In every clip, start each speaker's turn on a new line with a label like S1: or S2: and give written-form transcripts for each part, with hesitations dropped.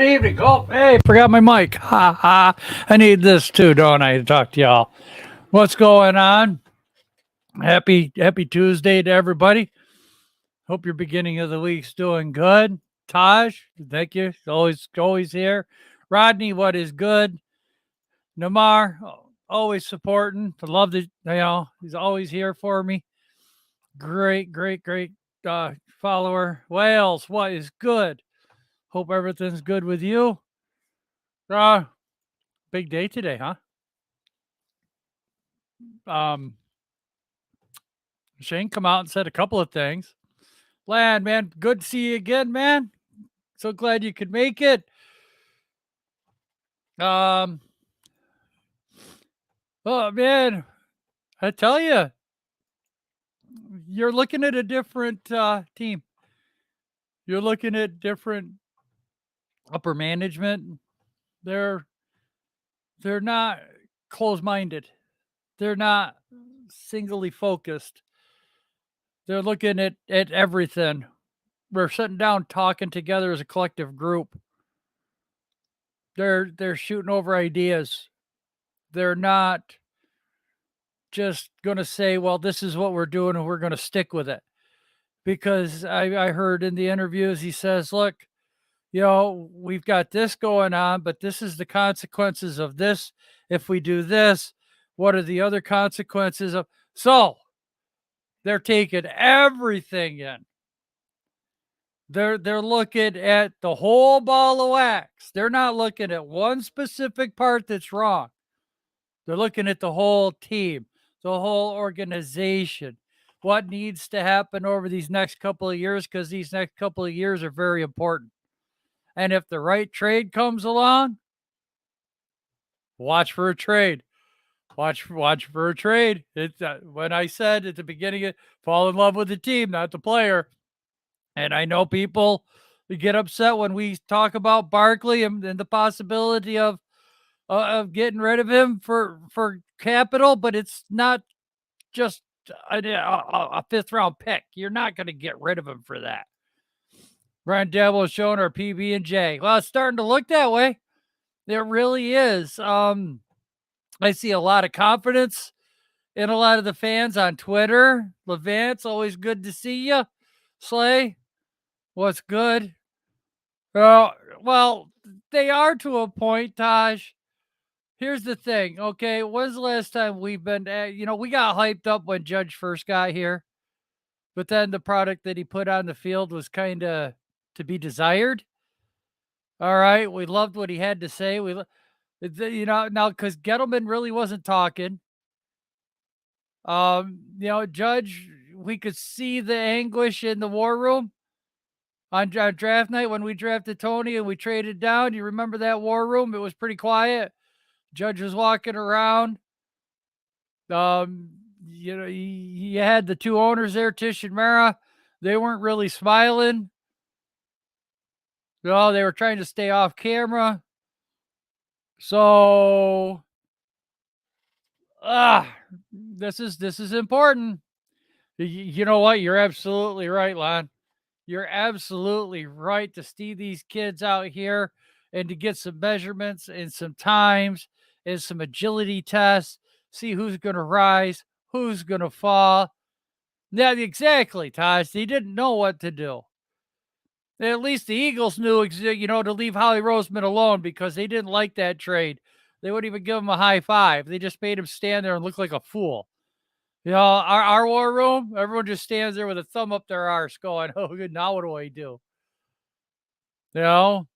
S1: evening. Oh, hey, forgot my mic. Ha ha. I need this too, don't I, to talk to y'all. What's going on? Happy Tuesday to everybody. Hope your beginning of the week's doing good. Taj, thank you. Always here. Rodney, what is good? Namar, always supporting. I love that, he's always here for me. Great follower. Wales, what is good? Hope everything's good with you. Big day today, huh? Shane come out and said a couple of things. Lan, man, good to see you again, man. So glad you could make it. Oh man, I tell you, you're looking at a different team. You're looking at different upper management. They're not closed-minded. They're not singly focused. They're looking at everything. We're sitting down talking together as a collective group. They're shooting over ideas. They're not just going to say, well, this is what we're doing and we're going to stick with it. Because I heard in the interviews, he says, look, we've got this going on, but this is the consequences of this. If we do this, what are the other consequences of? So they're taking everything in. They're looking at the whole ball of wax. They're not looking at one specific part that's wrong. They're looking at the whole team, the whole organization, what needs to happen over these next couple of years, because these next couple of years are very important. And if the right trade comes along, watch for a trade. Watch for a trade. It's when I said at the beginning, fall in love with the team, not the player. And I know people get upset when we talk about Barkley and the possibility of getting rid of him for capital, but it's not just a fifth round pick. You're not going to get rid of him for that. Ryan Devil is showing our PB and J. Well, it's starting to look that way. It really is. I see a lot of confidence in a lot of the fans on Twitter. Levant's always good to see you. Slay, what's good? Well, they are to a point, Taj. Here's the thing, okay? When's the last time we've been, we got hyped up when Judge first got here, but then the product that he put on the field was kind of to be desired. All right, we loved what he had to say. Now because Gettleman really wasn't talking. Judge, we could see the anguish in the war room on draft night when we drafted Tony and we traded down. You remember that war room? It was pretty quiet. Judge was walking around. You had the two owners there, Tish and Mara. They weren't really smiling. No, they were trying to stay off camera. So, this is important. You know what? You're absolutely right, Lon. You're absolutely right to see these kids out here and to get some measurements and some times and some agility tests, see who's going to rise, who's going to fall. Yeah, exactly, Taj. They didn't know what to do. At least the Eagles knew, to leave Holly Roseman alone because they didn't like that trade. They wouldn't even give him a high five. They just made him stand there and look like a fool. Our war room, everyone just stands there with a thumb up their arse going, oh, good, now what do I do? So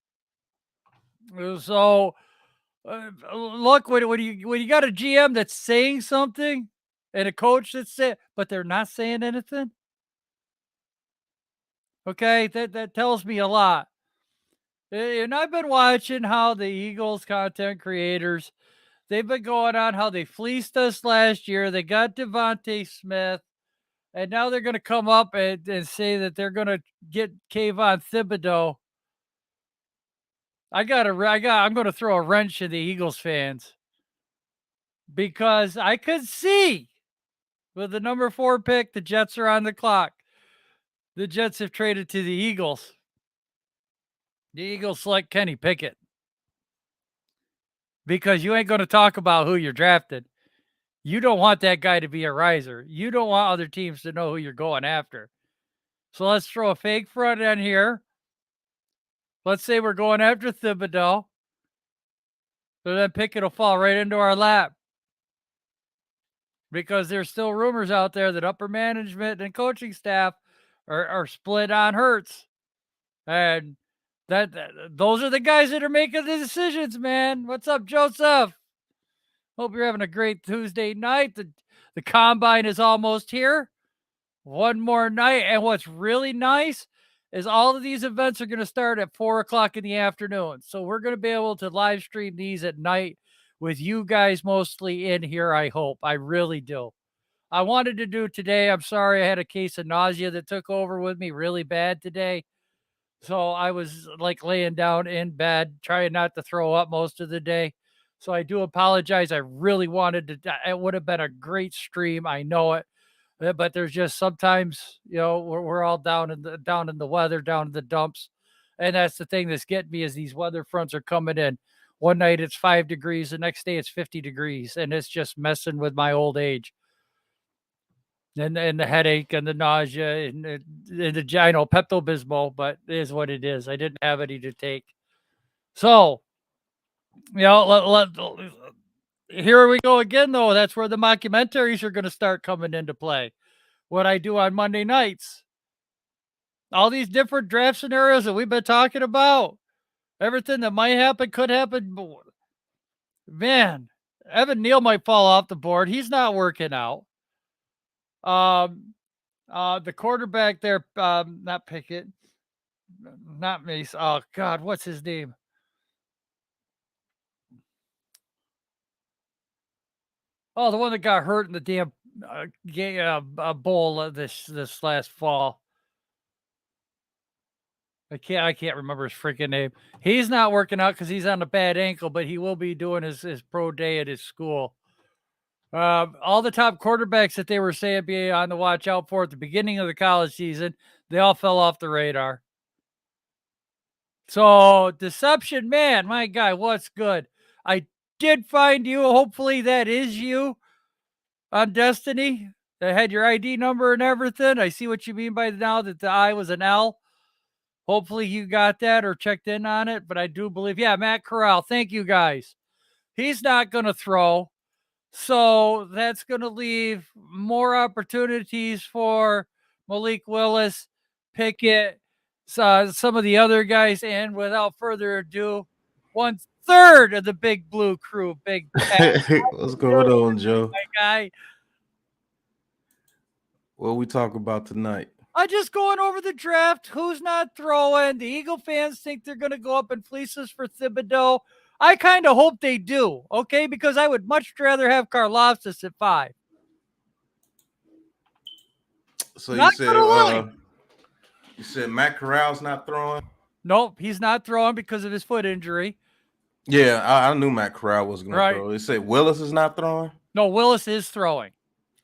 S1: look, when you got a GM that's saying something and a coach that's saying, but they're not saying anything. Okay, that tells me a lot. And I've been watching how the Eagles content creators, they've been going on how they fleeced us last year. They got Devontae Smith, and now they're going to come up and say that they're going to get Kayvon Thibodeau. I'm going to throw a wrench in the Eagles fans because I could see with the number 4 pick, the Jets are on the clock. The Jets have traded to the Eagles. The Eagles select Kenny Pickett because you ain't going to talk about who you're drafted. You don't want that guy to be a riser. You don't want other teams to know who you're going after. So let's throw a fake front end here. Let's say we're going after Thibodeau. So then Pickett will fall right into our lap. Because there's still rumors out there that upper management and coaching staff are split on Hurts. And those are the guys that are making the decisions, man. What's up, Joseph? Hope you're having a great Tuesday night. The combine is almost here. One more night. And what's really nice is all of these events are going to start at 4 o'clock in the afternoon. So we're going to be able to live stream these at night with you guys mostly in here, I hope. I really do. I wanted to do today. I'm sorry. I had a case of nausea that took over with me really bad today. So I was like laying down in bed, trying not to throw up most of the day. So I do apologize. I really wanted to, it would have been a great stream. I know it. But there's just sometimes, we're all down in the weather, down in the dumps. And that's the thing that's getting me is these weather fronts are coming in. One night it's 5 degrees, the next day it's 50 degrees, and it's just messing with my old age. And the headache and the nausea and the I know Pepto-Bismol, but it is what it is. I didn't have any to take. So, here we go again, though. That's where the mockumentaries are going to start coming into play. What I do on Monday nights. All these different draft scenarios that we've been talking about. Everything that might happen, could happen. Man, Evan Neal might fall off the board. He's not working out. The quarterback there, not Pickett, not Mace. Oh God, what's his name? Oh, the one that got hurt in the damn bowl this last fall. I can't remember his freaking name. He's not working out because he's on a bad ankle, but he will be doing his pro day at his school. All the top quarterbacks that they were saying be on the watch out for at the beginning of the college season, they all fell off the radar. So deception, man, my guy, what's good? I did find you. Hopefully that is you on Destiny. That had your ID number and everything. I see what you mean by now that the I was an L. Hopefully you got that or checked in on it. But I do believe, yeah, Matt Corral. Thank you guys. He's not going to throw. So that's going to leave more opportunities for Malik Willis, Pickett, some of the other guys. And without further ado, 1/3 of the Big Blue Crew, Big Pat.
S2: What's going on, Joe?
S1: My guy.
S2: What we talk about tonight?
S1: I'm just going over the draft. Who's not throwing? The Eagle fans think they're going to go up and fleece us for Thibodeau. I kind of hope they do, okay? Because I would much rather have Karlaftis at 5.
S2: So you said Matt Corral's not throwing?
S1: Nope, he's not throwing because of his foot injury.
S2: Yeah, I knew Matt Corral was going to throw. They said Willis is not throwing?
S1: No, Willis is throwing.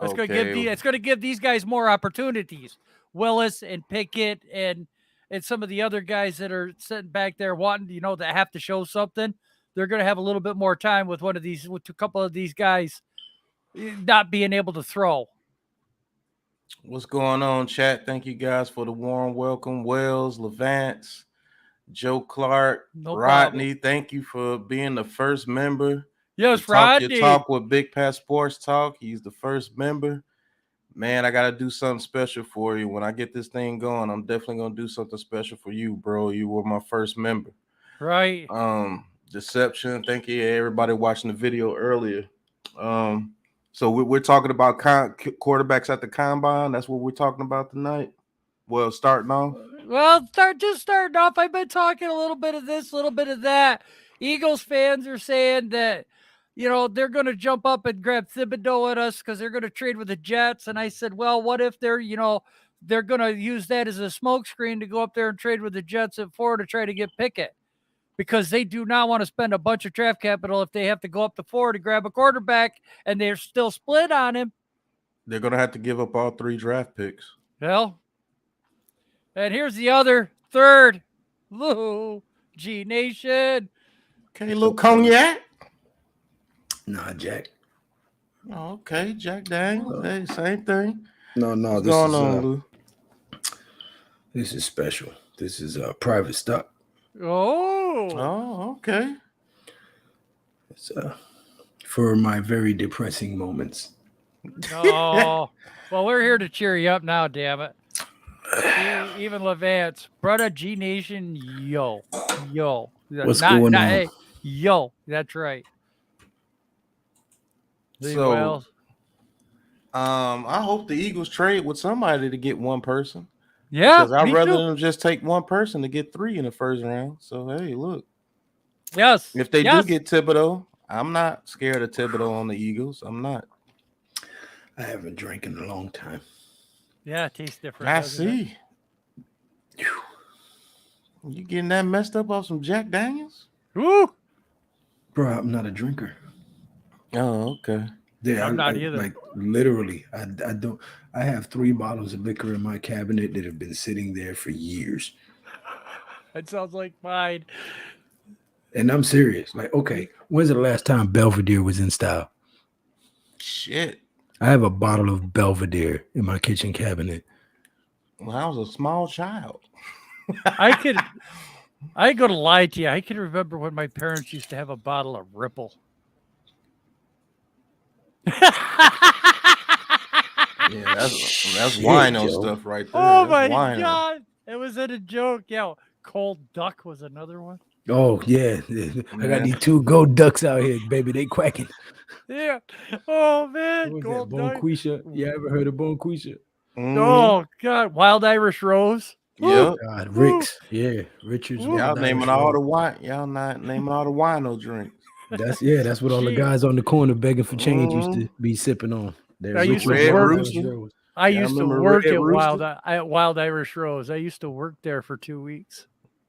S1: It's going to give these guys more opportunities. Willis and Pickett and some of the other guys that are sitting back there wanting, that have to show something. They're going to have a little bit more time with a couple of these guys not being able to throw.
S2: What's going on, chat? Thank you guys for the warm welcome. Wells, Levance, Joe Clark, Rodney.
S1: Problem.
S2: Thank you for being the first member.
S1: Yes, Rodney.
S2: You talk with Big Pat Sports Talk. He's the first member. Man, I got to do something special for you. When I get this thing going, I'm definitely going to do something special for you, bro. You were my first member.
S1: Right.
S2: Deception. Thank you, everybody watching the video earlier. So we're talking about quarterbacks at the combine. That's what we're talking about tonight. Well, starting off.
S1: Well, starting off. I've been talking a little bit of this, a little bit of that. Eagles fans are saying that, they're going to jump up and grab Thibodeau at us because they're going to trade with the Jets. And I said, well, what if they're going to use that as a smokescreen to go up there and trade with the Jets at 4 to try to get Pickett? Because they do not want to spend a bunch of draft capital if they have to go up to 4 to grab a quarterback and they're still split on him.
S2: They're going to have to give up all 3 draft picks.
S1: Well, and here's the other third. Woo. G Nation.
S2: Okay, a little cognac.
S3: Nah, Jack.
S2: Oh, okay, Jack Daniels. Hey, same thing.
S3: No,
S2: What's
S3: this
S2: going
S3: is
S2: on, Lou?
S3: this is special. This is private stock.
S2: Oh, okay.
S3: It's for my very depressing moments.
S1: Oh, well, we're here to cheer you up now, damn it. Even Levance, brother G Nation, yo.
S3: What's going on?
S1: Hey, yo, that's right.
S2: So,
S1: Well,
S2: I hope the Eagles trade with somebody to get one person.
S1: yeah,
S2: Because I'd
S1: me
S2: rather
S1: too.
S2: them just take one person to get 3 in the first round. So, hey, look.
S1: Yes.
S2: If they do get Thibodeau, I'm not scared of Thibodeau on the Eagles. I'm not.
S3: I haven't drank in a long time.
S1: Yeah, it tastes different.
S2: I see. You getting that messed up off some Jack Daniels?
S1: Woo!
S3: Bro, I'm not a drinker.
S2: Oh, okay.
S3: Yeah,
S1: I'm not either.
S3: Like literally, I don't. I have 3 bottles of liquor in my cabinet that have been sitting there for years.
S1: That sounds like mine.
S3: And I'm serious. Like, okay, when's the last time Belvedere was in style?
S2: Shit.
S3: I have a bottle of Belvedere in my kitchen cabinet.
S2: When I was a small child.
S1: I ain't gonna lie to you. I can remember when my parents used to have a bottle of Ripple.
S2: Yeah, that's wino stuff right there.
S1: Oh
S2: That's
S1: my
S2: wino.
S1: God. It wasn't a joke. Yeah. Cold Duck was another one.
S3: Oh, yeah. I got these 2 gold ducks out here, baby. They quacking.
S1: Yeah. Oh, man.
S3: What was
S1: Gold
S3: that?
S1: Duck.
S3: Bonquisha? You ever heard of Bonquisha?
S2: Mm-hmm.
S1: Oh, God. Wild Irish Rose.
S2: Yep.
S3: God, Rick's. Yeah. Richard's.
S2: Y'all naming all the wine. Y'all not naming all the wino drinks.
S3: That's what all the guys on the corner begging for change used to be sipping on.
S1: I used to work at Wild Irish Rose. I used to work there for 2 weeks.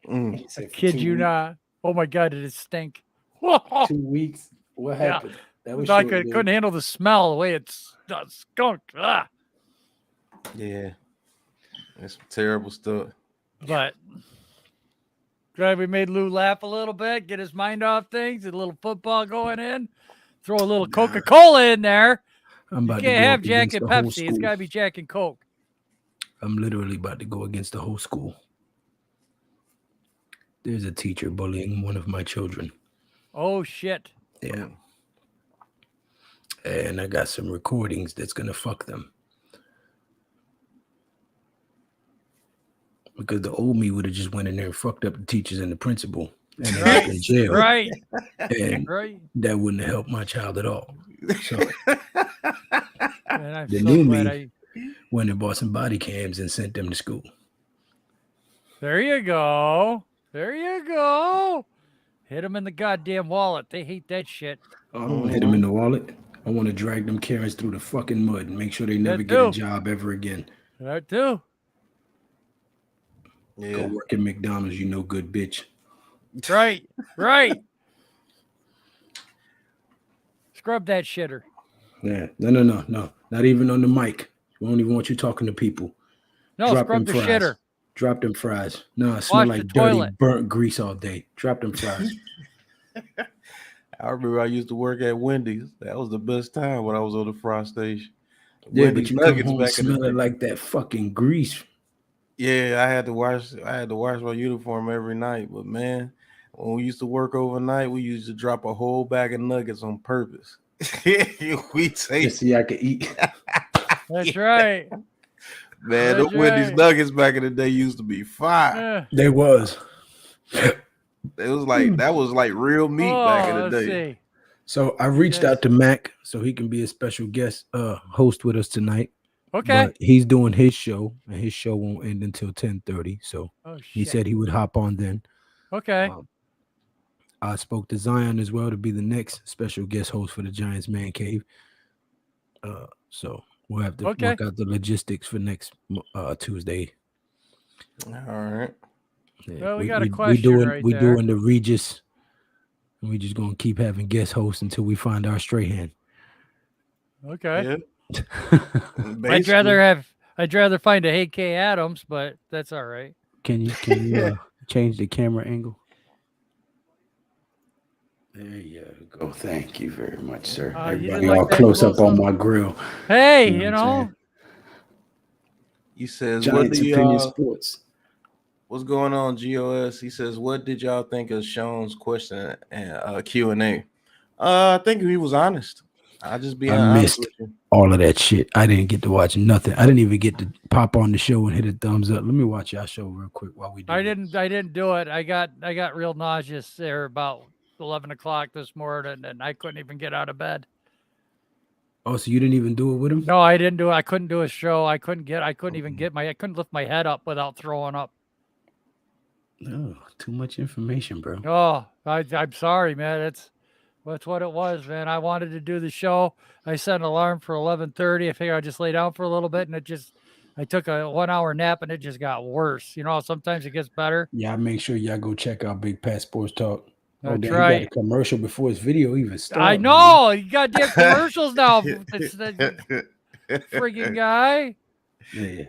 S1: I kid you not. Oh my God, did it stink?
S3: 2 weeks? What happened?
S1: That was I couldn't handle the smell the way it's skunk. Ah.
S2: Yeah. That's terrible stuff.
S1: But glad we made Lou laugh a little bit, get his mind off things, a little football going in, throw a little Coca-Cola in there. You can't have Jack and Pepsi. It's got to be Jack and Coke.
S3: I'm literally about to go against the whole school. There's a teacher bullying one of my children.
S1: Oh, shit.
S3: Yeah. And I got some recordings that's going to fuck them. Because the old me would have just went in there and fucked up the teachers and the principal and ended up in jail.
S1: Right.
S3: And that wouldn't have helped my child at all. So the new me went and bought some body cams and sent them to school.
S1: There you go. There you go. Hit them in the goddamn wallet. They hate that shit.
S3: I don't want to hit them in the wallet. I want to drag them Karens through the fucking mud and make sure they never get a job ever again.
S1: That too.
S2: Yeah.
S3: Go work at McDonald's, you no good bitch.
S1: Right. Right. Scrub that shitter.
S3: Yeah. No. Not even on the mic. We don't even want you talking to people.
S1: No, scrub the shitter.
S3: Drop them fries. No, I smell like dirty, burnt grease all day. Drop them fries.
S2: I remember I used to work at Wendy's. That was the best time when I was on the fry station.
S3: Yeah, Wendy's, but you come home smelling like that fucking grease.
S2: Yeah, I had to wash my uniform every night. But man, when we used to work overnight, we used to drop a whole bag of nuggets on purpose. We take
S3: see I could eat.
S1: That's right.
S2: Man, the Wendy's nuggets back in the day used to be fire.
S3: They was.
S2: It was like that was like real meat back in the day.
S1: See.
S3: So I reached out to Mac so he can be a special guest host with us tonight.
S1: Okay.
S3: But he's doing his show, and his show won't end until 10:30. So he said he would hop on then.
S1: Okay.
S3: I spoke to Zion as well to be the next special guest host for the Giants Man Cave. So we'll have to work out the logistics for next Tuesday.
S2: All right.
S3: Yeah,
S1: well, we got a question
S3: We're doing the Regis, and we're just going to keep having guest hosts until we find our straight hand.
S1: Okay.
S2: Yeah.
S1: I'd rather find a Hey K Adams, but that's all right.
S3: Can you change the camera angle? There you go. Thank you very much, sir.
S1: You
S3: Everybody
S1: didn't like
S3: all
S1: that
S3: close up on
S1: close-up?
S3: my grill.
S1: Hey,
S3: You know what I'm saying?
S2: He says,
S3: Giants Opinion Sports.
S2: What's going on, GOS? He says, what did y'all think of Sean's question and Q&A? I think he was honest. I'll just be honest with you.
S3: All of that shit. I didn't get to watch nothing. I didn't even get to pop on the show and hit a thumbs up. Let me watch y'all show real quick while we do
S1: I didn't do it. I got real nauseous there about 11 o'clock this morning, and I couldn't even get out of bed.
S3: Oh, so you didn't even do it with him?
S1: No, I didn't do it. I couldn't do a show. I couldn't lift my head up without throwing up.
S3: Oh, too much information, bro.
S1: Oh, I'm sorry, man. That's what it was, man. I wanted to do the show. I set an alarm for 11:30. I figured I'd just lay down for a little bit, and I took a 1 hour nap, and it just got worse. You know, sometimes it gets better.
S3: Yeah, make sure y'all go check out Big Pat Sports Talk.
S1: That's
S3: right. He got a commercial before his video even started.
S1: I know. You got damn commercials now. It's the friggin' guy.
S2: Yeah.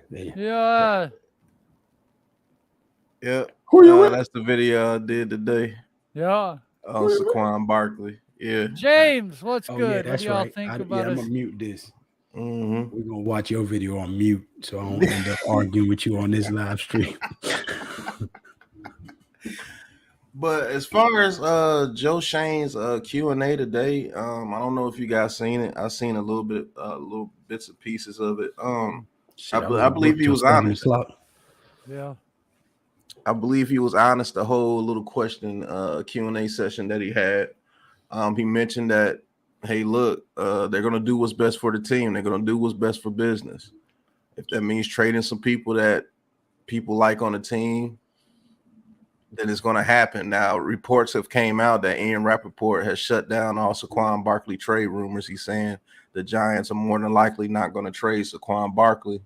S2: That's the video I did today.
S1: Yeah.
S2: Saquon Barkley. Yeah.
S1: James, what's good?
S3: Yeah, that's
S1: what do y'all
S3: right.
S1: think about
S3: I'm
S1: us?
S3: gonna mute this.
S2: Mm-hmm.
S3: We're gonna watch your video on mute, so I don't end up arguing with you on this live stream.
S2: But as far as Joe Shane's Q&A today, I don't know if you guys seen it. I've seen a little bits and pieces of it. I believe he was honest.
S1: Yeah.
S2: I believe he was honest the whole little question Q&A session that he had. He mentioned that, hey, look, they're gonna do what's best for the team. They're gonna do what's best for business. If that means trading some people that people like on the team, then it's going to happen. Now, reports have came out that Ian Rappaport has shut down all Saquon Barkley trade rumors. He's saying the Giants are more than likely not going to trade Saquon Barkley.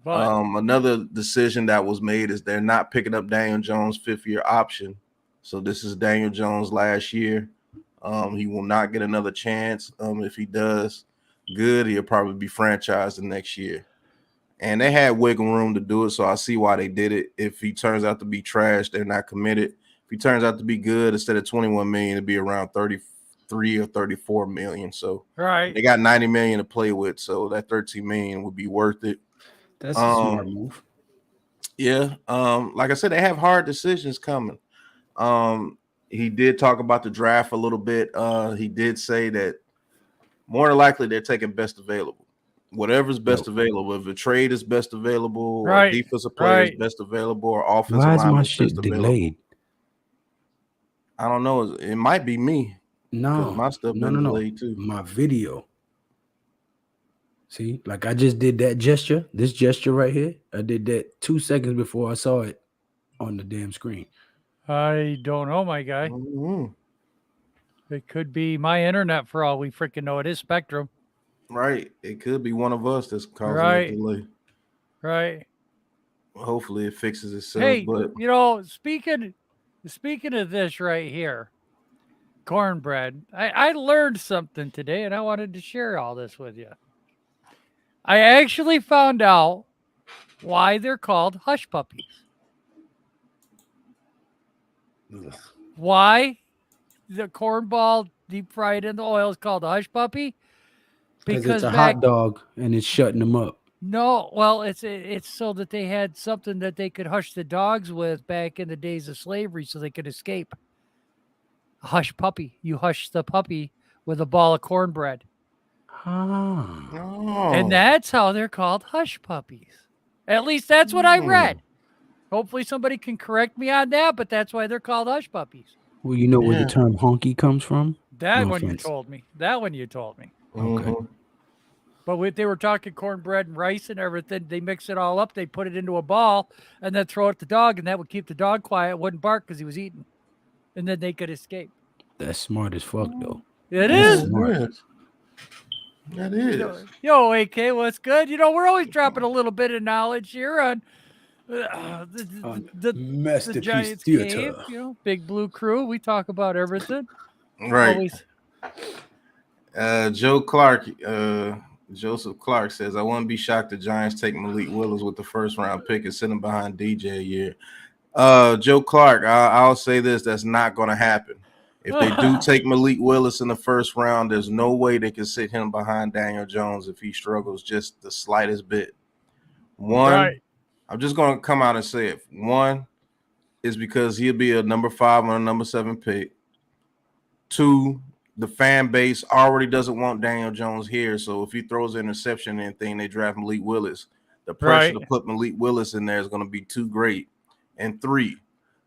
S2: But another decision that was made is they're not picking up Daniel Jones' fifth-year option. So this is Daniel Jones' last year. He will not get another chance. If he does good, he'll probably be franchised the next year. And they had wiggle room to do it, so I see why they did it. If he turns out to be trash, they're not committed. If he turns out to be good, instead of $21 million, it'd be around 33 or 34 million. So
S1: right,
S2: they got 90 million to play with, so that 13 million would be worth it.
S3: That's a smart move.
S2: Yeah. Like I said, they have hard decisions coming. He did talk about the draft a little bit. He did say that more than likely they're taking best available. Whatever's best available. If a trade is best available, or defensive player is best available, or offensive line is best available. Why is my shit delayed? I don't know. It might be me.
S3: No,
S2: my stuff been delayed too.
S3: My video. See, like I just did that gesture. This gesture right here. I did that 2 seconds before I saw it on the damn screen.
S1: I don't know, my guy.
S2: Mm-hmm.
S1: It could be my internet for all we freaking know. It is Spectrum.
S2: Right. It could be one of us that's causing a delay.
S1: Right.
S2: Hopefully it fixes itself.
S1: Hey,
S2: but
S1: you know, speaking of this right here, cornbread, I learned something today, and I wanted to share all this with you. I actually found out why they're called hush puppies.
S3: Ugh.
S1: Why the cornball deep fried in the oil is called a hush puppy?
S3: Because it's a hot dog and it's shutting them up.
S1: No, well, it's so that they had something that they could hush the dogs with back in the days of slavery so they could escape. A hush puppy. You hush the puppy with a ball of cornbread.
S3: Oh.
S1: And that's how they're called hush puppies. At least that's what I read. Hopefully somebody can correct me on that, but that's why they're called hush puppies.
S3: Well, you know where the term honky comes from?
S1: That one you told me.
S3: Okay.
S1: But they were talking cornbread and rice and everything. They mix it all up. They put it into a ball and then throw it at the dog, and that would keep the dog quiet. Wouldn't bark because he was eating. And then they could escape.
S3: That's smart as fuck, though.
S1: It is.
S2: Smart. That is.
S1: Yo, AK, what's good? You know, we're always dropping a little bit of knowledge here on the
S3: Masterpiece
S1: Giants
S3: Theater.
S1: Cave, you know, Big Blue Crew. We talk about everything.
S2: Right. Joseph Clark says, I wouldn't be shocked the Giants take Malik Willis with the first round pick and sit him behind DJ a year. Joe Clark, I'll say this, that's not going to happen. If they do take Malik Willis in the first round, there's no way they can sit him behind Daniel Jones if he struggles just the slightest bit. One,
S1: Right.
S2: I'm just going to come out and say it. One is because he'll be a number 5 on a number 7 pick. 2, the fan base already doesn't want Daniel Jones here. So if he throws an interception and anything, they draft Malik Willis. The pressure to put Malik Willis in there is going to be too great. And 3,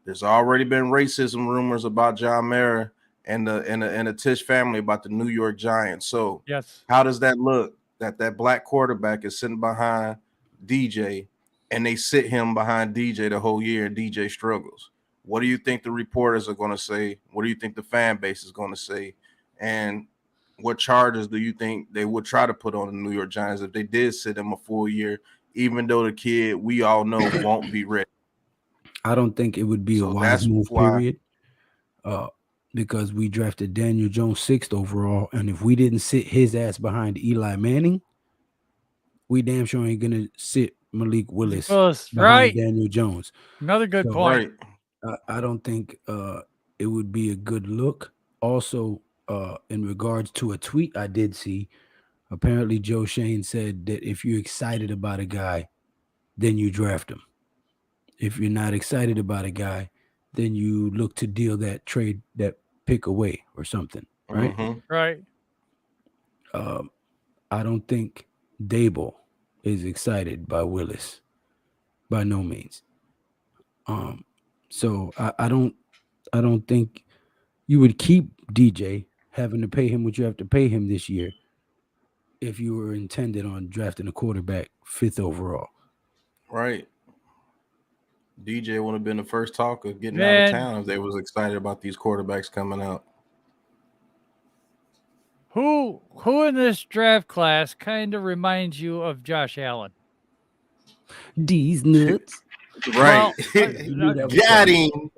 S2: there's already been racism rumors about John Mara and the Tisch family about the New York Giants. So
S1: yes,
S2: how does that look? That black quarterback is sitting behind DJ, and they sit him behind DJ the whole year, and DJ struggles. What do you think the reporters are going to say? What do you think the fan base is going to say? And what charges do you think they would try to put on the New York Giants if they did sit him a full year, even though the kid we all know won't be ready?
S3: I don't think it would be a wise move, period. Because we drafted Daniel Jones 6th overall, and if we didn't sit his ass behind Eli Manning, we damn sure ain't gonna sit Malik Willis behind Daniel Jones.
S1: Another good point.
S3: I don't think it would be a good look. Also, in regards to a tweet I did see, apparently Joe Shane said that if you're excited about a guy, then you draft him. If you're not excited about a guy, then you look to deal that pick away or something, right?
S2: Mm-hmm.
S1: Right.
S3: I don't think Dable is excited by Willis, by no means. So I don't think you would keep DJ having to pay him what you have to pay him this year if you were intended on drafting a quarterback 5th overall.
S2: Right. DJ would have been the first talker getting out of town if they was excited about these quarterbacks coming out.
S1: Who in this draft class kind of reminds you of Josh Allen?
S3: These nuts.
S2: Right.
S1: Well,
S2: got him.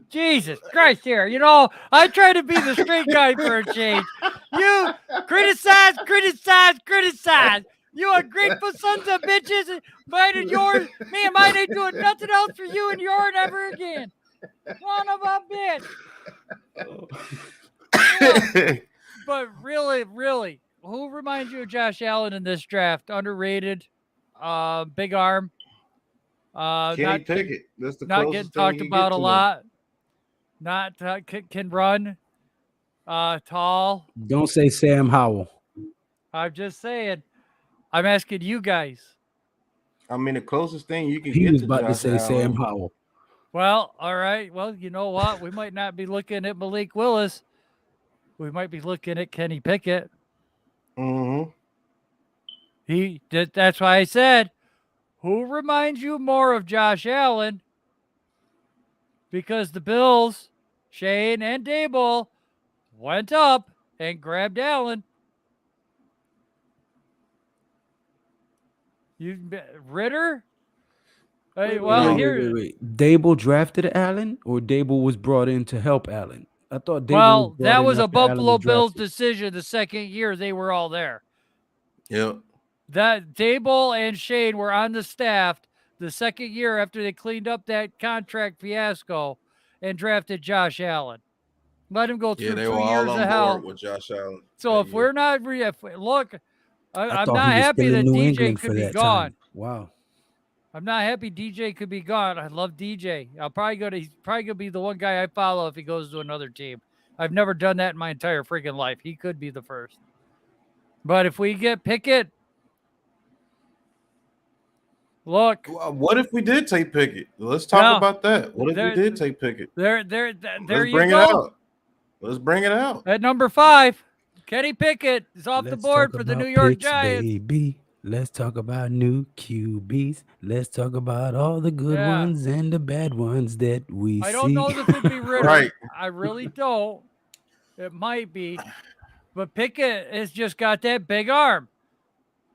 S1: Jesus Christ here. You know, I try to be the straight guy for a change. You criticize. You ungrateful sons of bitches. Mine and yours. Me and mine ain't doing nothing else for you and yours ever again. Son of a bitch. But really, who reminds you of Josh Allen in this draft? Underrated, big arm.
S2: Kenny Pickett. That's the
S1: not getting talked about a lot. Not can run. Tall.
S3: Don't say Sam Howell.
S1: I'm just saying. I'm asking you guys.
S2: I mean, the closest thing you can
S3: he
S2: get
S3: was
S2: to
S3: about
S2: Josh
S3: to say
S2: Allen.
S3: Sam Howell.
S1: Well, all right. Well, you know what? We might not be looking at Malik Willis. We might be looking at Kenny Pickett.
S2: Mm-hmm.
S1: That's why I said, who reminds you more of Josh Allen? Because the Bills, Shane and Dable, went up and grabbed Allen. Ritter? Wait.
S3: Dable drafted Allen, or Dable was brought in to help Allen? I thought
S1: Dable that was a Buffalo Bills decision the second year they were all there.
S2: Yep.
S1: That Dable and Shane were on the staff the second year after they cleaned up that contract fiasco and drafted Josh Allen. Let him go through 2 years of hell
S2: with Josh Allen.
S1: So if we're not look, I'm not happy that DJ could be gone.
S3: Wow.
S1: I'm not happy DJ could be gone. I love DJ. He's probably gonna be the one guy I follow if he goes to another team. I've never done that in my entire freaking life. He could be the first. But if we get Pickett, look.
S2: What if we did take Pickett? Let's talk about that. What if we did take Pickett?
S1: There
S2: Let's
S1: you
S2: bring
S1: go.
S2: it out. Let's bring it out.
S1: At number 5, Kenny Pickett is off the board for the New York Giants.
S3: Baby. Let's talk about new QBs. Let's talk about all the good ones and the bad ones that we see.
S1: I don't know if it'd be Ritter.
S2: Right.
S1: I really don't. It might be. But Pickett has just got that big arm.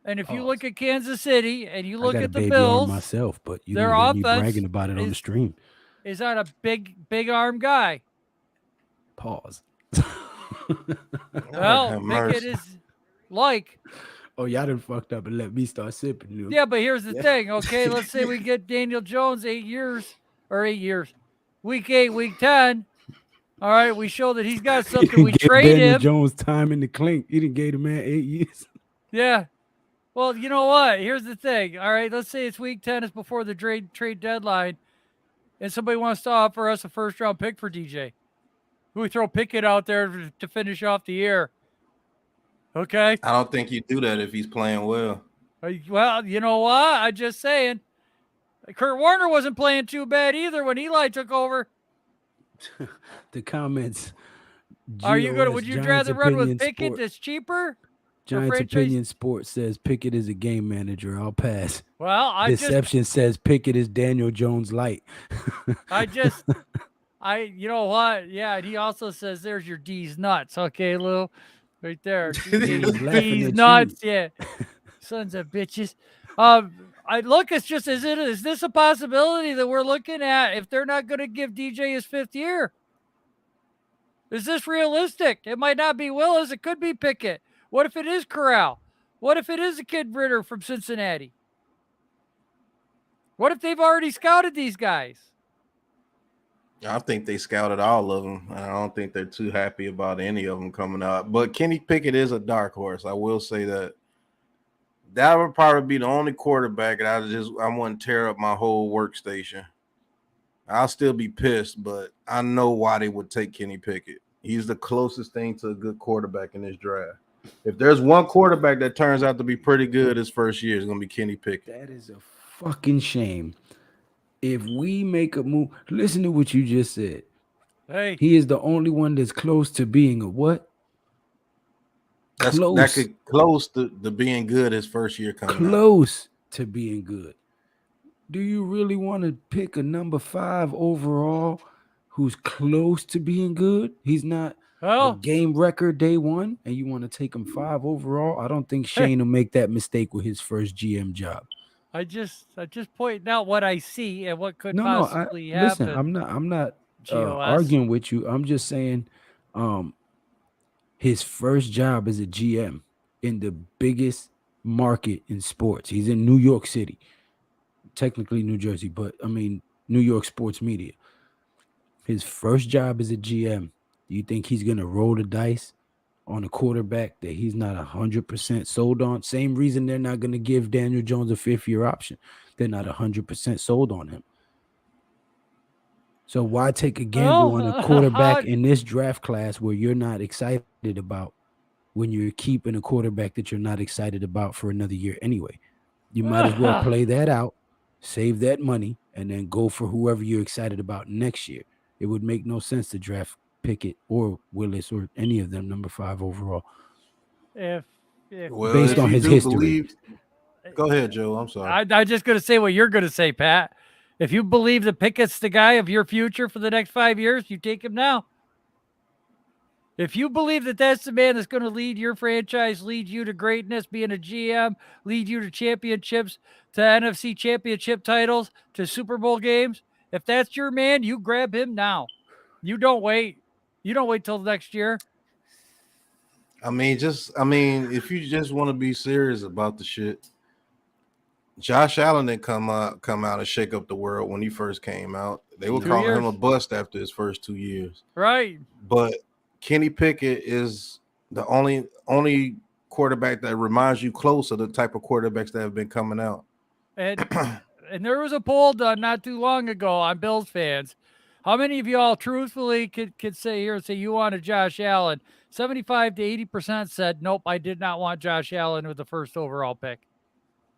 S1: And if you look at Kansas City and you look at the Bills,
S3: myself, but
S1: their offense
S3: bragging about it on the stream.
S1: Is that a big arm guy?
S3: Pause.
S1: Well, Pickett is like.
S3: Oh, y'all done fucked up and let me start sipping.
S1: Yeah, but here's the thing. Okay, let's say we get Daniel Jones 8 years or 8 years. Week 8, week 10. All right, we show that he's got
S3: He
S1: something.
S3: didn't
S1: We
S3: give
S1: trade
S3: Daniel
S1: him.
S3: Jones time in the clink. He didn't give the man 8 years.
S1: Yeah. Well, you know what? Here's the thing. All right, let's say it's week 10. It's before the trade deadline, and somebody wants to offer us a first-round pick for DJ. We throw Pickett out there to finish off the year. Okay?
S2: I don't think you do that if he's playing well.
S1: Well, you know what? I'm just saying. Kurt Warner wasn't playing too bad either when Eli took over.
S3: The comments.
S1: Are you gonna?
S3: GOS,
S1: Would you
S3: Giants
S1: rather run with
S3: Opinion
S1: Pickett
S3: Sport.
S1: that's cheaper?
S3: Giants
S1: franchise?
S3: Opinion Sports says Pickett is a game manager. I'll pass.
S1: Well,
S3: Deception says Pickett is Daniel Jones light.
S1: you know what? Yeah, and he also says there's your D's nuts. Okay, Lou, right there.
S3: He's laughing
S1: D's
S3: at
S1: nuts.
S3: you.
S1: Yeah, sons of bitches. Is this a possibility that we're looking at if they're not going to give DJ his 5th year? Is this realistic? It might not be Willis. It could be Pickett. What if it is Corral? What if it is a kid Ritter from Cincinnati? What if they've already scouted these guys?
S2: I think they scouted all of them. I don't think they're too happy about any of them coming out. But Kenny Pickett is a dark horse. I will say that. That would probably be the only quarterback that I wouldn't tear up my whole workstation. I'll still be pissed, but I know why they would take Kenny Pickett. He's the closest thing to a good quarterback in this draft. If there's one quarterback that turns out to be pretty good his first year, it's going to be Kenny Pickett.
S3: That is a fucking shame. If we make a move, listen to what you just said.
S1: Hey,
S3: he is the only one that's close to being a what?
S2: Close to being good his first year coming
S3: close out. To being good. Do you really want to pick a number 5 overall who's close to being good? He's not a game record day 1, and you want to take him 5 overall? I don't think Shane will make that mistake with his first GM job.
S1: I just pointing out what I see and what could possibly happen.
S3: Listen, I'm not arguing with you. I'm just saying his first job as a GM in the biggest market in sports. He's in New York City. Technically New Jersey, but I mean New York sports media. His first job as a GM. Do you think he's gonna roll the dice on a quarterback that he's not 100% sold on? Same reason they're not gonna give Daniel Jones a 5th-year option. They're not 100% sold on him. So why take a gamble on a quarterback in this draft class where you're not excited about, when you're keeping a quarterback that you're not excited about for another year anyway? You might as well play that out. Save that money and then go for whoever you're excited about next year. It would make no sense to draft Pickett or Willis or any of them number 5 overall. Based on his history.
S2: Go ahead, Joe. I'm sorry.
S1: I'm just going to say what you're going to say, Pat. If you believe that Pickett's the guy of your future for the next 5 years, you take him now. If you believe that that's the man that's going to lead your franchise, lead you to greatness, being a GM, lead you to championships, to NFC championship titles, to Super Bowl games, if that's your man, you grab him now. You don't wait. You don't wait till next year.
S2: I mean, if you just want to be serious about the shit, Josh Allen didn't come out and shake up the world when he first came out. They were calling him a bust after his first 2 years.
S1: Right.
S2: But Kenny Pickett is the only quarterback that reminds you close of the type of quarterbacks that have been coming out.
S1: And there was a poll done not too long ago on Bills fans. How many of y'all truthfully could say here and say you wanted Josh Allen? 75 to 80% said, nope, I did not want Josh Allen with the first overall pick.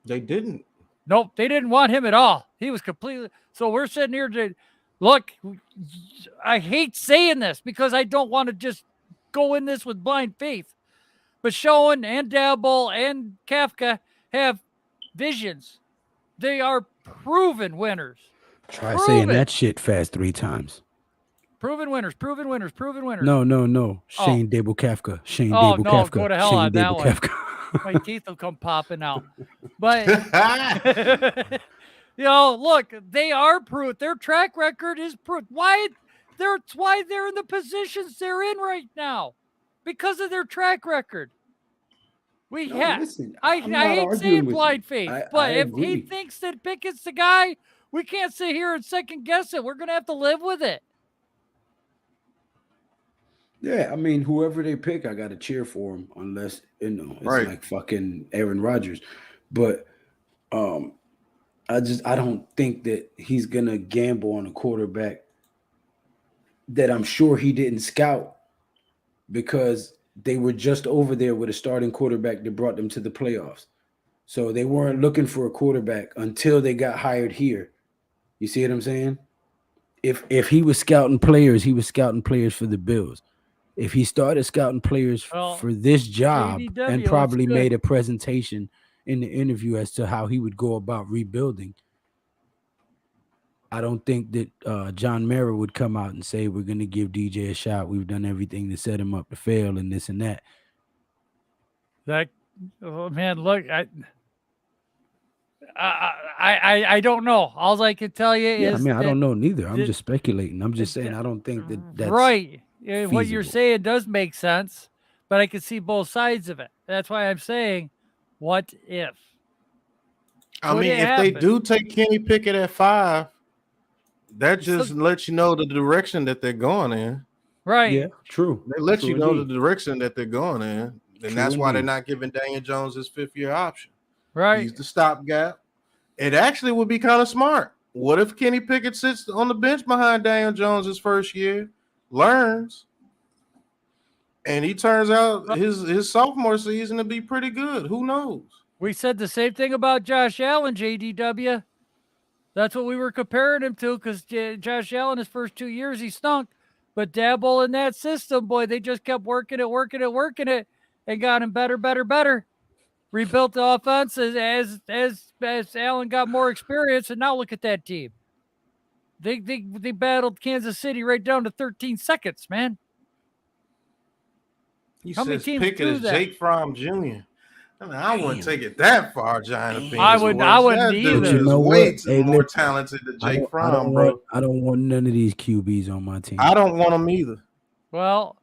S2: They didn't.
S1: Nope, they didn't want him at all. He was completely. So we're sitting here to look. I hate saying this because I don't want to just go in this with blind faith. But Schoen and Dabble and Kafka have visions. They are proven winners.
S3: Try saying that shit fast 3 times.
S1: Proven winners. No.
S3: Shane Dable Kafka.
S1: Kafka. Go to hell
S3: Shane
S1: on that
S3: Dable
S1: one.
S3: Kafka.
S1: My teeth will come popping out. But, look, they are proof. Their track record is proof. That's why they're in the positions they're in right now. Because of their track record. I hate saying blind faith, but if he thinks that Pickett's the guy, We can't sit here and second guess it. We're going to have to live with it.
S3: Yeah, I mean, whoever they pick, I got to cheer for him, unless it's
S2: Right.
S3: like fucking Aaron Rodgers. But I don't think that he's gonna gamble on a quarterback that I'm sure he didn't scout, because they were just over there with a starting quarterback that brought them to the playoffs. So they weren't looking for a quarterback until they got hired here. You see what I'm saying? If he was scouting players, he was scouting players for the Bills. If he started scouting players for this job and
S1: JDW,
S3: probably
S1: looks good.
S3: made a presentation in the interview as to how he would go about rebuilding, I don't think that John Mara would come out and say, we're going to give DJ a shot. We've done everything to set him up to fail and this and that.
S1: Man, look, I don't know. All I can tell you is,
S3: I mean, I don't know neither. I'm just speculating. I'm just saying I don't think that's
S1: right. What you're
S3: feasible.
S1: saying does make sense, but I can see both sides of it. That's why I'm saying, what if?
S2: I mean, if they do take Kenny Pickett at 5, that just lets you know the direction that they're going in.
S1: Right.
S3: Yeah, true.
S2: They let
S3: True
S2: you know
S3: indeed.
S2: the direction that they're going in. And that's why they're not giving Daniel Jones his 5th-year option.
S1: Right.
S2: He's the stopgap. It actually would be kind of smart. What if Kenny Pickett sits on the bench behind Daniel Jones his first year, learns, and he turns out his sophomore season to be pretty good? Who knows?
S1: We said the same thing about Josh Allen, JDW. That's what we were comparing him to, because Josh Allen, his first 2 years, he stunk. But Dabble in that system, boy, they just kept working it, and got him better. Rebuilt the offense as Allen got more experience, and now look at that team. They battled Kansas City right down to 13 seconds, man.
S2: How many teams Pickett is Jake Fromm Jr.? I mean, I wouldn't take it that far, Giant of Phoenix.
S1: I wouldn't either.
S3: But you know
S2: way more talented than Jake Fromm, bro.
S3: I don't want none of these QBs on my team.
S2: I don't want them either.
S1: Well,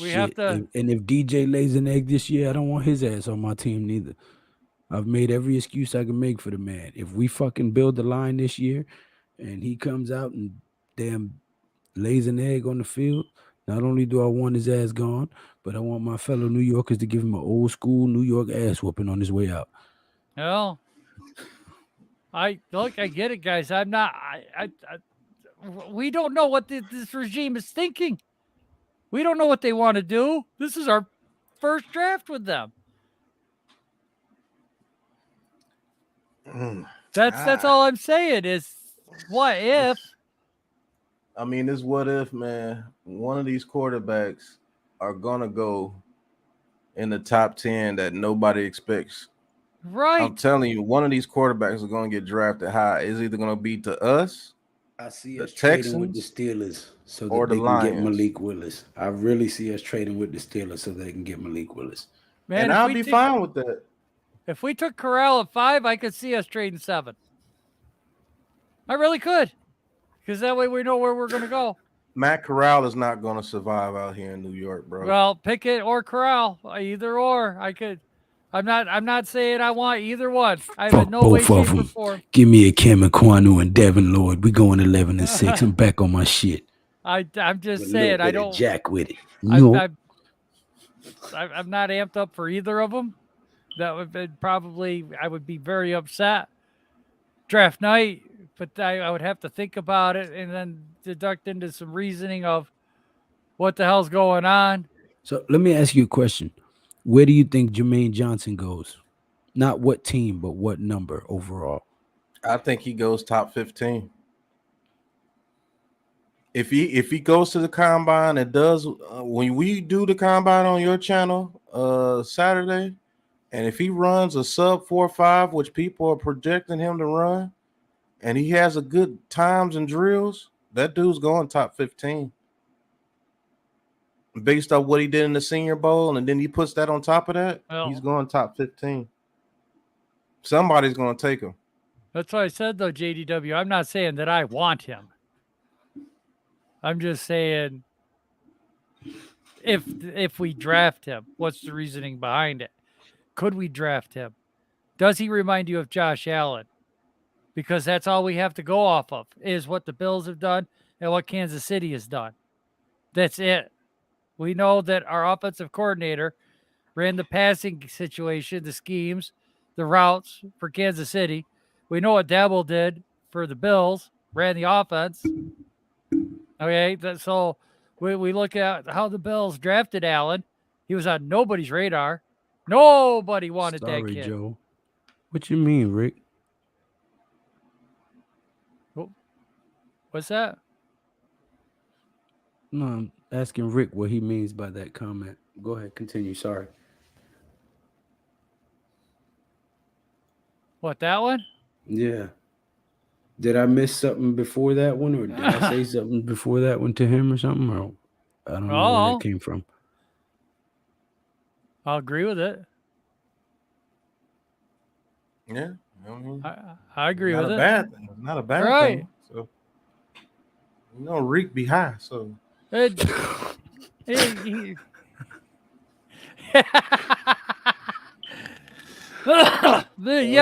S1: we have to.
S3: And if DJ lays an egg this year, I don't want his ass on my team neither. I've made every excuse I can make for the man. If we fucking build the line this year and he comes out and damn lays an egg on the field, not only do I want his ass gone, but I want my fellow New Yorkers to give him an old school New York ass whooping on his way out.
S1: Well, I get it, guys. I'm not. We don't know what this regime is thinking. We don't know what they want to do. This is our first draft with them. That's all I'm saying is, what if?
S2: I mean, this what if, man. One of these quarterbacks are gonna go in the top 10 that nobody expects.
S1: Right.
S2: I'm telling you, one of these quarterbacks are gonna get drafted high. It's either gonna be to us,
S3: I see
S2: us
S3: trading with the Steelers so that they can get Malik Willis. I really see us trading with the Steelers so they can get Malik Willis.
S2: Man, and I'll be fine with that.
S1: If we took Corral at 5, I could see us trading 7. I really could. Because that way we know where we're going to go.
S2: Matt Corral is not going to survive out here in New York, bro.
S1: Well, Pickett or Corral, either or. I could. I'm not saying I want either one. I have no way, shape, or form.
S3: Give me a Cam Aquanu and Devin Lloyd. We going 11-6. I'm back on my shit.
S1: I'm just saying I don't.
S3: Jack with it. No.
S1: I'm not amped up for either of them. That would be probably, I would be very upset. Draft night, but I would have to think about it and then deduct into some reasoning of what the hell's going on.
S3: So let me ask you a question. Where do you think Jermaine Johnson goes? Not what team, but what number overall?
S2: I think he goes top 15. If he goes to the combine, it does when we do the combine on your channel Saturday, and if he runs a sub 4.5, which people are projecting him to run, and he has a good times and drills, that dude's going top 15. Based off what he did in the Senior Bowl, and then he puts that on top of that, he's going top 15. Somebody's going to take him.
S1: That's what I said, though, JDW. I'm not saying that I want him. I'm just saying if we draft him, what's the reasoning behind it? Could we draft him? Does he remind you of Josh Allen? because that's all we have to go off of is what the Bills have done and what Kansas City has done. That's it. We know that our offensive coordinator ran the passing situation, the schemes, the routes for Kansas City. We know what Dabble did for the Bills, ran the offense. Okay, so we look at how the Bills drafted Allen. He was on nobody's radar. Nobody wanted that
S3: Sorry,
S1: kid.
S3: Joe. What you mean, Rick?
S1: What's that?
S3: No, I'm asking Rick what he means by that comment. Go ahead, continue. Sorry.
S1: What, that one?
S3: Yeah. Did I miss something before that one, or did I say something before that one to him or something? Or I don't know where that came from.
S1: I'll agree with it.
S2: Yeah, I mean,
S1: I agree with it.
S2: Not a bad thing. Not a bad
S1: Right.
S2: thing. So, Reek be high. So,
S1: Yeah,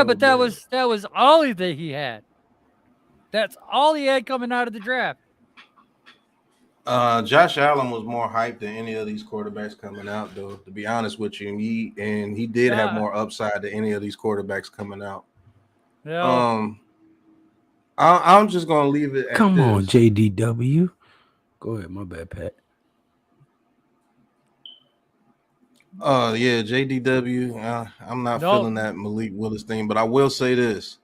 S1: but that was all that he had. That's all he had coming out of the draft.
S2: Josh Allen was more hyped than any of these quarterbacks coming out, though. To be honest with you, he did have more upside than any of these quarterbacks coming out.
S1: Yeah.
S2: I'm just gonna leave it at
S3: Come
S2: this.
S3: on, JDW. Go ahead, my bad, Pat.
S2: Yeah, JDW. I'm not feeling that Malik Willis thing, but I will say this: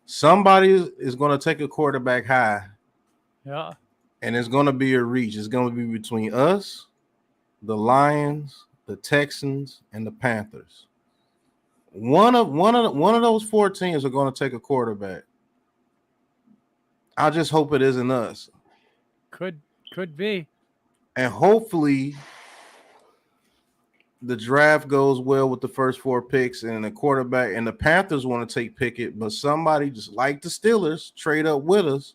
S2: somebody is going to take a quarterback high.
S1: Yeah.
S2: And it's going to be a reach. It's going to be between us, the Lions, the Texans, and the Panthers. One of those four teams are going to take a quarterback. I just hope it isn't us.
S1: Could be.
S2: And hopefully the draft goes well with the first four picks and the quarterback, and the Panthers want to take Pickett, but somebody just like the Steelers trade up with us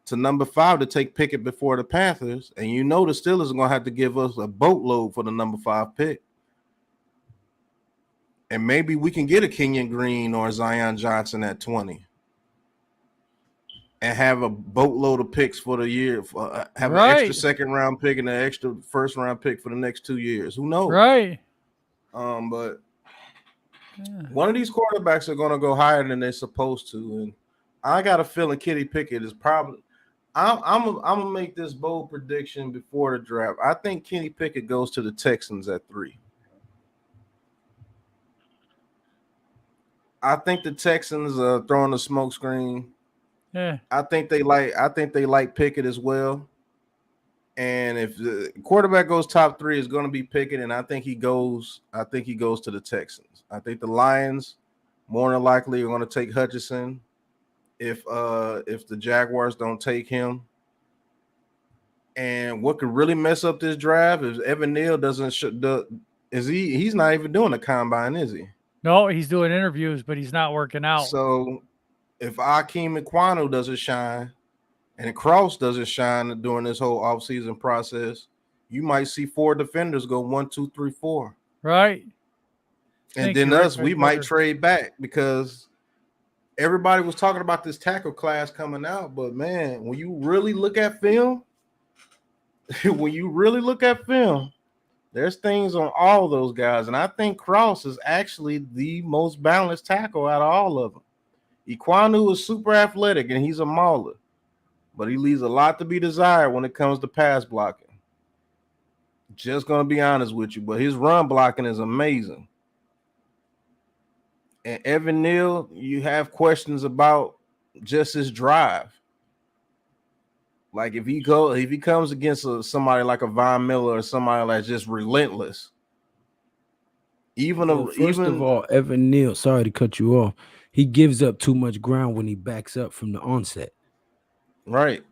S2: to number 5 to take Pickett before the Panthers, and the Steelers are going to have to give us a boatload for the number 5 pick. And maybe we can get a Kenyon Green or a Zion Johnson at 20 and have a boatload of picks for the year, have an extra second-round pick and an extra first-round pick for the next 2 years. Who knows?
S1: Right.
S2: But one of these quarterbacks are going to go higher than they're supposed to, and I got a feeling Kenny Pickett is probably – I'm gonna make this bold prediction before the draft. I think Kenny Pickett goes to the Texans at 3. I think the Texans are throwing a smoke screen.
S1: Yeah.
S2: I think they like Pickett as well. And if the quarterback goes top 3, it's going to be Pickett, and I think he goes to the Texans. I think the Lions more than likely are going to take Hutchinson. If the Jaguars don't take him, and what could really mess up this draft is Evan Neal he's not even doing a combine, is he?
S1: No, he's doing interviews, but he's not working out.
S2: So if Akeem Ekwonu doesn't shine and Cross doesn't shine during this whole offseason process, you might see 4 defenders go 1, 2, 3, 4.
S1: Right.
S2: And then we might trade back because everybody was talking about this tackle class coming out, but man, when you really look at film, there's things on all those guys, and I think Cross is actually the most balanced tackle out of all of them. Ekwonu is super athletic, and he's a mauler, but he leaves a lot to be desired when it comes to pass blocking. Just going to be honest with you, but his run blocking is amazing. And Evan Neal, you have questions about just his drive. Like if he comes against somebody like a Von Miller or somebody that's just relentless.
S3: First of all, Evan Neal, sorry to cut you off, he gives up too much ground when he backs up from the onset.
S2: Right.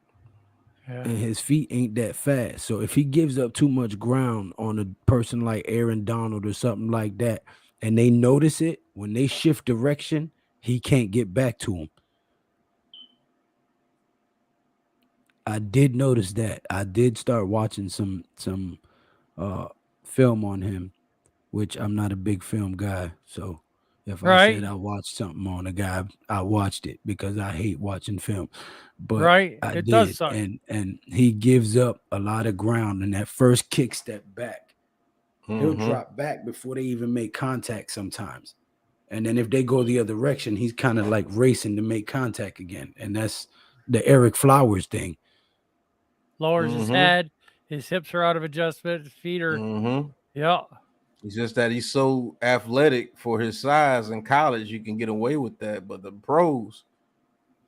S1: Yeah.
S3: And his feet ain't that fast. So if he gives up too much ground on a person like Aaron Donald or something like that, and they notice it, when they shift direction, he can't get back to him. I did notice that. I did start watching some film on him, which I'm not a big film guy. So If I said
S1: Right.
S3: I watched something on a guy, I watched it because I hate watching film. But
S1: Right.
S3: I
S1: It does
S3: did,
S1: suck.
S3: and he gives up a lot of ground in that first kick step back. He'll
S2: Mhm.
S3: drop back before they even make contact sometimes. And then if they go the other direction, he's kind of like racing to make contact again. And that's the Eric Flowers thing.
S1: Lowers his
S2: Mhm.
S1: head. His hips are out of adjustment. His feet are.
S2: Mhm.
S1: Yeah.
S2: It's just that he's so athletic for his size. In college, you can get away with that, but the pros,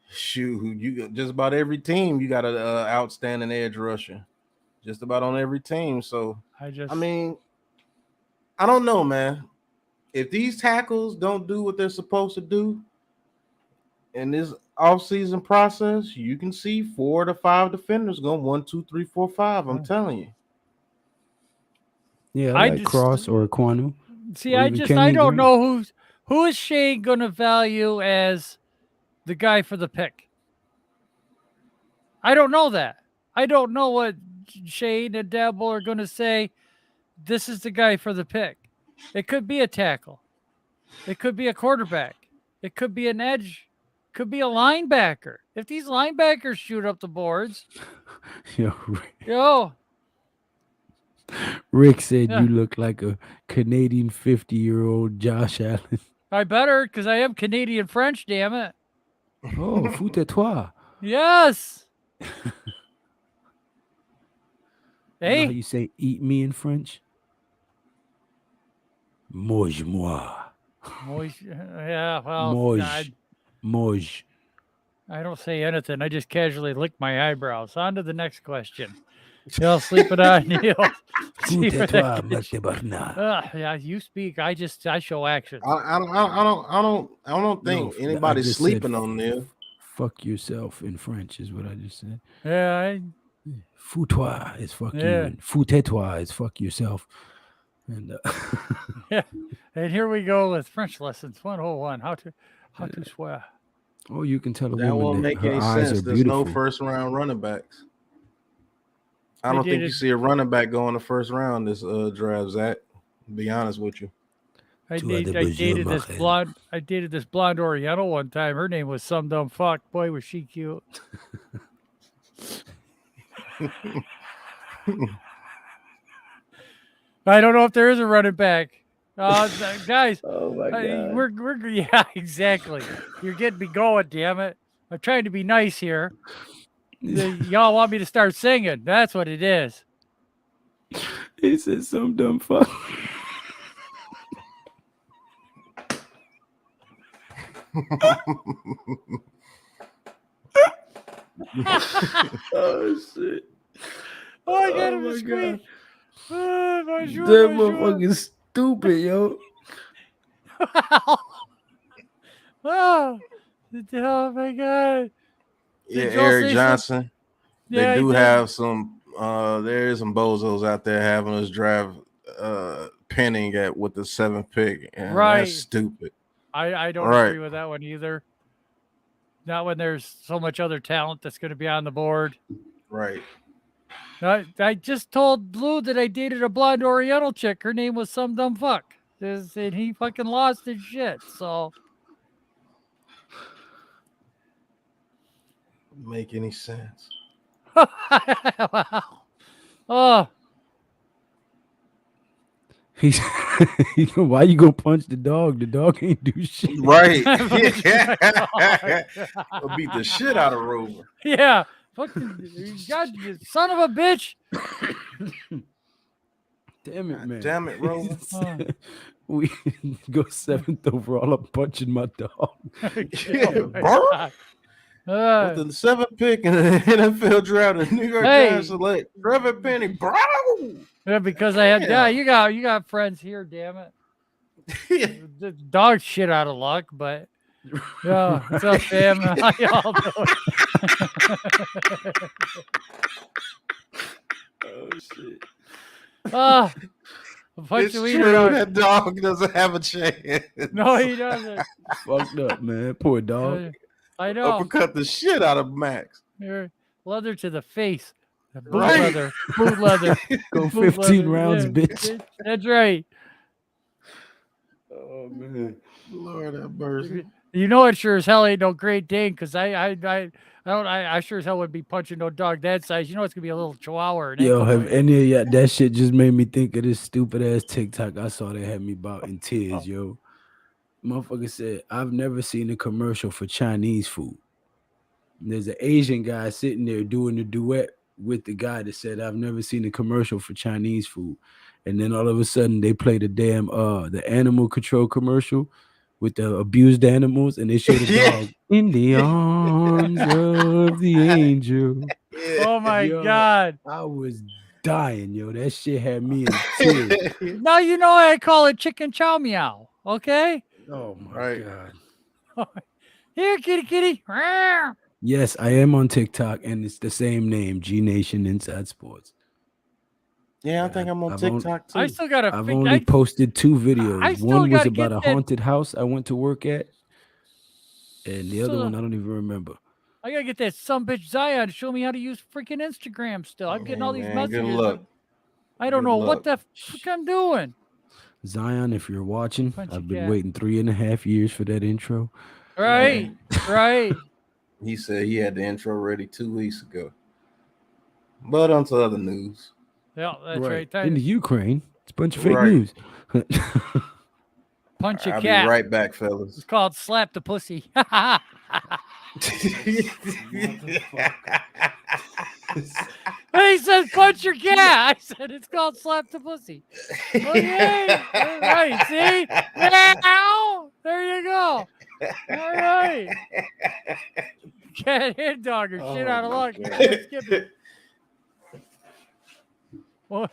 S2: shoot, you got just about every team. You got an outstanding edge rusher, just about on every team. So, I mean, I don't know, man. If these tackles don't do what they're supposed to do in this offseason process, you can see 4 to 5 defenders going 1, 2, 3, 4, 5. I'm telling you.
S3: Yeah,
S1: I
S3: like
S1: just-
S3: Cross or Kwanu.
S1: See,
S3: or
S1: I
S3: even
S1: just
S3: Kenyon
S1: I don't
S3: Green.
S1: know who is Shane gonna value as the guy for the pick. I don't know that. I don't know what Shane and Dabble are gonna say. This is the guy for the pick. It could be a tackle. It could be a quarterback. It could be an edge. Could be a linebacker. If these linebackers shoot up the boards, yo,
S3: Rick said
S1: Yeah.
S3: you look like a Canadian 50-year-old Josh Allen.
S1: I better because I am Canadian French. Damn it.
S3: Oh, foute-toi.
S1: Yes.
S3: You know how
S1: Hey,
S3: you say eat me in French? Mange-moi.
S1: yeah. Well,
S3: Mange. Mange.
S1: I don't say anything. I just casually lick my eyebrows. On to the next question. Y'all sleeping on you.
S3: Foute-toi, Mathieu Bernard.
S1: Yeah, you speak. I show action.
S2: I don't think
S3: No, I
S2: anybody's
S3: just
S2: sleeping
S3: said
S2: on there.
S3: Fuck yourself in French is what I just said.
S1: Yeah,
S3: Fous-toi is fuck you.
S1: Yeah.
S3: And foute-toi is fuck yourself. And
S1: yeah. And here we go with French lessons 101. How to swear.
S3: oh, you can tell a
S2: That
S3: woman
S2: won't
S3: that
S2: make
S3: her
S2: any
S3: eyes
S2: sense.
S3: are
S2: There's no
S3: beautiful.
S2: first round running backs. I
S1: I
S2: don't think you
S1: dated-
S2: see a running back go in the first round this draft, Zach. To be honest with you.
S1: I
S3: Tu as des
S1: dated
S3: besoins,
S1: this
S3: Marcel.
S1: blonde. I dated this blonde Oriental one time. Her name was some dumb fuck. Boy, was she cute. I don't know if there is a running back. Guys,
S3: Oh my God.
S1: we're yeah, exactly. You're getting me going, damn it. I'm trying to be nice here. Y'all want me to start singing. That's what it is.
S3: He said some dumb fuck. Oh shit.
S1: Oh, I got
S3: Oh
S1: him
S3: my
S1: to squeak.
S3: God.
S1: Bonjour,
S3: That
S1: bonjour.
S3: motherfucking stupid, yo.
S1: Oh my God.
S2: Yeah,
S1: Did y'all
S2: Eric
S1: say
S2: Johnson.
S1: Yeah,
S2: They
S1: I
S2: do
S1: did.
S2: have some there is some bozos out there having us draft Penning with the 7th pick. And
S1: Right.
S2: that's stupid.
S1: I don't
S2: Right.
S1: agree with that one either. Not when there's so much other talent that's going to be on the board.
S2: Right.
S1: I just told Blue that I dated a blonde Oriental chick. Her name was some dumb fuck. And he fucking lost his shit. So
S2: Make any sense.
S1: wow. Oh,
S3: He's why you gonna punch the dog? The dog ain't do shit.
S2: Right.
S1: Oh,
S2: We'll beat the shit out of Rover.
S1: yeah. Fucking God, you son of a bitch.
S3: Damn it, man.
S2: Damn it, Rover.
S3: We go 7th overall. I'm punching my dog.
S2: With the 7th pick in the NFL draft, the New York
S1: Hey.
S2: Giants select Trevor Penny, bro.
S1: Yeah, because I had
S2: Damn.
S1: you got friends here, damn it. The dog shit out of luck, but yeah, what's up, fam? How y'all doing?
S3: Oh shit.
S1: Ah, a bunch
S2: It's
S1: of
S2: true.
S1: wiener dogs.
S2: That dog doesn't have a chance.
S1: No, he doesn't.
S3: Fucked up, man. Poor dog.
S1: I know.
S2: Uppercut the shit out of Max.
S1: You're leather to the face. Boot
S2: Right.
S1: leather. Boot leather.
S3: Go
S1: Boot
S3: 15
S1: leather.
S3: rounds,
S1: Yeah,
S3: bitch.
S1: That's right.
S2: Oh man, Lord have mercy.
S1: You know it sure as hell ain't no Great Dane because I sure as hell would be punching no dog that size. You know it's gonna be a little Chihuahua or an
S3: Yo,
S1: ankle
S3: have
S1: biter.
S3: any of y'all, that shit just made me think of this stupid ass TikTok I saw that had me about in tears, yo. Motherfucker said, I've never seen a commercial for Chinese food. And there's an Asian guy sitting there doing the duet with the guy that said, I've never seen a commercial for Chinese food. And then all of a sudden they play the damn the animal control commercial with the abused animals, and they show the dog in the arms of the angel.
S1: Oh my
S3: Yo,
S1: God!
S3: I was dying, yo. That shit had me in tears.
S1: Now you know I call it chicken chow meow. Okay.
S3: Oh my
S2: Right.
S3: God.
S1: Here, kitty, kitty. Rawr.
S3: Yes, I am on TikTok, and it's the same name, G Nation Inside Sports.
S2: Yeah, I think I'm on TikTok too.
S1: I still gotta.
S3: I've only posted 2 videos.
S1: I still
S3: One was
S1: gotta
S3: about
S1: get
S3: a
S1: that-
S3: haunted house I went to work at, and the other
S1: So-
S3: one I don't even remember.
S1: I gotta get that sumbitch Zion to show me how to use freaking Instagram. Still, I'm getting all these
S2: Man,
S1: messages.
S2: good luck.
S1: I don't
S2: Good
S1: know
S2: luck.
S1: what the fuck I'm doing.
S3: Zion, if you're watching,
S1: Punch
S3: I've
S1: a
S3: been
S1: cat.
S3: waiting 3.5 years for that intro.
S1: Right, right.
S2: He said he had the intro ready 2 weeks ago. But on to other news.
S1: Yeah, that's right.
S3: In the Ukraine, it's a bunch of fake
S2: Right.
S3: news.
S1: Punch a
S2: I'll
S1: cat.
S2: be right back,
S1: It's
S2: fellas.
S1: called slap the pussy. He says punch your cat. I said it's called slap the pussy. Okay, all right. See, meow. There you go. All right. Cat and dog are shit out of luck. Let's skip it. What?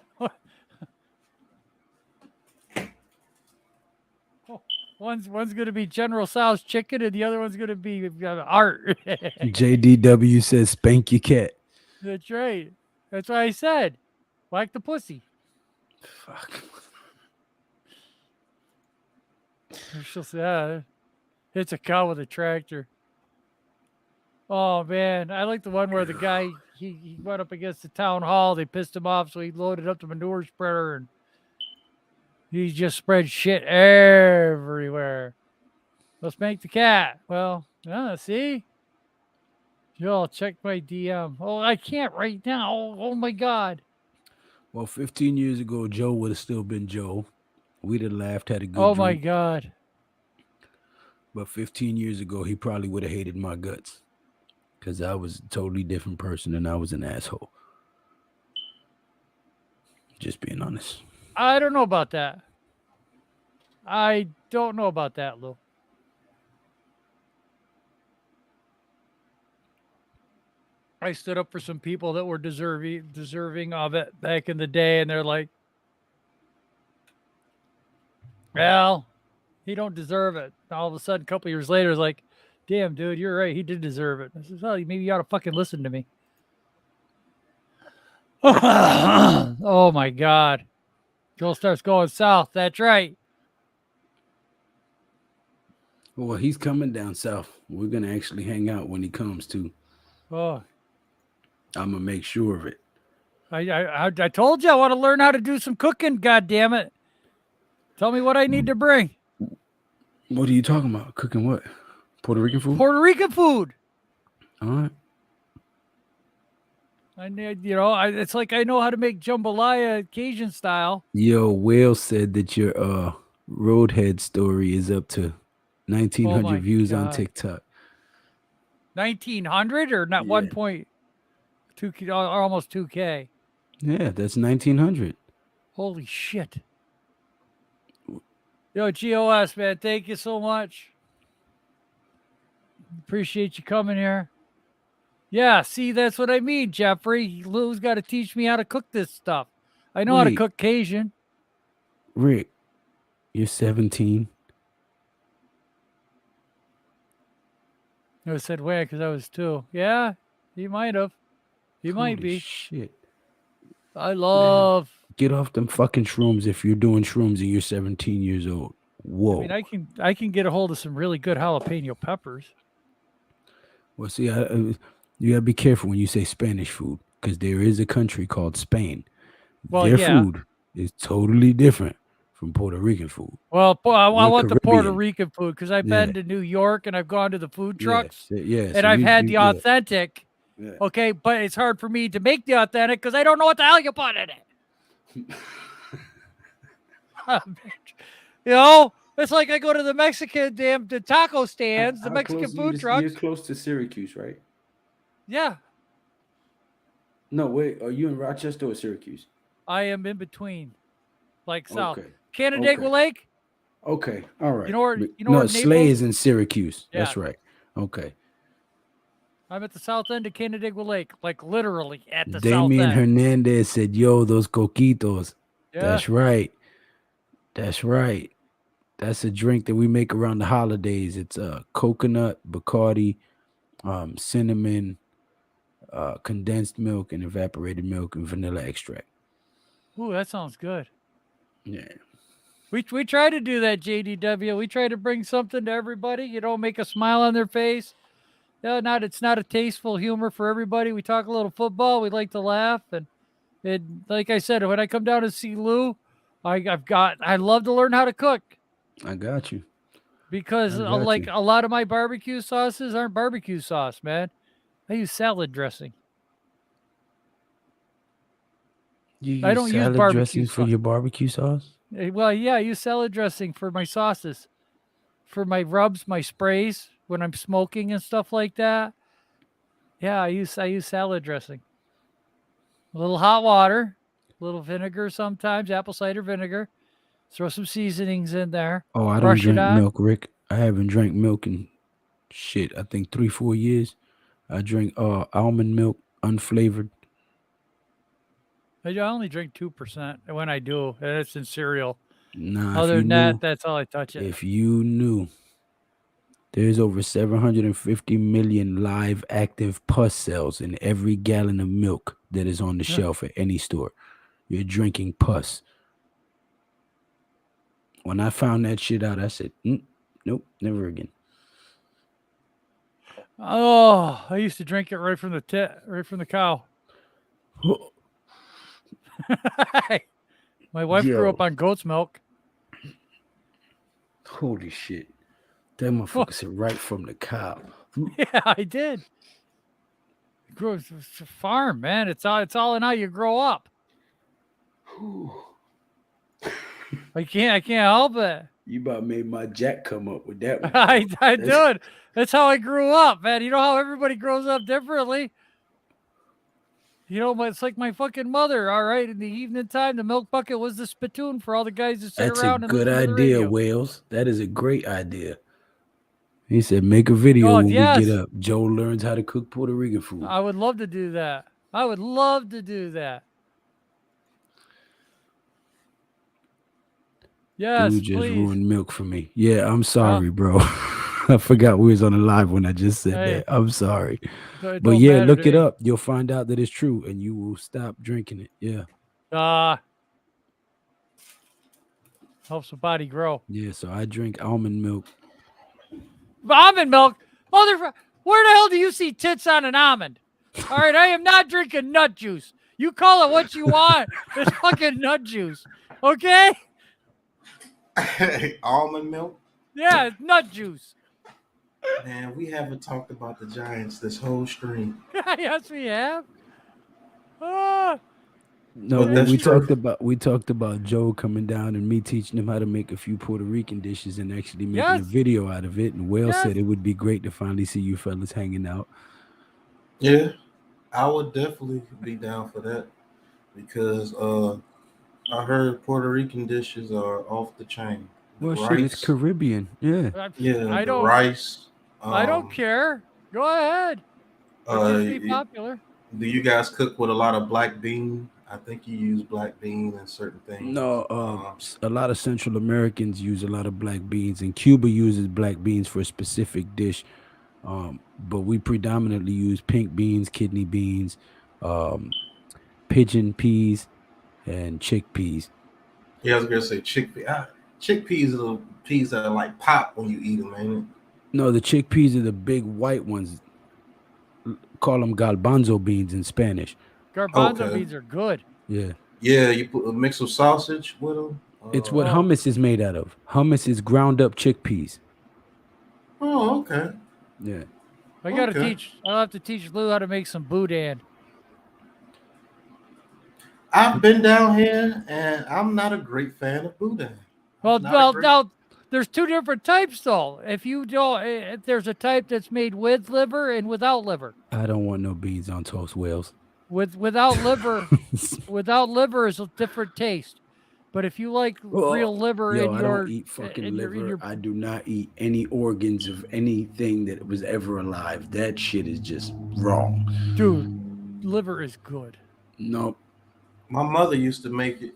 S1: One's gonna be General Tso's chicken, and the other one's gonna be art.
S3: JDW says spank your cat.
S1: That's right. That's what I said. Whack the pussy.
S3: Fuck.
S1: She'll say, it's a cow with a tractor. Oh man, I like the one where the guy he went up against the town hall. They pissed him off, so he loaded up the manure spreader and he just spread shit everywhere. Let's make the cat. Well, see. Yo, check my DM. Oh, I can't right now. Oh my God.
S3: Well, 15 years ago, Joe would have still been Joe. We'd have laughed, had a good
S1: Oh my
S3: drink.
S1: God.
S3: But 15 years ago, he probably would have hated my guts because I was a totally different person and I was an asshole. Just being honest.
S1: I don't know about that. I don't know about that, Lou. I stood up for some people that were deserving of it back in the day, and they're like, well, he don't deserve it. All of a sudden, a couple years later, it's like, damn, dude, you're right. He did deserve it. I said, well, maybe you ought to fucking listen to me. Oh my God. Joel starts going south. That's right.
S3: Well, he's coming down south. We're going to actually hang out when he comes too.
S1: Oh,
S3: I'm going to make sure of it.
S1: I told you I want to learn how to do some cooking. God damn it. Tell me what I need to bring.
S3: What are you talking about? Cooking what? Puerto Rican food?
S1: Puerto Rican food.
S3: All right.
S1: I need, it's like I know how to make jambalaya Cajun style.
S3: Yo, Whale said that your Roadhead story is up to 1,900
S1: my
S3: views on
S1: God.
S3: TikTok.
S1: 1,900 or not
S3: Yeah.
S1: 1.2 or almost 2K.
S3: Yeah, that's 1,900.
S1: Holy shit. Yo, GOS, man, thank you so much. Appreciate you coming here. Yeah, see, that's what I mean, Jeffrey. Lou's got to teach me how to cook this stuff. I know how to
S3: Wait.
S1: cook Cajun.
S3: Rick, you're 17.
S1: I said, where? Because I was 2. Yeah, he might have. He might
S3: Holy
S1: be.
S3: Shit.
S1: I love.
S3: Get off them fucking shrooms if you're doing shrooms and you're 17 years old. Whoa.
S1: I mean, I can get a hold of some really good jalapeno peppers.
S3: Well, see, you gotta be careful when you say Spanish food because there is a country called Spain.
S1: Well,
S3: Their
S1: yeah.
S3: food is totally different from Puerto Rican food.
S1: Well, I
S3: We're
S1: want the Puerto
S3: Caribbean.
S1: Rican food because I've
S3: Yeah.
S1: been to New York and I've gone to the food trucks
S3: Yeah.
S1: and I've had the authentic.
S3: Yeah.
S1: Okay, but it's hard for me to make the authentic because I don't know what the hell you put in it. You know, it's like I go to the Mexican the taco stands, the Mexican food trucks.
S3: You're close to Syracuse, right?
S1: Yeah,
S3: No, wait. Are you in Rochester or Syracuse?
S1: I am in between, like south.
S3: Okay.
S1: Canandaigua
S3: Okay.
S1: Lake.
S3: Okay. All right.
S1: You know where?
S3: No,
S1: where
S3: Slay
S1: Naples?
S3: is in Syracuse.
S1: Yeah.
S3: That's right. Okay.
S1: I'm at the south end of Canandaigua Lake, like literally at the
S3: Damian
S1: south end.
S3: Hernandez said, "Yo, those coquitos."
S1: Yeah.
S3: That's right. That's right. That's a drink that we make around the holidays. It's coconut, Bacardi, cinnamon, condensed milk, and evaporated milk and vanilla extract.
S1: Ooh, that sounds good.
S3: Yeah.
S1: We try to do that, JDW. We try to bring something to everybody, you know, make a smile on their face. Yeah, it's not a tasteful humor for everybody. We talk a little football. We like to laugh, and like I said, when I come down to see Lou, I love to learn how to cook.
S3: I got you.
S1: Because like a lot of my barbecue sauces aren't barbecue sauce, man. I use salad dressing.
S3: I don't use salad dressing for your barbecue sauce?
S1: Well, yeah, I use salad dressing for my sauces, for my rubs, my sprays when I'm smoking and stuff like that. Yeah, I use salad dressing. A little hot water, a little vinegar sometimes, apple cider vinegar. Throw some seasonings in there.
S3: Oh, I don't drink milk, Rick. I haven't drank milk in shit. I think 3-4 years. I drink almond milk, unflavored.
S1: I only drink 2% when I do, and it's in cereal.
S3: Nah,
S1: other than that, that's all I touch it.
S3: If you knew, there's over 750 million live active pus cells in every gallon of milk that is on the shelf at any store. You're drinking pus. When I found that shit out, I said, nope, never again.
S1: Oh, I used to drink it right from the cow. My wife grew up on goat's milk.
S3: Holy shit. That motherfucker said right from the cow.
S1: Yeah, I did. It's a farm, man. It's all in how you grow up. I can't help it.
S3: You about made my jack come up with that one.
S1: I did. That's how I grew up, man. You know how everybody grows up differently. You know, it's like my fucking mother. All right, in the evening time, the milk bucket was the spittoon for all the guys to sit around and listen to the radio.
S3: That's a good idea, Wales. That is a great idea. He said, make a video when we get up. Joe learns how to cook Puerto Rican food.
S1: I would love to do that. I would love to do that. Yes,
S3: Dude just
S1: please.
S3: ruined milk for me. Yeah, I'm sorry, bro. I forgot we was on the live when I just said that. I'm sorry. But yeah, look it up. You'll find out that it's true, and you will stop drinking it. Yeah.
S1: Helps the body grow.
S3: Yeah, so I drink almond milk.
S1: Almond milk? Motherfucker, where the hell do you see tits on an almond? All right, I am not drinking nut juice. You call it what you want. It's fucking nut juice. Okay?
S2: Almond milk?
S1: Yeah, it's nut juice.
S2: Man, we haven't talked about the Giants this whole stream.
S1: Yes, we have.
S3: No, we talked about Joe coming down and me teaching him how to make a few Puerto Rican dishes and actually making a video out of it. And Will said it would be great to finally see you fellas hanging out.
S2: Yeah, I would definitely be down for that because I heard Puerto Rican dishes are off the chain.
S3: Well, shit, it's Caribbean. Yeah.
S2: The rice.
S1: I don't care. Go ahead. Be popular.
S2: Do you guys cook with a lot of black bean? I think you use black bean in certain things.
S3: No, a lot of Central Americans use a lot of black beans, and Cuba uses black beans for a specific dish. But we predominantly use pink beans, kidney beans, pigeon peas, and chickpeas.
S2: Yeah, I was gonna say chickpeas. Chickpeas are the peas that are like pop when you eat them, ain't it?
S3: No, the chickpeas are the big white ones. Call them garbanzo beans in Spanish.
S1: Garbanzo beans are good.
S3: Yeah.
S2: Yeah, you put a mix of sausage with them.
S3: It's what
S1: Oh.
S3: hummus is made out of. Hummus is ground up chickpeas.
S2: Oh, okay.
S3: Yeah.
S1: I'll
S2: Okay.
S1: have to teach Lou how to make some boudin.
S2: I've been down here, and I'm not a great fan of boudin.
S1: Well,
S2: Not a great.
S1: now there's two different types though. If you don't, there's a type that's made with liver and without liver.
S3: I don't want no beans on toast, Wales.
S1: Without liver, without liver is a different taste. But if you like real liver
S3: Yo,
S1: in
S3: I
S1: your
S3: don't eat fucking
S1: in
S3: liver.
S1: your,
S3: I do not eat any organs of anything that was ever alive. That shit is just wrong.
S1: dude, liver is good.
S3: Nope.
S2: My mother used to make it.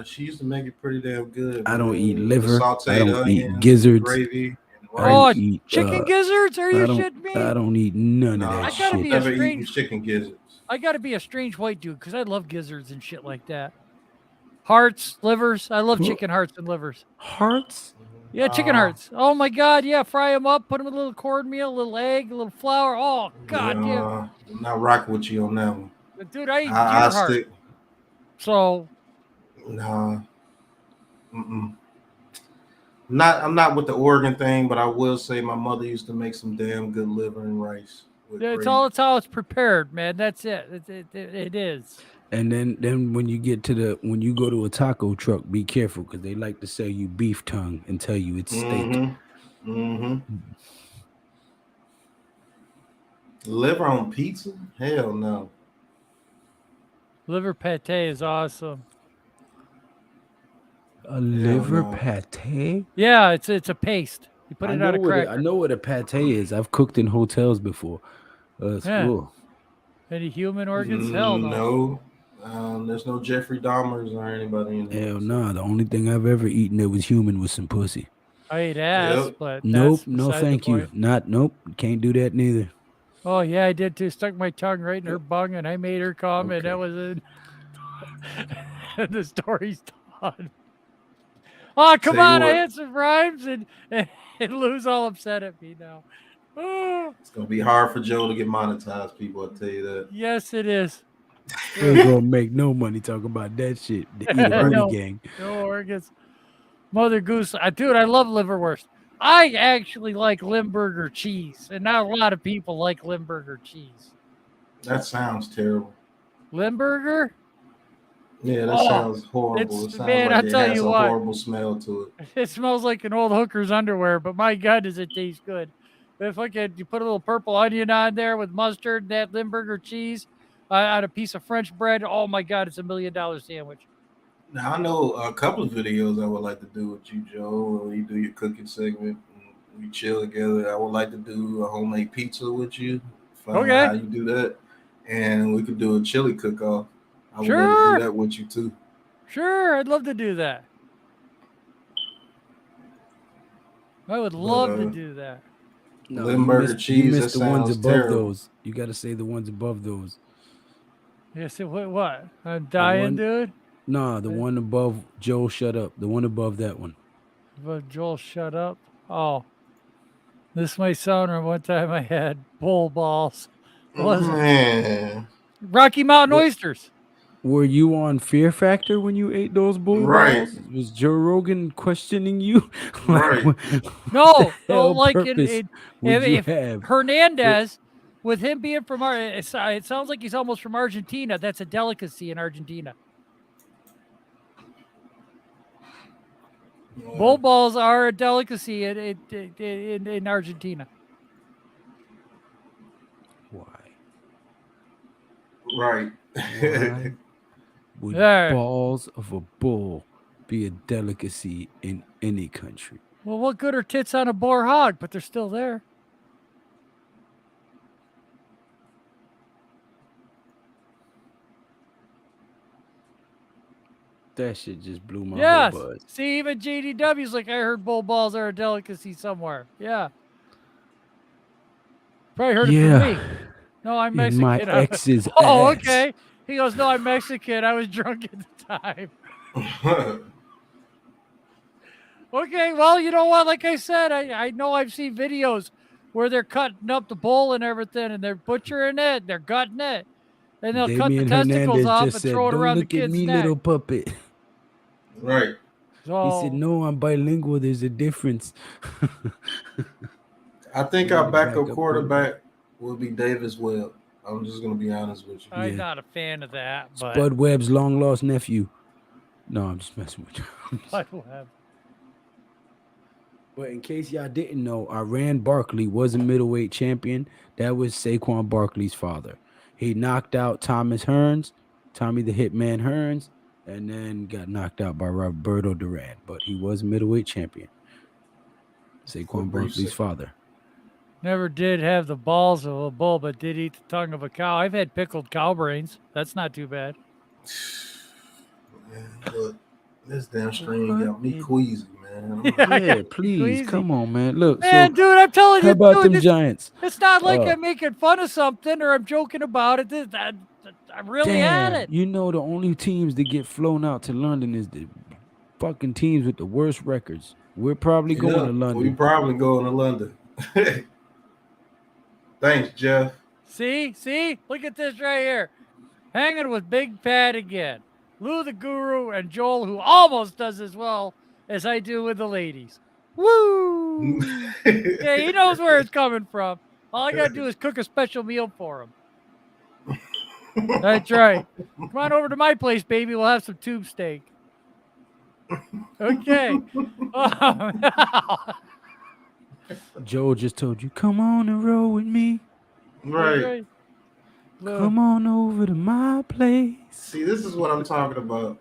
S2: She used to make it pretty damn good.
S3: I don't eat
S2: The
S3: liver.
S2: sauteed
S3: I don't eat
S2: onions,
S3: gizzards.
S2: gravy. And
S3: I don't
S2: rice.
S3: eat
S1: chicken gizzards? Are you shitting me?
S3: I don't eat none of
S2: Nah,
S3: that
S1: I gotta
S3: shit.
S1: be
S2: never
S1: a
S2: eaten
S1: strange.
S2: chicken gizzards.
S1: I gotta be a strange white dude because I love gizzards and shit like that. Hearts, livers. I love chicken hearts and livers.
S3: Hearts?
S1: Yeah, chicken hearts. Oh my god, yeah. Fry them up, put them in a little cornmeal, a little egg, a little flour. Oh god damn.
S2: I'm not rocking with you on that one.
S1: Dude, I eat deer
S2: I
S1: heart.
S2: stick.
S1: So
S2: Nah. I'm not with the organ thing, but I will say my mother used to make some damn good liver and rice. With
S1: it's
S2: gravy.
S1: all it's how it's prepared, man. That's it. It is.
S3: And then when you get to when you go to a taco truck, be careful because they like to sell you beef tongue and tell you it's steak.
S2: Liver on pizza? Hell no.
S1: Liver pate is awesome.
S3: A liver pate?
S1: Yeah, it's a paste. You put it on a cracker.
S3: I know what a pate is. I've cooked in hotels before.
S1: Any human organs? Hell no.
S2: No. There's no Jeffrey Dahmers or anybody in there.
S3: Hell no. The only thing I've ever eaten that was human was some pussy.
S1: I ate ass, but
S3: nope,
S1: that's
S3: no
S1: beside the
S3: thank you.
S1: point.
S3: Nope, can't do that neither.
S1: Oh yeah, I did too. Stuck my tongue right in her bung, and I made her come, and that was it. And the story's done. Oh come on! I had some rhymes, and Lou's all upset at me now. Oh.
S2: It's gonna be hard for Joe to get monetized. People, I'll tell you that.
S1: Yes, it is.
S3: Ain't gonna make no money talking about that shit. The Eat gang.
S1: No organs. Mother Goose, dude, I love liverwurst. I actually like Limburger cheese, and not a lot of people like Limburger cheese.
S2: That sounds terrible.
S1: Limburger?
S2: Yeah, that sounds horrible. It sounds
S1: man,
S2: like
S1: I'll tell
S2: it has
S1: you
S2: a
S1: what.
S2: horrible smell to it.
S1: It smells like an old hooker's underwear, but my God, does it taste good. If you put a little purple onion on there with mustard, and that Limburger cheese on a piece of French bread, oh my God, it's $1 million sandwich.
S2: Now, I know a couple of videos I would like to do with you, Joe. When you do your cooking segment, and we chill together. I would like to do a homemade pizza with you. Find out how you do that. And we could do a chili cook-off. I would love to do that with you, too.
S1: Sure, I'd love to do that. I would love to do that.
S2: No, Limburger cheese,
S3: you missed
S2: that
S3: the ones
S2: sounds
S3: above
S2: terrible.
S3: those. You got to say the ones above those.
S1: Yeah, so what? I'm dying, dude?
S3: Nah, the one above Joel, shut up. The one above that one.
S1: Above Joel, shut up? Oh. This might sound like one time I had bull balls.
S2: Man.
S1: Rocky Mountain oysters.
S3: Were you on Fear Factor when you ate those bull balls? Was Joe Rogan questioning you?
S2: Right.
S1: No, like
S3: if
S1: Hernandez, with him being from it sounds like he's almost from Argentina. That's a delicacy in Argentina. Yeah. Bull balls are a delicacy in Argentina.
S3: Why?
S2: Right.
S3: Why would balls of a bull be a delicacy in any country?
S1: Well, what good are tits on a boar hog? But they're still there.
S3: That shit just blew my whole buzz.
S1: See, even JDW's like, I heard bull balls are a delicacy somewhere. Yeah. Probably heard it from me. No, I'm Mexican.
S3: My ex's
S1: Oh,
S3: ass.
S1: okay. He goes, no, I'm Mexican. I was drunk at the time. Okay, well, you know what? Like I said, I know I've seen videos where they're cutting up the bull and everything, and they're butchering it, they're gutting it, and they'll cut the testicles off and throw it around the kid's neck.
S3: Little puppet.
S2: Right.
S3: He said, "No, I'm bilingual. There's a difference."
S2: I think
S3: You
S2: our
S3: need a
S2: backup
S3: backup
S2: quarterback will be Davis Webb. I'm just gonna be honest with you.
S1: I'm
S3: Yeah.
S1: not a fan of that, but
S3: Spud Webb's long lost nephew. No, I'm just messing with you.
S1: Spud Webb.
S3: But in case y'all didn't know, Iran Barkley was a middleweight champion. That was Saquon Barkley's father. He knocked out Thomas Hearns, Tommy the Hitman Hearns, and then got knocked out by Roberto Duran. But he was middleweight champion. Saquon Barkley's father.
S1: Never did have the balls of a bull, but did eat the tongue of a cow. I've had pickled cow brains. That's not too bad.
S2: Man, look, this damn stream got me queasy, man.
S3: Yeah, please,
S1: queasy.
S3: come on, man. Look,
S1: Man,
S3: so
S1: dude, I'm telling
S3: how
S1: you,
S3: about
S1: dude,
S3: them Giants?
S1: it's not like I'm making fun of something or I'm joking about it. I really had it.
S3: You know, the only teams that get flown out to London is the fucking teams with the worst records. We're probably going to London.
S2: We probably going to London. Thanks, Jeff.
S1: See, look at this right here. Hanging with Big Pat again. Lou the Guru and Joel, who almost does as well as I do with the ladies. Woo! Yeah, he knows where it's coming from. All I got to do is cook a special meal for him. That's right. Come on over to my place, baby. We'll have some tube steak. Okay.
S3: Joel just told you, come on and roll with me.
S2: Right.
S3: Come on over to my place.
S2: See, this is what I'm talking about.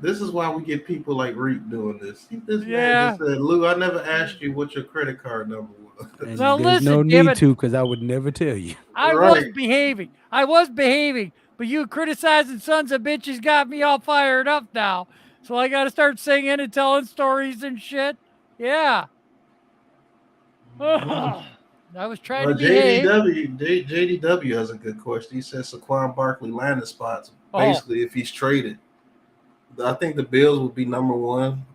S2: This is why we get people like Reek doing this. This
S1: Yeah.
S2: man just said, Lou, I never asked you what your credit card number was.
S3: And
S1: Now
S3: there's
S1: listen,
S3: no
S1: damn
S3: need
S1: it.
S3: to, because I would never tell you.
S1: I was behaving. But you criticizing sons of bitches got me all fired up now. So I got to start singing and telling stories and shit. Yeah. I was trying to behave.
S2: JDW has a good question. He says Saquon Barkley landing spots. Basically, if he's traded, I think the Bills would be number one.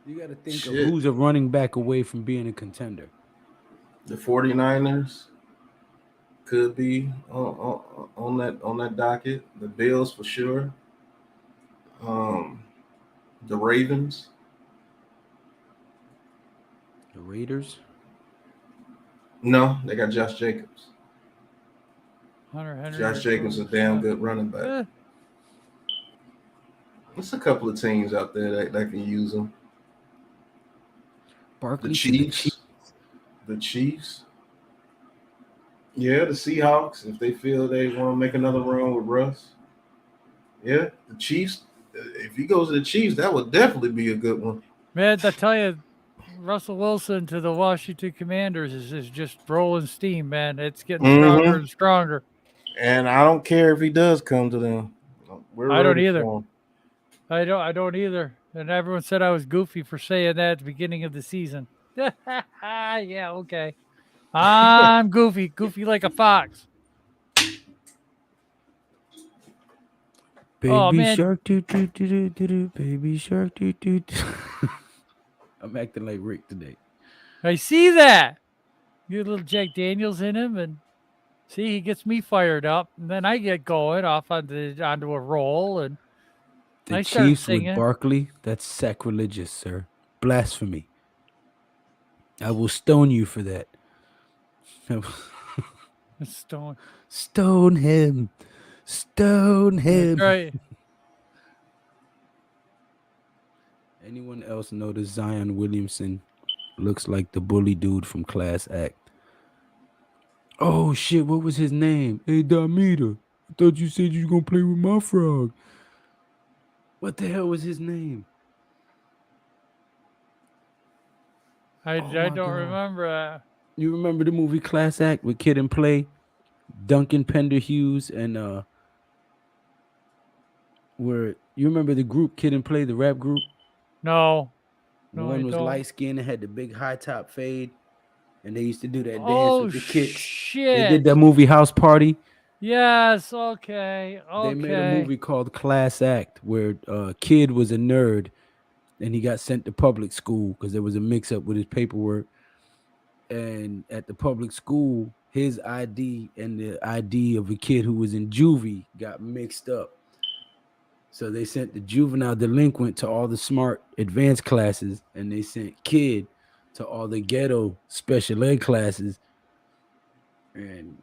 S3: You got to think of who's a running back away from being a contender.
S2: The 49ers could be on that docket. The Bills for sure. The Ravens.
S3: The Raiders?
S2: No, they got Josh Jacobs.
S1: Hunter Henry.
S2: Josh Jacobs is a damn good running back. There's a couple of teams out there that can use him.
S3: Barkley,
S2: the Chiefs. Yeah, the Seahawks, if they feel they want to make another run with Russ. Yeah, the Chiefs. If he goes to the Chiefs, that would definitely be a good one.
S1: Man, I tell you, Russell Wilson to the Washington Commanders is just rolling steam, man. It's getting stronger and stronger.
S2: And I don't care if he does come to them.
S1: I don't either. I don't either. And everyone said I was goofy for saying that at the beginning of the season. Yeah, okay. I'm goofy like a fox.
S3: Baby shark, do do do do do. Baby shark, do do do. I'm acting like Rick today.
S1: I see that. You little Jack Daniels in him, and see, he gets me fired up, and then I get going off onto a roll, and
S3: the
S1: I start
S3: Chiefs
S1: singing.
S3: With Barkley, that's sacrilegious, sir. Blasphemy. I will stone you for that. Stone him. Stone him.
S1: That's right.
S3: Anyone else notice Zion Williamson looks like the bully dude from Class Act? Oh shit, what was his name? Hey Damita, I thought you said you were gonna play with my frog. What the hell was his name?
S1: I don't remember that.
S3: You remember the movie Class Act with Kid and Play? Duncan Pender Hughes and where you remember the group Kid and Play, the rap group?
S1: No.
S3: One was light skinned and had the big high top fade, and they used to do that dance with the kicks.
S1: Shit.
S3: They did that movie House Party.
S1: Yes, okay.
S3: They made a movie called Class Act where Kid was a nerd and he got sent to public school because there was a mix up with his paperwork. And at the public school, his ID and the ID of a kid who was in juvie got mixed up. So they sent the juvenile delinquent to all the smart advanced classes, and they sent kid to all the ghetto special ed classes. And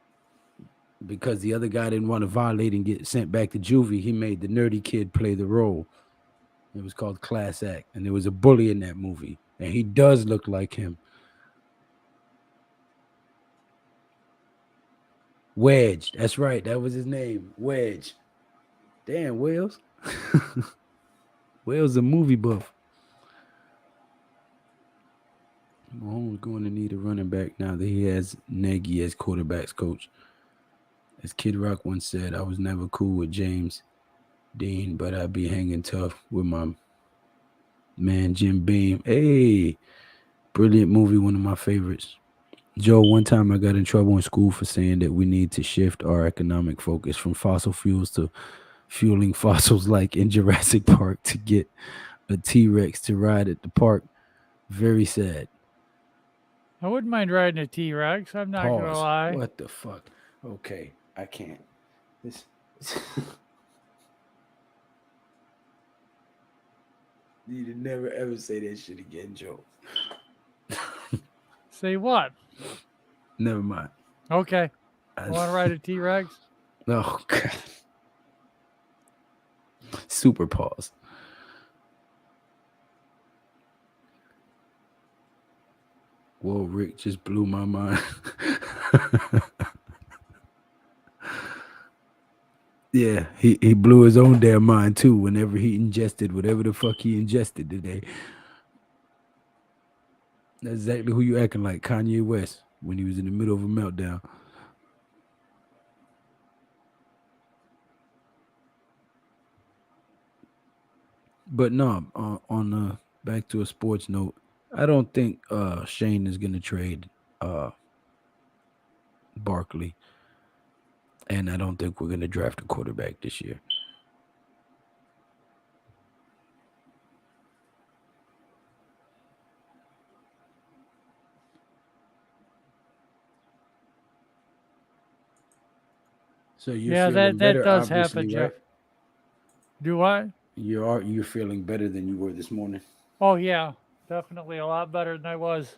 S3: because the other guy didn't want to violate and get sent back to juvie, he made the nerdy kid play the role. It was called Class Act, and there was a bully in that movie, and he does look like him. Wedge. That's right. That was his name. Wedge. Damn, Wales. Wales a movie buff. Mahomes going to need a running back now that he has Nagy as quarterbacks coach. As Kid Rock once said, I was never cool with James Dean, but I'd be hanging tough with my man Jim Beam. Hey, brilliant movie, one of my favorites. Joe, one time I got in trouble in school for saying that we need to shift our economic focus from fossil fuels to fueling fossils like in Jurassic Park to get a T-Rex to ride at the park. Very sad.
S1: I wouldn't mind riding a T-Rex. I'm not going to
S3: Pause.
S1: lie.
S3: What the fuck? Okay, I can't. This. You need to never ever say that shit again, Joe.
S1: Say what?
S3: Never mind.
S1: Okay. I want to ride a T-Rex?
S3: Oh, God. Super pause. Whoa, Rick just blew my mind. Yeah, he blew his own damn mind too whenever he ingested whatever the fuck he ingested today. That's exactly who you acting like, Kanye West, when he was in the middle of a meltdown. But no, on back to a sports note, I don't think Shane is gonna trade Barkley, and I don't think we're gonna draft a quarterback this year. So you're
S1: Yeah,
S3: feeling
S1: that
S3: better,
S1: does
S3: obviously,
S1: happen, Jeff.
S3: right?
S1: Do what?
S3: You're feeling better than you were this morning.
S1: Oh, yeah. Definitely a lot better than I was.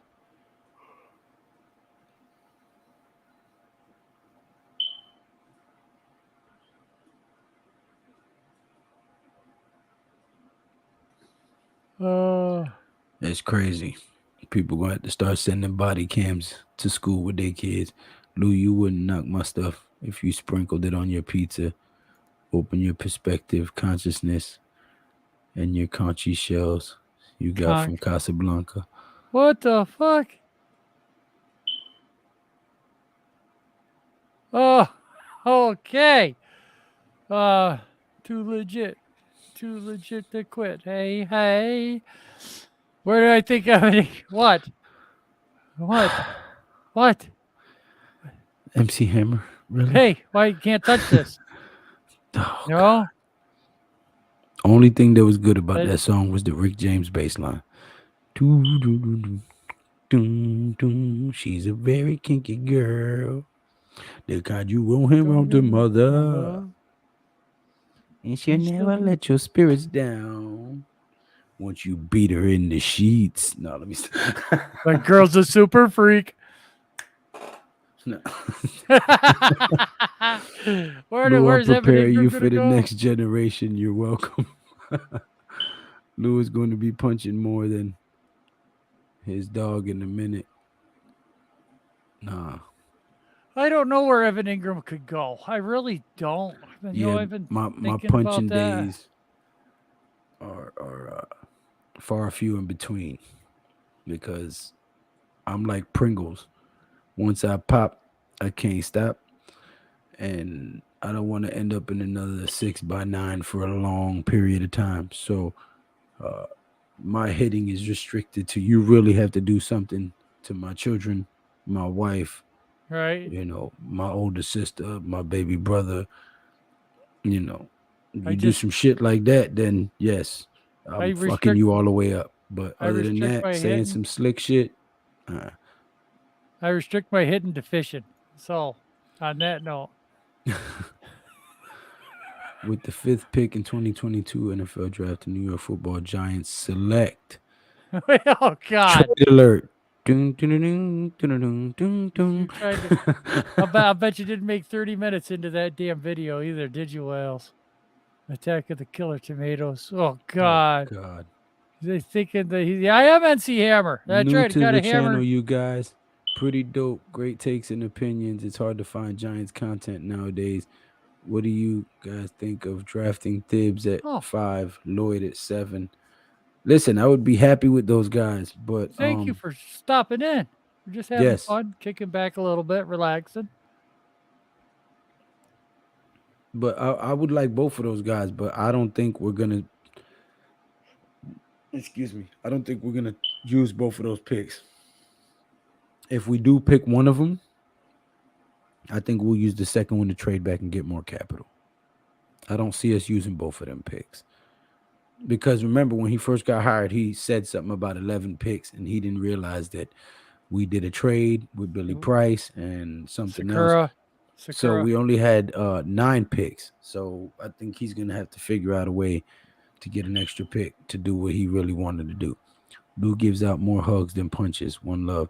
S3: It's crazy. People gonna have to start sending body cams to school with their kids. Lou, you wouldn't knock my stuff if you sprinkled it on your pizza. Open your perspective, consciousness, and your conchi shells you got from Casablanca.
S1: What the fuck? Oh, okay. Too legit to quit. Hey, hey. Where do I think I'm? What? What?
S3: MC Hammer, really?
S1: Hey, why you can't touch this?
S3: Oh,
S1: No.
S3: God. Only thing that was good about that song was the Rick James bass line. She's a very kinky girl. The kind you won't hang around the mother. And she'll never let your spirits down. Once you beat her in the sheets. No, let me stop.
S1: That girl's a super freak.
S3: No.
S1: Where's
S3: prepare
S1: Evan
S3: you
S1: Ingram
S3: for the
S1: go?
S3: next generation. You're welcome. Lou is going to be punching more than his dog in a minute. Nah.
S1: I don't know where Evan Ingram could go. I really don't. I've been
S3: my
S1: thinking
S3: punching
S1: about that.
S3: days are far few in between because I'm like Pringles. Once I pop, I can't stop, and I don't want to end up in another 6x9 for a long period of time. So my hitting is restricted to you really have to do something to my children, my wife,
S1: Right.
S3: My older sister, my baby brother. You do some shit like that, then yes, I'm fucking you all the way up. But other than that, saying some slick shit,
S1: I restrict my hitting to fishing. So, on that note.
S3: With the 5th pick in 2022 NFL Draft, the New York Football Giants select.
S1: Oh God!
S3: Trade alert. Dun, dun, dun, dun, dun, dun, dun, dun.
S1: You tried to. I bet you didn't make 30 minutes into that damn video either, did you, Wales? Attack of the Killer Tomatoes. Oh God!
S3: God.
S1: They thinking that I am NC Hammer. That's
S3: New
S1: right.
S3: to
S1: Got
S3: the
S1: a hammer.
S3: channel, you guys. Pretty dope. Great takes and opinions. It's hard to find Giants content nowadays. What do you guys think of drafting Thibs at 5, Lloyd at 7? Listen, I would be happy with those guys, but
S1: Thank you for stopping in. We're just having
S3: yes.
S1: fun, kicking back a little bit, relaxing.
S3: But I would like both of those guys, but I don't think we're gonna. Excuse me. I don't think we're gonna use both of those picks. If we do pick one of them, I think we'll use the second one to trade back and get more capital. I don't see us using both of them picks. Because remember, when he first got hired, he said something about 11 picks, and he didn't realize that we did a trade with Billy Price and something else. So we only had 9 picks. So I think he's going to have to figure out a way to get an extra pick to do what he really wanted to do. Lou gives out more hugs than punches. One love.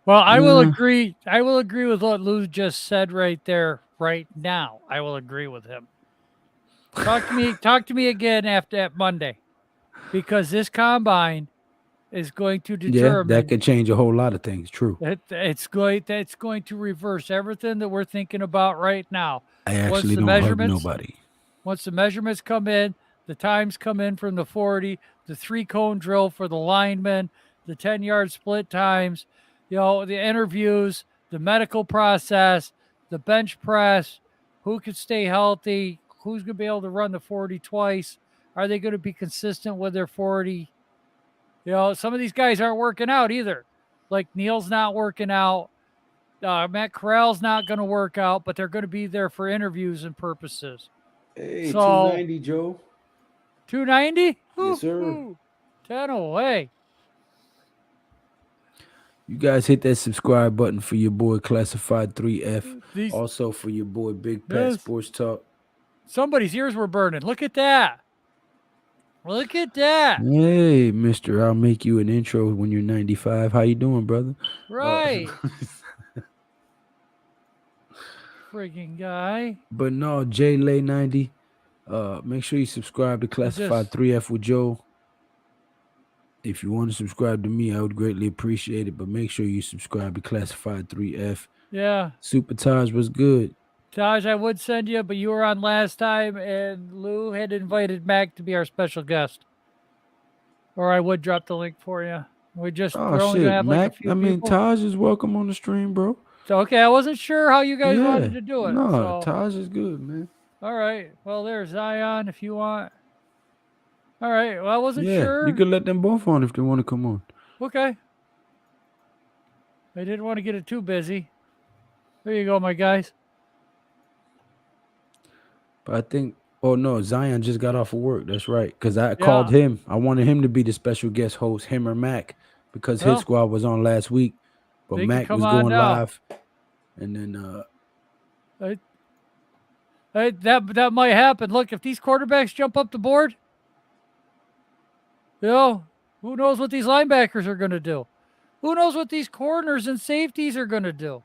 S1: Well, I will agree. I will agree with what Lou just said right there, right now. I will agree with him. Talk to me again after Monday, because this combine is going to determine.
S3: Yeah, that could change a whole lot of things. True.
S1: It's going to reverse everything that we're thinking about right now.
S3: I actually don't hug nobody.
S1: Once the measurements come in, the times come in from the 40, the 3-cone drill for the linemen, the 10-yard split times, the interviews, the medical process, the bench press, who could stay healthy, who's going to be able to run the 40 twice, are they going to be consistent with their 40? Some of these guys aren't working out either. Like Neil's not working out. Matt Corral's not going to work out, but they're going to be there for interviews and purposes.
S3: Hey, 290, Joe.
S1: 290?
S3: Yes, sir.
S1: 10 away.
S3: You guys hit that subscribe button for your boy Classified 3F. Also for your boy Big Pat Sports Talk.
S1: Somebody's ears were burning. Look at that. Look at that.
S3: Hey, mister, I'll make you an intro when you're 95. How you doing, brother?
S1: Right. Friggin' guy.
S3: But no, J Lay 90. Make sure you subscribe to Classified 3F with Joe. If you want to subscribe to me, I would greatly appreciate it. But make sure you subscribe to Classified 3F.
S1: Yeah.
S3: Super Taj was good.
S1: Taj, I would send you, but you were on last time, and Lou had invited Mac to be our special guest. Or I would drop the link for you. We're only gonna have
S3: Mac,
S1: like a few people.
S3: Taj is welcome on the stream, bro.
S1: So, okay, I wasn't sure how you guys wanted to do it.
S3: No, Taj is good, man.
S1: All right. Well, there's Zion if you want. All right. Well, I wasn't sure.
S3: You could let them both on if they want to come on.
S1: Okay. I didn't want to get it too busy. There you go, my guys.
S3: But I think, Zion just got off of work. That's right. Because I called him. I wanted him to be the special guest host, him or Mac, because his squad was on last week. But Mac was going live. And then
S1: that might happen. Look, if these quarterbacks jump up the board, who knows what these linebackers are going to do? Who knows what these corners and safeties are going to do?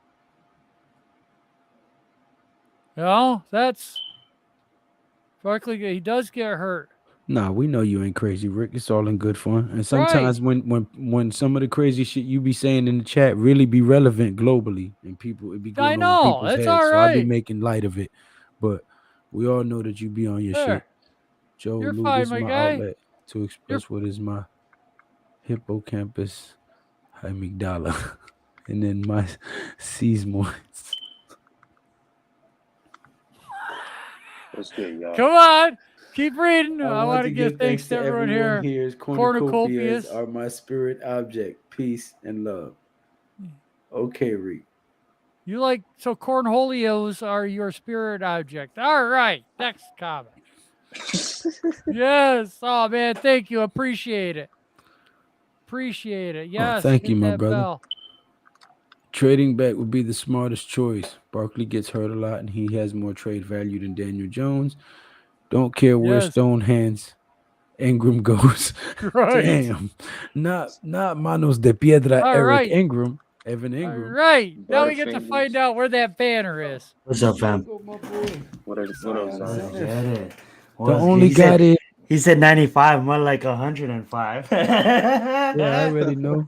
S1: That's likely he does get hurt.
S3: Nah, we know you ain't crazy, Rick. It's all in good fun. And sometimes when some of the crazy shit you be saying in the chat really be relevant globally, and people it be going over people's heads.
S1: All right.
S3: So I be making light of it. But we all know that you be on your shit. Joe, Lou, this is my outlet to express what is my hippocampus amygdala. And then my seismoids.
S4: What's good, y'all?
S1: Come on. Keep reading. I want to give thanks to everyone here.
S3: Here's cornucopias are my spirit object. Peace and love. Okay, Reed.
S1: So cornholios are your spirit object. All right. Next comment. Yes. Oh, man. Thank you. Appreciate it. Yes.
S3: Thank you, my brother.
S1: Bell.
S3: Trading back would be the smartest choice. Barkley gets hurt a lot, and he has more trade value than Daniel Jones. Don't care where
S1: Yes.
S3: Stonehands Ingram goes.
S1: Right.
S3: Damn. Not Manos de Piedra
S1: All
S3: Eric
S1: right.
S3: Ingram. Evan
S1: All
S3: Ingram.
S1: right. Now we get to
S4: Butterfingers.
S1: find out where that banner is.
S5: What's up, fam?
S4: What up,
S5: Let's
S4: Zion?
S5: get it.
S3: The only guy that
S5: He said 95, more like 105.
S3: yeah, I already know.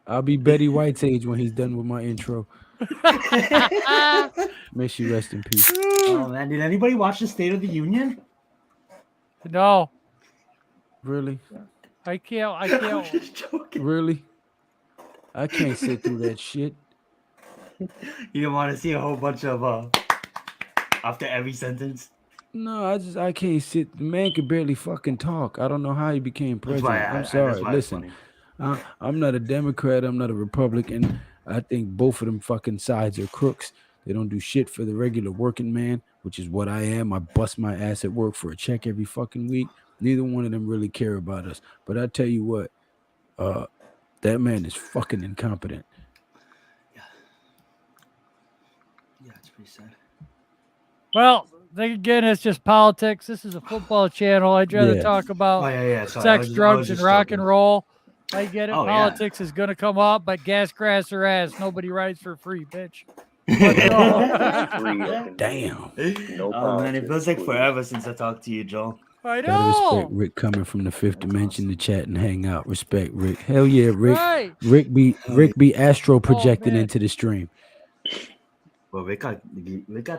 S3: I'll be Betty White's age when he's done with my intro. May she rest in peace.
S5: Oh man, did anybody watch the State of the Union?
S1: No,
S3: Really?
S1: I can't. I
S5: I'm
S1: can't.
S5: just joking.
S3: Really? I can't sit through that shit.
S5: You don't want to see a whole bunch of after every sentence.
S3: No, I can't sit. The man can barely fucking talk. I don't know how he became
S5: That's
S3: president.
S5: why
S3: I'm sorry.
S5: That's why it's
S3: Listen,
S5: funny.
S3: I'm not a Democrat. I'm not a Republican. I think both of them fucking sides are crooks. They don't do shit for the regular working man, which is what I am. I bust my ass at work for a check every fucking week. Neither one of them really care about us. But I tell you what, that man is fucking incompetent.
S5: Yeah, it's pretty sad.
S1: Well, again, it's just politics. This is a football channel. I'd rather
S3: Yeah.
S1: talk about
S5: Oh yeah. Sorry,
S1: sex, drugs, and rock and roll. I get it.
S5: Oh, yeah.
S1: Politics is going to come up, but gas, grass, or ass. Nobody rides for free, bitch.
S3: Damn.
S4: No
S5: Oh man, it feels like
S4: politics,
S5: forever since I talked to you, Joel.
S1: I
S3: Gotta respect
S1: know.
S3: Rick coming from the fifth dimension to chat and hang out. Respect Rick. Hell yeah, Rick.
S1: Right.
S3: Rick be astro projecting
S1: man.
S3: into the stream.
S5: Well, we got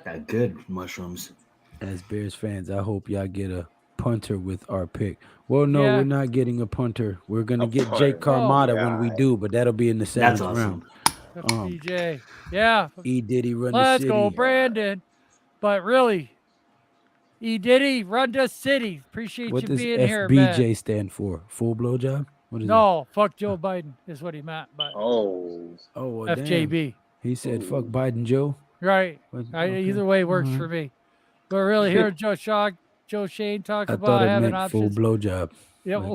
S5: that good mushrooms.
S3: As Bears fans, I hope y'all get a punter with our pick. Well, no,
S1: Yeah.
S3: we're not getting a punter. We're gonna
S4: A
S3: get
S4: punter.
S3: Jake Carmada when we
S4: God.
S3: do, but that'll be in the seventh
S5: That's
S3: round.
S5: awesome.
S1: DJ. Yeah.
S3: E Diddy run
S1: Let's
S3: the
S1: go,
S3: city.
S1: Brandon. But really, E Diddy, run the city. Appreciate
S3: What
S1: you
S3: does
S1: being here,
S3: FBJ
S1: man.
S3: stand for? Full blowjob? What is
S1: No, fuck Joe Biden is what he meant. But
S4: Oh,
S3: that? Oh, well, damn.
S1: FJB.
S3: He said,
S4: Ooh.
S3: "Fuck Biden, Joe."
S1: Right.
S3: What-
S1: Either
S3: okay.
S1: way works
S3: Alright.
S1: for me. But really, here Joe Shane talk
S3: I
S1: about
S3: thought it
S1: having
S3: meant full
S1: options.
S3: blowjob.
S1: Yeah.
S3: but-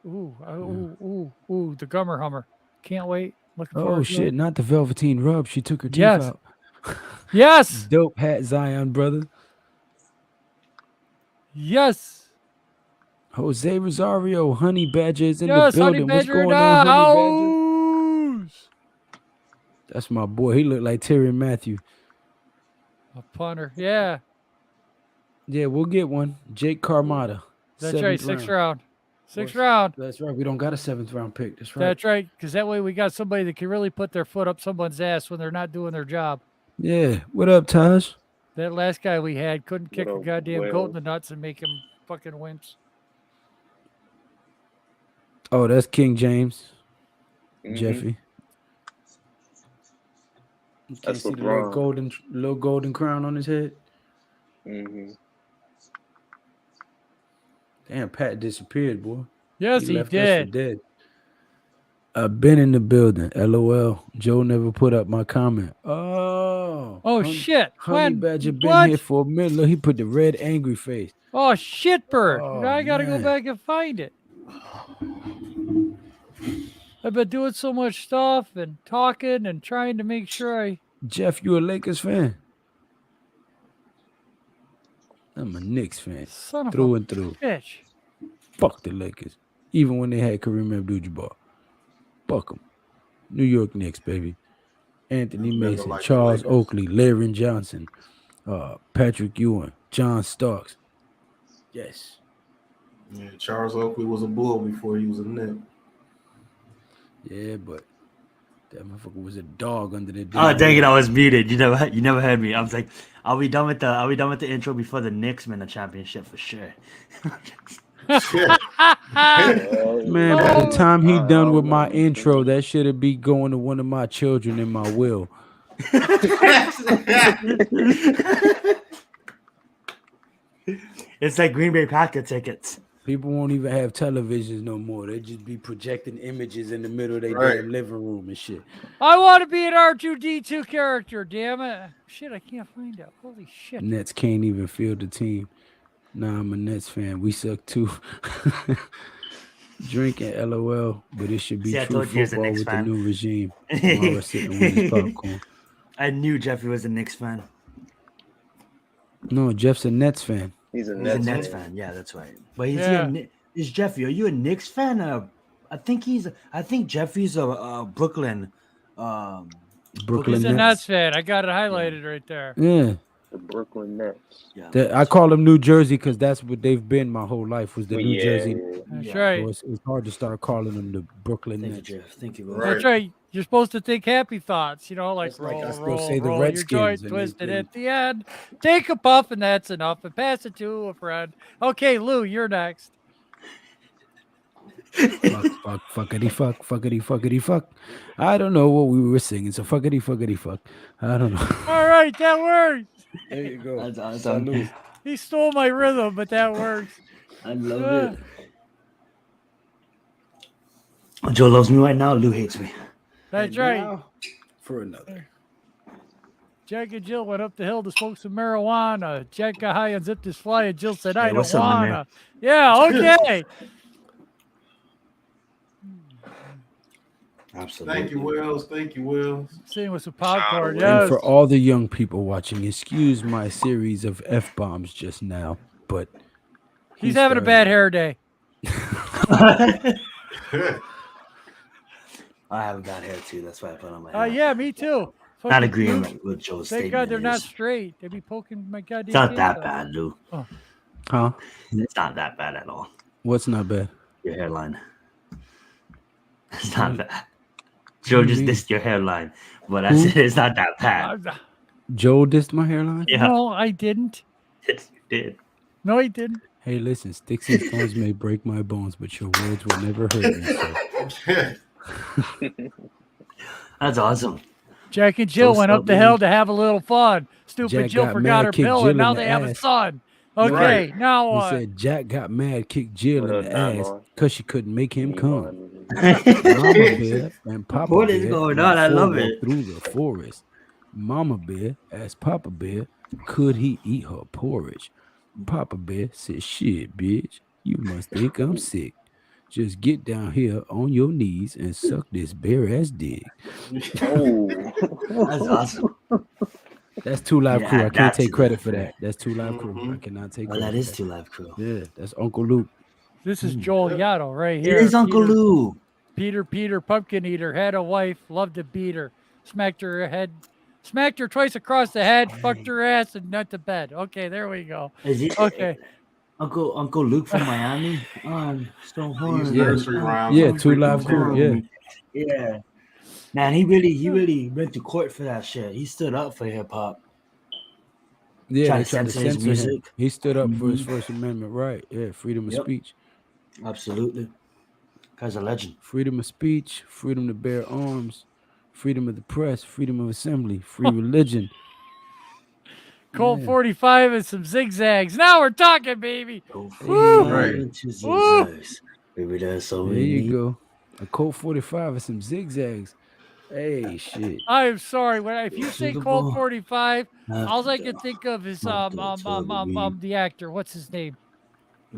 S1: Ooh, the Gummer Hummer. Can't wait. Looking
S3: Oh
S1: forward to it.
S3: shit! Not the Velveteen Rub. She took her teeth
S1: Yes.
S3: out.
S1: Yes.
S3: Dope hat, Zion brother.
S1: Yes.
S3: Jose Rosario, Honey Badger is in
S1: Yes.
S3: the
S1: Honey
S3: building. What's
S1: Badger in
S3: going
S1: the
S3: on, Honey Badger?
S1: house.
S3: That's my boy. He looked like Terry Matthew.
S1: A punter. Yeah.
S3: Yeah, we'll get one. Jake Carmada.
S1: That's right.
S3: 7th
S1: Sixth
S3: round.
S1: round. Sixth
S3: Course.
S1: round.
S3: That's right. We don't got a 7th round pick. That's right.
S1: That's right. Because that way we got somebody that can really put their foot up someone's ass when they're not doing their job.
S3: Yeah. What up, Taj?
S1: That last guy we had couldn't kick a
S4: What up,
S1: goddamn goat
S4: Will?
S1: in the nuts and make him fucking wimps.
S3: Oh, that's King James.
S4: Mhm.
S3: Jeffy. You can't
S4: That's
S3: see the
S4: LeBron.
S3: little golden crown on his head.
S4: Mhm.
S3: Damn, Pat disappeared, boy.
S1: Yes, he
S3: left us for
S1: did.
S3: dead. I've been in the building. LOL. Joe never put up my comment. Oh.
S1: Oh,
S3: Honey-
S1: shit.
S3: Honey
S1: When?
S3: Badger been
S1: What?
S3: here for a minute. Look, he put the red angry face.
S1: Oh, shitbird.
S3: Oh,
S1: Now I got to go
S3: man.
S1: back and find it. I've been doing so much stuff and talking and trying to make sure I.
S3: Jeff, you a Lakers fan? I'm a Knicks fan.
S1: Son of
S3: Through
S1: a
S3: and through.
S1: bitch.
S3: Fuck the Lakers. Even when they had Kareem Abdul-Jabbar. Fuck them. New York Knicks, baby. Anthony
S2: Never
S3: Mason,
S2: liked the
S3: Charles
S2: Lakers.
S3: Oakley, Larry Johnson, Patrick Ewing, John Starks. Yes.
S2: Yeah, Charles Oakley was a Bull before he was a Knick.
S3: Yeah, but that motherfucker was a dog under the
S5: Oh
S3: damn
S5: dang it,
S3: roof.
S5: I was muted. You never heard me. I was like, are we done with the intro before the Knicks win the championship for sure?
S3: Man, by the time he done with my
S4: Oh,
S3: intro, that should be going to one of my children in my will.
S5: It's like Green Bay Packer tickets.
S3: People won't even have televisions no more. They just be projecting images in the middle of their
S2: Right.
S3: damn living room and shit.
S1: I want to be an R2D2 character, damn it. Shit, I can't find it. Holy shit.
S3: Nets can't even field the team. Nah, I'm a Nets fan. We suck too. Drinking LOL, but it should be
S5: See, I
S3: true
S5: told you he was a
S3: football
S5: Knicks
S3: with
S5: fan.
S3: the new regime. Mara sitting with his popcorn.
S5: I knew Jeffrey was a Knicks fan.
S3: No, Jeff's a Nets fan.
S4: He's a
S5: He's a
S4: Nets
S5: Nets
S4: fan.
S5: fan. Yeah, that's right. But
S1: Yeah.
S5: Is Jeffrey? Are you a Knicks fan? I think Jeffrey's a Brooklyn.
S3: Brooklyn
S1: He's a
S3: Nets.
S1: Nets fan. I got it highlighted right there.
S3: Yeah.
S4: The Brooklyn Nets.
S5: Yeah,
S3: I call them New Jersey because that's what they've been my whole life was the
S4: Well,
S3: New
S4: yeah,
S3: Jersey.
S4: yeah.
S1: That's
S5: Yeah.
S1: right.
S3: So it's hard to start calling them the Brooklyn
S5: Thank you,
S3: Nets.
S5: Jeff. Thank you, bro.
S2: Right.
S1: That's right. You're supposed to think happy thoughts, like
S3: That's like I
S1: roll,
S3: still
S1: roll,
S3: say the
S1: roll your
S3: Redskins,
S1: joint,
S3: and
S1: twist it
S3: they-
S1: at the end. Take a puff, and that's enough. And pass it to a friend. Okay, Lou, you're next.
S3: Fuckity fuck. I don't know what we were singing, so fuckity fuck. I don't know.
S1: All right, that works.
S3: There you go.
S5: That's awesome.
S3: Salute.
S1: He stole my rhythm, but that works.
S5: I love
S1: Yeah.
S5: it. Joe loves me right now. Lou hates me.
S1: That's
S3: And
S1: right.
S3: now for another.
S1: Jack and Jill went up the hill to smoke some marijuana. Jack got high and zipped his fly, and Jill said, "I
S5: Hey,
S1: don't
S5: what's up, man?
S1: wanna." Yeah, okay.
S5: Absolutely.
S2: Thank you, Wells. Thank you, Wells.
S1: Sitting with some popcorn.
S3: And
S1: Yes.
S3: for all the young people watching, excuse my series of F-bombs just now, but
S1: He's having a bad hair day.
S5: I have a bad hair too. That's why I put on my hair.
S1: Yeah, me too.
S5: Not
S1: Fucking
S5: agreeing
S1: douche.
S5: with Joe's
S1: Thank
S5: statement.
S1: God they're not
S5: is,
S1: straight. They be poking my goddamn.
S5: It's not
S1: kids
S5: that
S1: out.
S5: bad, Lou.
S3: Huh?
S5: It's not that bad at all.
S3: What's not bad?
S5: Your hairline. It's not bad.
S3: What
S5: Joe
S3: do you
S5: just
S3: mean?
S5: dissed your hairline, but I
S3: Who?
S5: said it's not that bad.
S3: Joe dissed my hairline?
S5: Yeah,
S1: No, I didn't.
S5: yes, you did.
S1: No, he didn't.
S3: Hey, listen, sticks and stones may break my bones, but your words will never hurt me. So.
S5: That's awesome.
S1: Jack and Jill
S5: Don't
S1: went up
S5: stop
S1: the
S5: me.
S1: hill to have a little fun. Stupid
S3: Jack
S1: Jill
S3: got
S1: forgot
S3: mad,
S1: her
S3: kicked
S1: pill,
S3: Jill
S1: and now
S3: in the
S1: they have a
S3: ass.
S1: son. Okay,
S2: Right.
S1: now
S3: He
S1: what?
S3: said Jack got mad, kicked Jill
S4: What
S3: in
S4: up,
S3: the
S4: Don
S3: ass
S4: Juan?
S3: because she couldn't make him come.
S4: Elon.
S3: Mama Bear and Papa
S5: What is
S3: Bear
S5: going
S3: went
S5: on? I love
S3: forward
S5: it.
S3: through the forest. Mama Bear asked Papa Bear, could he eat her porridge? Papa Bear said, shit, bitch, you must think I'm sick. Just get down here on your knees and suck this bare ass dick.
S4: Oh.
S5: That's awesome.
S3: That's Two Live
S5: Yeah,
S3: Crew. I
S5: add
S3: can't
S5: that
S3: take
S5: to
S3: credit
S5: the-
S3: for that. That's Two Live Crew. I
S2: Mhm.
S3: cannot take
S5: Oh,
S3: credit.
S5: that is
S3: for
S5: Two Live Crew.
S3: Yeah, that's Uncle Luke.
S1: This is Joel Yotto right
S5: It
S1: here.
S5: is Uncle
S1: Peter,
S5: Lou.
S1: Peter, pumpkin eater, had a wife, loved to beat her, smacked her twice across the head, fucked her ass, and went to bed. Okay, there we go.
S5: Is he
S1: Okay.
S5: Uncle Luke from Miami? So
S2: Use
S3: Yeah.
S2: nursery rhymes.
S3: Yeah,
S2: I'm
S3: Two
S2: freaking
S3: Live Crew.
S2: terrible.
S3: Yeah.
S5: Yeah. Man, he really went to court for that shit. He stood up for hip hop.
S3: Yeah,
S5: Try
S3: they
S5: to
S3: tried to
S5: censor his
S3: censor him.
S5: music.
S3: He stood up for his
S5: Mhm.
S3: First Amendment right. Yeah, freedom of
S5: Yep.
S3: speech.
S5: Absolutely. Guy's a legend.
S3: Freedom of speech, freedom to bear arms, freedom of the press, freedom of assembly, free religion.
S1: Colt
S3: Yeah.
S1: 45 and some zigzags. Now we're talking, baby.
S5: Go
S1: Woo!
S2: Right.
S5: into
S1: Woo!
S5: zigzags. Maybe there's so
S3: There
S5: many.
S3: you go. A Colt 45 and some zigzags. Hey, shit.
S1: I am sorry. If you say
S5: Super
S1: Colt
S5: Bowl.
S1: 45,
S5: Not
S1: all I
S5: the-
S1: can think of is
S5: not the television.
S1: the actor. What's his name?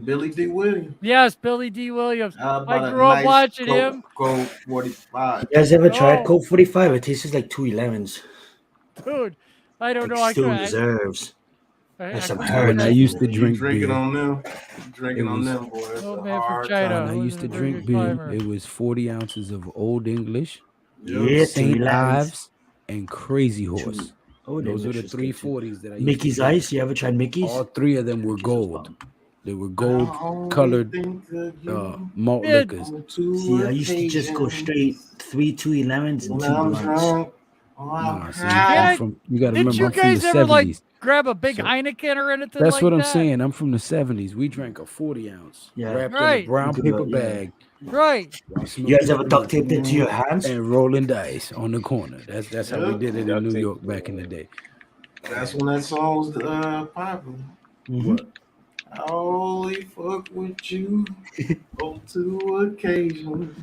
S2: Billy D. Williams.
S1: Yes, Billy D. Williams.
S2: How about a
S1: grew up
S2: nice
S1: watching
S2: Colt-
S1: him.
S2: Colt 45.
S5: You guys ever tried
S1: Oh.
S5: Colt 45? It tastes like 211s.
S1: Dude, I don't know.
S5: Like
S1: I
S5: still
S1: could.
S5: reserves.
S1: I
S5: some
S1: couldn't
S5: hurt.
S3: When I
S1: imagine.
S3: used to
S2: You
S3: drink
S2: drinking
S3: beer,
S2: on them. You drinking
S3: It
S2: on
S3: was-
S2: them, boys. It's
S1: Old
S2: a
S1: man from
S2: hard
S1: China.
S3: when
S2: time.
S3: I
S1: was
S3: used
S1: a
S3: to
S1: very
S3: drink
S1: good
S3: beer,
S1: climber.
S3: it was 40 ounces of Old English,
S5: Yeah,
S3: St.
S5: 211s.
S3: Ives, and Crazy Horse.
S5: Oh,
S3: Those were the
S5: English is
S3: three
S5: good too.
S3: 40s that I used
S5: Mickey's
S3: to drink.
S5: Ice. You ever tried Mickey's?
S3: All three of them were
S5: Mickey's was
S3: gold.
S5: bomb.
S3: They were
S2: I
S3: gold
S2: only
S3: colored
S2: think of you
S3: malt
S1: Yeah.
S3: liquors.
S2: on two
S5: See, I used to just go
S2: occasions.
S5: straight 3 211s and
S2: When
S5: 2
S2: I'm
S5: blunts.
S2: drunk or I'm
S3: Nah, see,
S2: high.
S3: I'm from, you got to
S1: Didn't
S3: remember,
S1: you
S3: I'm from
S1: guys
S3: the
S1: ever
S3: 70s.
S1: grab a big
S3: So-
S1: Heineken or anything
S3: That's
S1: like
S3: what I'm
S1: that?
S3: saying. I'm from the 70s. We drank a 40 ounce
S5: Yeah.
S3: wrapped in
S1: Right.
S3: a brown
S5: You could
S3: paper
S5: go- yeah.
S3: bag
S1: Right.
S3: while
S5: You
S3: smoking
S5: guys ever duct taped it to your hands?
S3: and rolling dice on the corner. That's how we
S2: Yep.
S3: did it in
S4: Duct
S3: New
S4: tape.
S3: York back in the day.
S2: That's when that song was popular.
S5: Mhm.
S2: I only fuck with you on two occasions.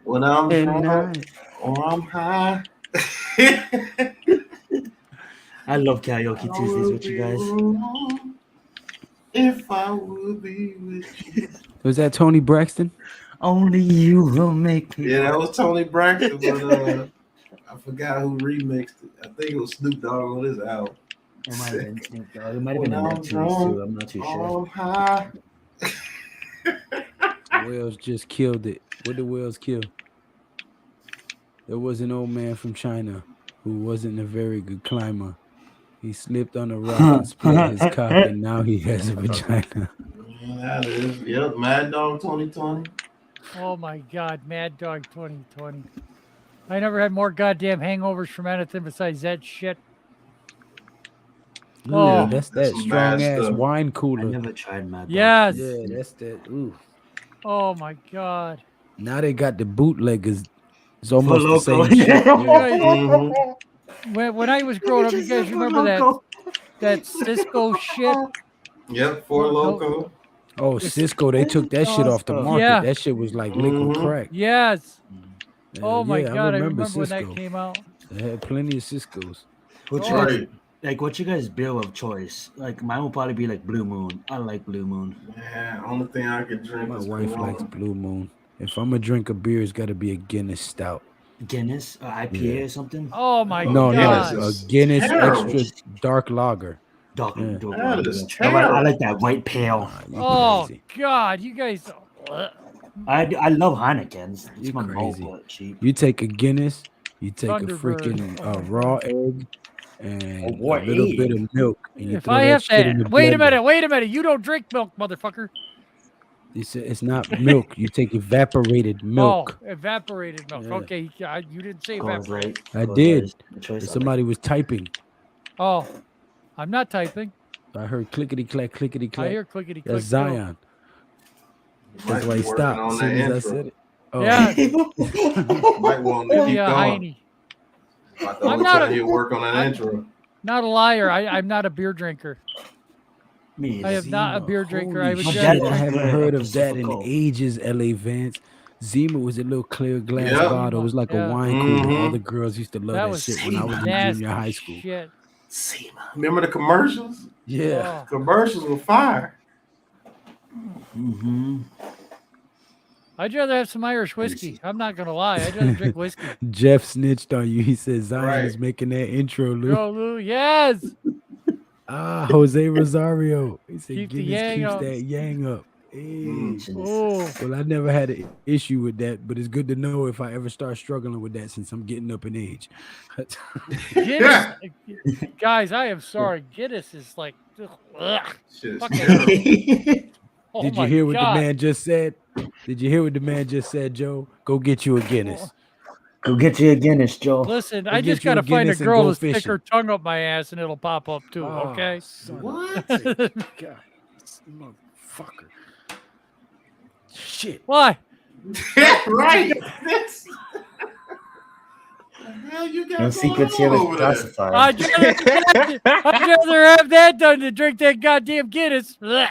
S2: When I'm drunk or I'm high.
S5: I love karaoke Tuesdays with you guys.
S2: If I would be with you.
S3: Was that Tony Braxton?
S5: Only you will make me.
S2: Yeah, that was Tony Braxton, but I forgot who remixed it. I think it was Snoop Dogg on his album.
S5: It might have been Snoop Dogg. It might have
S2: When
S5: been in
S2: I'm
S5: Neptunes
S2: drunk,
S5: too. I'm not too sure.
S2: I'm high.
S3: Wales just killed it. What did Wales kill? There was an old man from China who wasn't a very good climber. He slipped on a rock and split his cock, and now he has a vagina.
S2: That is, yep, Mad Dog 2020.
S1: Oh my God, Mad Dog 2020. I never had more goddamn hangovers from anything besides that shit.
S3: Oh,
S1: Oh.
S3: that's
S2: That's
S3: that
S2: some
S3: strong
S2: bad
S3: ass
S2: stuff.
S3: wine
S5: I
S3: cooler.
S5: never tried Mad Dog.
S1: Yes.
S3: Yeah, that's that. Ooh.
S1: Oh my God.
S3: Now they got the bootleggers. It's
S5: For
S3: almost the
S5: Loco.
S3: same shit. Yeah.
S2: Mhm.
S1: When I was growing up, you guys remember that Cisco shit?
S2: Yep, Four
S1: No.
S2: Loco.
S3: Oh, Cisco, they took that shit off the market.
S1: Yeah.
S3: That shit was like liquid
S2: Mhm.
S3: crack.
S1: Yes. Oh my
S3: yeah,
S1: God, I
S3: remember
S1: remember when that
S3: Cisco.
S1: came out.
S3: They had plenty of Ciscos.
S5: What's
S1: Oh.
S5: your guys,
S2: Right.
S5: like what's your guys' bill of choice? Like mine will probably be like Blue Moon. I like Blue Moon.
S2: Man, only thing I could drink
S3: My
S2: is
S3: wife
S2: Corona.
S3: likes Blue Moon. If I'm gonna drink a beer, it's got to be a Guinness stout.
S5: Guinness, IPA
S3: Yeah.
S5: or something.
S1: Oh my
S3: No,
S1: God.
S3: no, a
S2: is
S3: Guinness
S2: terrible.
S3: extra dark lager.
S5: Dog,
S3: Yeah.
S5: dog,
S2: That is
S5: I
S2: terrible.
S5: like that white pale.
S3: Nah, you
S1: Oh
S3: crazy.
S1: God, you guys.
S5: I love Heineken's. It's
S3: You
S5: my
S3: crazy.
S5: malt, but cheap.
S3: You take a Guinness, you take
S1: Thunderbird.
S3: a freaking
S1: Oh my
S3: raw egg and
S5: Oh, boy,
S3: a little bit
S5: egg.
S3: of milk, and you
S1: If
S3: throw
S1: I
S3: that
S1: have
S3: shit in the
S1: to, wait a
S3: blender.
S1: minute. You don't drink milk, motherfucker.
S3: It's not milk. You take evaporated milk.
S1: Oh, evaporated milk.
S3: Yeah.
S1: Okay, you didn't say
S5: Coors
S1: evaporated.
S5: Light.
S3: I
S5: Coors
S3: did.
S5: Light is the choice. I like
S3: Somebody was typing.
S1: Oh, I'm not typing.
S3: I heard clickety clack, clickety
S1: I
S3: clack.
S1: hear clickety click.
S3: That's Zion.
S2: Might
S3: That's why
S2: be
S3: he
S2: working
S3: stopped
S2: on
S3: as
S2: that
S3: soon as I
S2: intro.
S3: said it. Oh,
S1: Yeah.
S2: Might want to
S1: Give me
S2: keep
S1: a
S2: going.
S1: hiney.
S2: About the
S1: I'm
S2: whole
S1: not
S2: time
S1: a-
S2: you work on that
S1: I'm-
S2: intro.
S1: Not a liar. I'm not a beer drinker.
S5: Me
S1: I am not a beer drinker. I
S3: Holy
S1: would
S5: My
S3: shit,
S5: dad
S3: I
S5: drank
S3: haven't
S5: a
S3: heard of that in
S5: Pacifico.
S3: ages, LA Vance. Zima was a little clear glass
S2: Yep.
S3: bottle. It was like
S1: Yeah.
S3: a wine cooler. All
S2: Mhm.
S3: the girls used to love
S1: That
S3: that
S1: was
S3: shit when I was in
S1: nasty
S3: junior high school.
S1: shit.
S2: Remember the commercials?
S3: Yeah.
S1: Oh.
S2: Commercials were fire.
S5: Mm-hmm.
S1: I'd rather have some Irish whiskey. I'm not gonna lie. I'd rather drink whiskey.
S3: Jeff snitched on you. He said Zion
S2: Right.
S3: is making that intro, Lou.
S1: Go, Lou. Yes.
S3: Jose Rosario. He said
S1: Keep the
S3: Guinness
S1: yang
S3: keeps
S1: up.
S3: that yang up. Hey.
S1: Oh.
S3: Well, I never had an issue with that, but it's good to know if I ever start struggling with that since I'm getting up in age.
S1: Guinness. Guys, I am sorry. Guinness is like. Ugh.
S2: Shit's
S1: Fucking-
S2: terrible.
S1: Oh
S3: Did you
S1: my
S3: hear what
S1: God.
S3: the man just said? Did you hear what the man just said, Joe? Go get you a Guinness.
S5: Go get you a Guinness, Joe.
S1: Listen,
S3: Go
S1: I
S3: get
S1: just
S3: you a
S1: gotta find a
S3: Guinness and
S1: girl
S3: go
S1: to stick
S3: fishing.
S1: her tongue up my ass and it'll pop up too.
S3: Oh,
S1: Okay.
S3: son of
S2: What?
S3: a God, motherfucker. Shit.
S1: Why?
S2: Right. That's... the hell you got
S5: No
S2: going
S5: secrets
S2: on
S5: here is
S2: over there?
S5: classified.
S1: I'd rather have that done than drink that goddamn Guinness. Blech.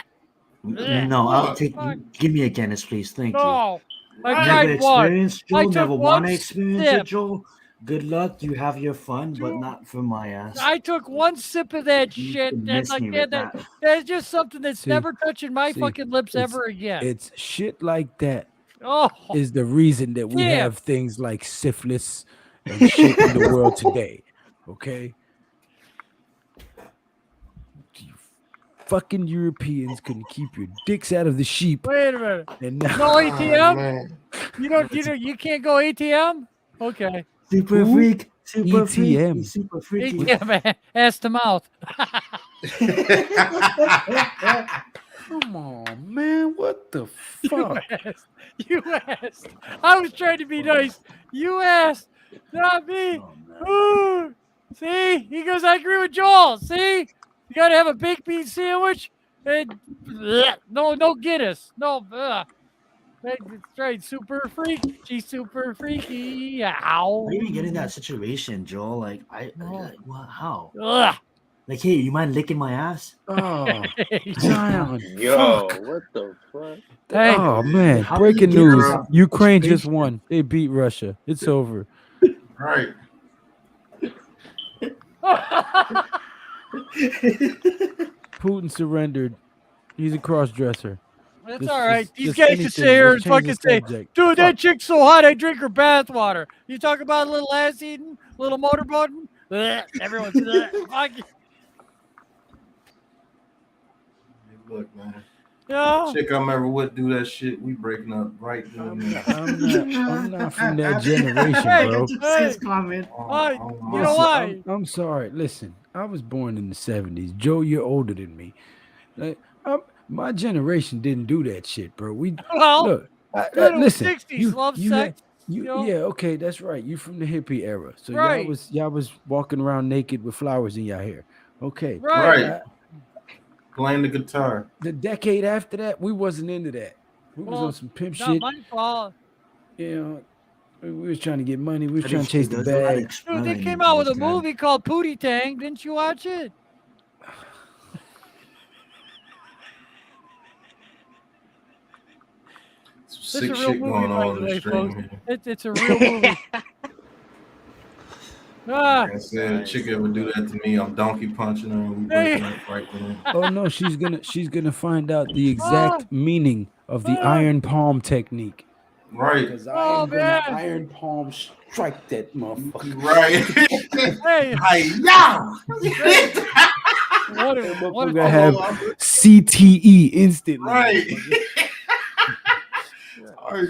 S5: No, I'll take.
S1: Fuck.
S5: Give me a Guinness, please. Thank you.
S1: No, I
S2: Right.
S5: Never
S1: tried one.
S5: experienced,
S1: I
S5: Joe.
S1: took
S5: Never
S1: one
S5: want to experience
S1: sip.
S5: it, Joe. Good luck. You have your fun, but not for my ass.
S1: I took one sip of that
S5: You
S1: shit,
S5: could
S1: and
S5: miss
S1: like
S5: me
S1: that,
S5: with that.
S1: that's just something that's
S3: See,
S1: never touching my
S3: see,
S1: fucking lips
S3: it's-
S1: ever again.
S3: It's shit like that
S1: Oh,
S3: is the reason that we
S1: Damn.
S3: have things like syphilis and shit in the world today. Okay? You fucking Europeans couldn't keep your dicks out of the sheep.
S1: wait a minute.
S3: And now
S1: No
S2: Oh,
S1: ATM?
S2: man.
S1: You can't go ATM? Okay.
S5: Super
S3: Who?
S5: freak. Super freak.
S3: ETM.
S5: Super freaky.
S1: ATM, ass to mouth.
S3: come on, man. What the fuck?
S1: You asked. I was trying to be nice. You asked, not me.
S5: Oh, man.
S1: Ooh. See? He goes, I agree with Joel. See? You got to have a baked bean sandwich and no Guinness. No. That's right. Super freaky. She's super freaky. Ow.
S5: How are you getting that situation, Joel? Like,
S1: No.
S5: like, what? How?
S1: Ugh.
S5: Like, hey, you mind licking my ass?
S3: Oh, Zion.
S4: Yo,
S3: Fuck.
S4: what the fuck?
S1: Hey.
S3: Oh, man.
S5: How do
S3: Breaking
S5: you get
S3: news.
S5: that
S3: Ukraine just
S5: situation?
S3: won. They beat Russia. It's over.
S2: Right.
S3: Putin surrendered. He's a cross-dresser.
S1: It's
S3: Just-
S1: all right.
S3: just-
S1: These
S3: just
S1: guys
S3: anything.
S1: just sit here
S3: Let's
S1: and
S3: change the
S1: fucking say,
S3: subject.
S1: dude,
S3: Fuck.
S1: that chick's so hot, I drink her bath water. You talk about a little ass eating, little motorboating? Everyone's fuck you.
S2: Look, man.
S1: Yeah.
S2: Chick I'm ever with do that shit. We breaking up right then and there.
S3: I'm not from that generation,
S1: Hey,
S3: bro.
S1: hey,
S5: comment.
S1: you know why?
S3: I'm sorry. Listen, I was born in the 70s. Joe, you're older than me. Like, my generation didn't do that shit, bro. We
S1: Well,
S3: look.
S1: dude,
S3: Listen,
S1: 60s, love sex. You know?
S3: yeah, okay, that's right. You from the hippie era, so
S1: Right.
S3: y'all was walking around naked with flowers in your hair. Okay,
S2: Right. Playing the guitar.
S3: The decade after that, we wasn't into that. We was
S1: Well,
S3: on some pimp
S1: Not
S3: shit.
S1: my fault.
S3: You know, we was trying to get money. We was
S5: That
S3: trying
S5: is
S3: to chase
S5: true.
S3: the
S5: There's a lot of
S3: bag.
S1: Dude, they
S5: explaining
S1: came out with a
S5: this guy.
S1: movie called Pootie Tang. Didn't you watch it?
S2: Some
S1: It's a
S2: sick
S1: real
S2: shit
S1: movie,
S2: going
S1: by
S2: on
S1: the
S2: in the
S1: way,
S2: stream
S1: folks.
S2: here.
S1: It's a real movie.
S2: Like I said, chick ever do that to me, I'm donkey punching her and we breaking up right then.
S3: Oh no, she's gonna find out the exact meaning of the
S1: Ah.
S3: iron palm technique.
S2: Right.
S3: Because I am gonna
S1: man.
S3: iron palm strike that motherfucker.
S2: Right.
S1: Hey,
S2: Hi-ya!
S1: what a
S3: Motherfucker have CTE instantly.
S2: Right.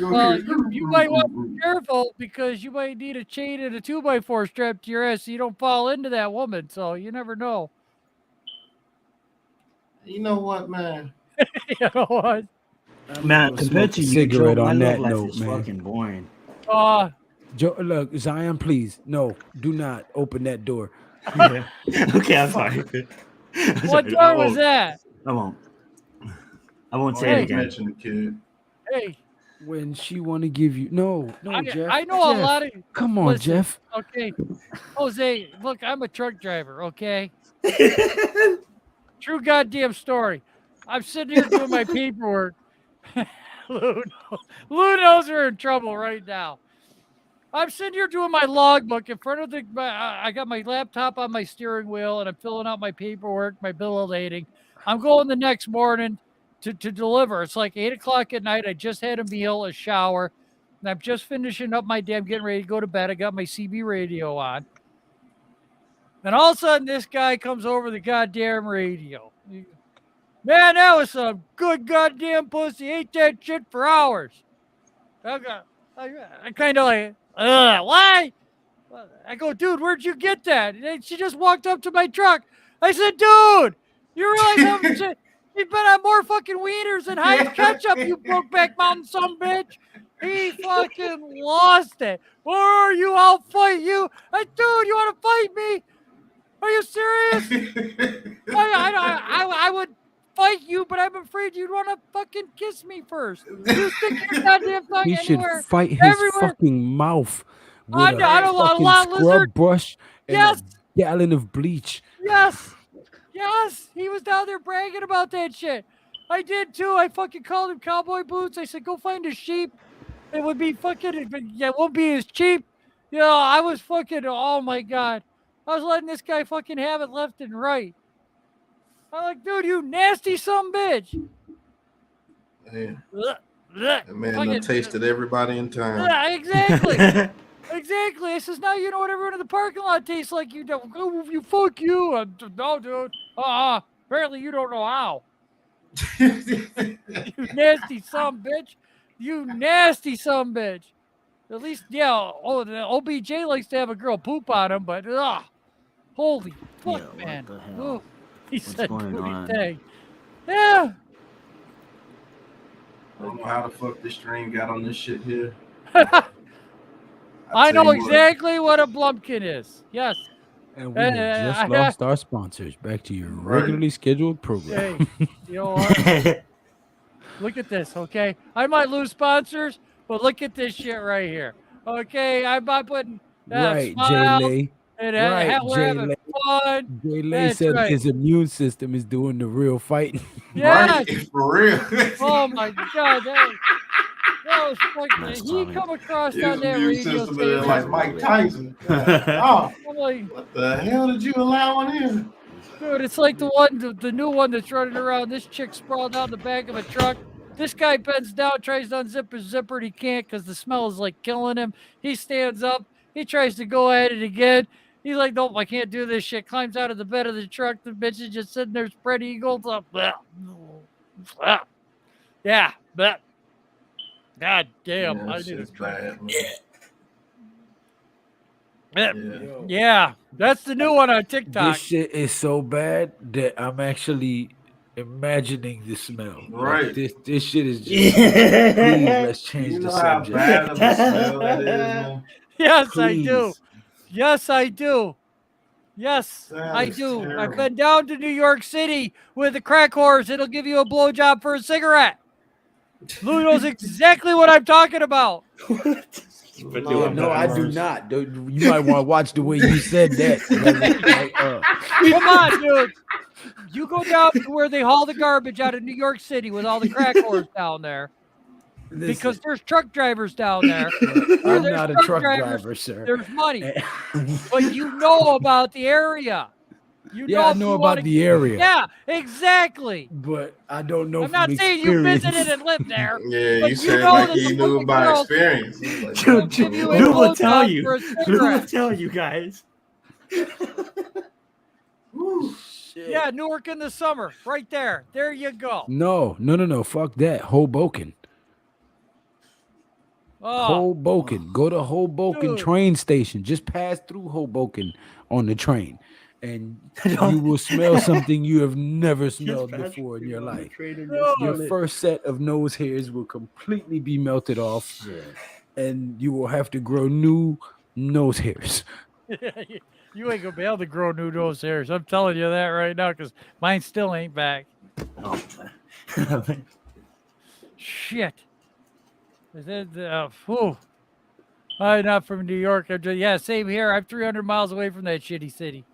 S1: well, you might want to be careful because you might need a chain and a 2x4 strapped to your ass so you don't fall into that woman. So you never know.
S2: You know what, man?
S1: You know what?
S5: Man,
S3: Go
S5: compared
S3: smoke
S5: to
S3: a
S5: you,
S3: cigarette
S5: Joe, my
S3: on
S5: love
S3: that
S5: life
S3: note,
S5: is
S3: man.
S5: fucking boring.
S3: Joe, look, Zion, please, no, do not open that door.
S5: Yeah. Okay, I'm sorry.
S1: What door was that?
S5: I won't. I won't
S2: Oh,
S5: say
S2: you
S5: it again.
S2: mentioned the kid.
S1: Hey,
S3: When she want to give you no, Jeff.
S1: I know
S3: Jeff,
S1: a lot of.
S3: Come on,
S1: listen,
S3: Jeff.
S1: Okay, Jose, look, I'm a truck driver. Okay, true goddamn story. I'm sitting here doing my paperwork. Lou knows we're in trouble right now. I'm sitting here doing my logbook in front of I got my laptop on my steering wheel and I'm filling out my paperwork, my bill of lading. I'm going the next morning to deliver. It's like 8 o'clock at night. I just had a meal, a shower, and I'm just finishing up my damn getting ready to go to bed. I got my CB radio on. And all of a sudden, this guy comes over the goddamn radio. Man, that was some good goddamn pussy. Ate that shit for hours. I kind of like, why? I go, dude, where'd you get that? And she just walked up to my truck. I said, dude, you realize you've been on more fucking wieners than Heinz ketchup, you Brokeback Mountain son-bitch. He fucking lost it. Where are you? I'll fight you. Dude, you want to fight me? Are you serious? I would fight you, but I'm afraid you'd want to fucking kiss me first. You stick your goddamn tongue
S3: He should
S1: anywhere.
S3: fight his
S1: everywhere.
S3: fucking mouth with
S1: I
S3: a
S1: don't want a
S3: fucking
S1: lot
S3: scrub
S1: lizard.
S3: brush and
S1: Yes.
S3: a gallon of bleach.
S1: Yes. He was down there bragging about that shit. I did too. I fucking called him cowboy boots. I said, go find a sheep. It would be fucking, it won't be as cheap. You know, I was fucking, oh my God. I was letting this guy fucking have it left and right. I'm like, dude, you nasty son bitch.
S2: Man,
S1: Ugh,
S2: that man done tasted everybody in town.
S1: Yeah, exactly. Exactly. I says, now you know what everyone in the parking lot tastes like. You don't. Oh, you fuck you. No, dude. Apparently you don't know how. You nasty son bitch. You nasty son bitch. At least, yeah. Oh, the OBJ likes to have a girl poop on him, but holy fuck,
S5: Yeah,
S1: man.
S5: what the hell?
S1: Ooh, he
S5: What's
S1: said
S5: going
S1: booty
S5: on?
S1: tang. Yeah.
S2: I don't know how the fuck this stream got on this shit here.
S1: I know
S2: tell you what.
S1: exactly what a blumpkin is. Yes.
S3: And we have just lost our sponsors. Back to your regularly scheduled program.
S1: Hey, you know what? Look at this, okay? I might lose sponsors, but look at this shit right here. Okay, I'm not putting
S3: Right,
S1: smile
S3: Jay
S1: and
S3: Right,
S1: we're having fun.
S3: Jay Lay
S1: That's
S3: said
S1: right.
S3: his immune system is doing the real fighting.
S1: Yes.
S2: Right, for real.
S1: Oh my God, that was fucking.
S5: That's
S1: He
S5: funny.
S1: come across
S2: His
S1: on that
S2: immune
S1: radio
S2: system is
S1: station.
S2: like Mike Tyson. Oh,
S1: I'm like,
S2: what the hell did you allow in here?
S1: dude, it's like the new one that's running around. This chick sprawled out in the back of a truck, This guy bends down, tries to unzip his zipper, and he can't because the smell is like killing him. He stands up. He tries to go at it again. He's like, nope, I can't do this shit. Climbs out of the bed of the truck. The bitch is just sitting there spread eagles up. Yeah, but God damn.
S2: Yeah,
S1: I
S2: that
S1: need
S2: shit's
S1: to try.
S2: bad, man.
S1: Yeah, that's the new one on TikTok.
S3: This shit is so bad that I'm actually imagining the smell.
S2: Right.
S3: Like this shit is just. Please, let's change
S2: You
S3: the
S2: know how
S3: subject.
S2: bad of a smell that is, man?
S1: Yes, I do.
S3: Please.
S1: Yes, I do. Yes,
S2: That
S1: I
S2: is
S1: do. I've
S2: terrible.
S1: been down to New York City with a crack horse. It'll give you a blowjob for a cigarette. Lou knows exactly what I'm talking about.
S2: Lord
S3: No, I
S2: have
S3: do
S2: mercy.
S3: not. You might want to watch the way you said that.
S1: Come on, dude. You go down to where they haul the garbage out of New York City with all the crack whores down there. Because there's truck drivers down there. Where
S3: I'm
S1: there's
S3: not a truck driver, sir.
S1: There's money. But you know about the area. You
S3: Yeah, I
S1: if
S3: know
S1: you
S3: about
S1: wanna-
S3: the area.
S1: Yeah, exactly.
S3: But I don't know
S1: I'm
S3: from
S1: not saying you
S3: experience.
S1: visited and lived there.
S2: Yeah,
S1: But
S2: you
S1: you
S2: said
S1: know
S2: like
S1: that
S2: you
S1: the
S2: knew
S1: fucking
S2: by
S1: girls-
S2: experience. It's like,
S1: They'll
S2: oh,
S1: give you a
S5: Lou will tell
S1: blowjob
S5: you.
S1: for a
S5: Lou will
S1: cigarette.
S5: tell you guys.
S1: Yeah, Newark in the summer, right there. There you go.
S3: No. Fuck that. Hoboken.
S1: Oh,
S3: Hoboken. Go to Hoboken
S1: Dude.
S3: train station. Just pass through Hoboken on the train, and you will smell something you have never smelled before in your life. Your first set of nose hairs will completely be melted off, and you will have to grow new nose hairs.
S1: you ain't gonna be able to grow new nose hairs. I'm telling you that right now, because mine still ain't back.
S5: Oh,
S1: Shit. I'm not from New York. Same here. I'm 300 miles away from that shitty city.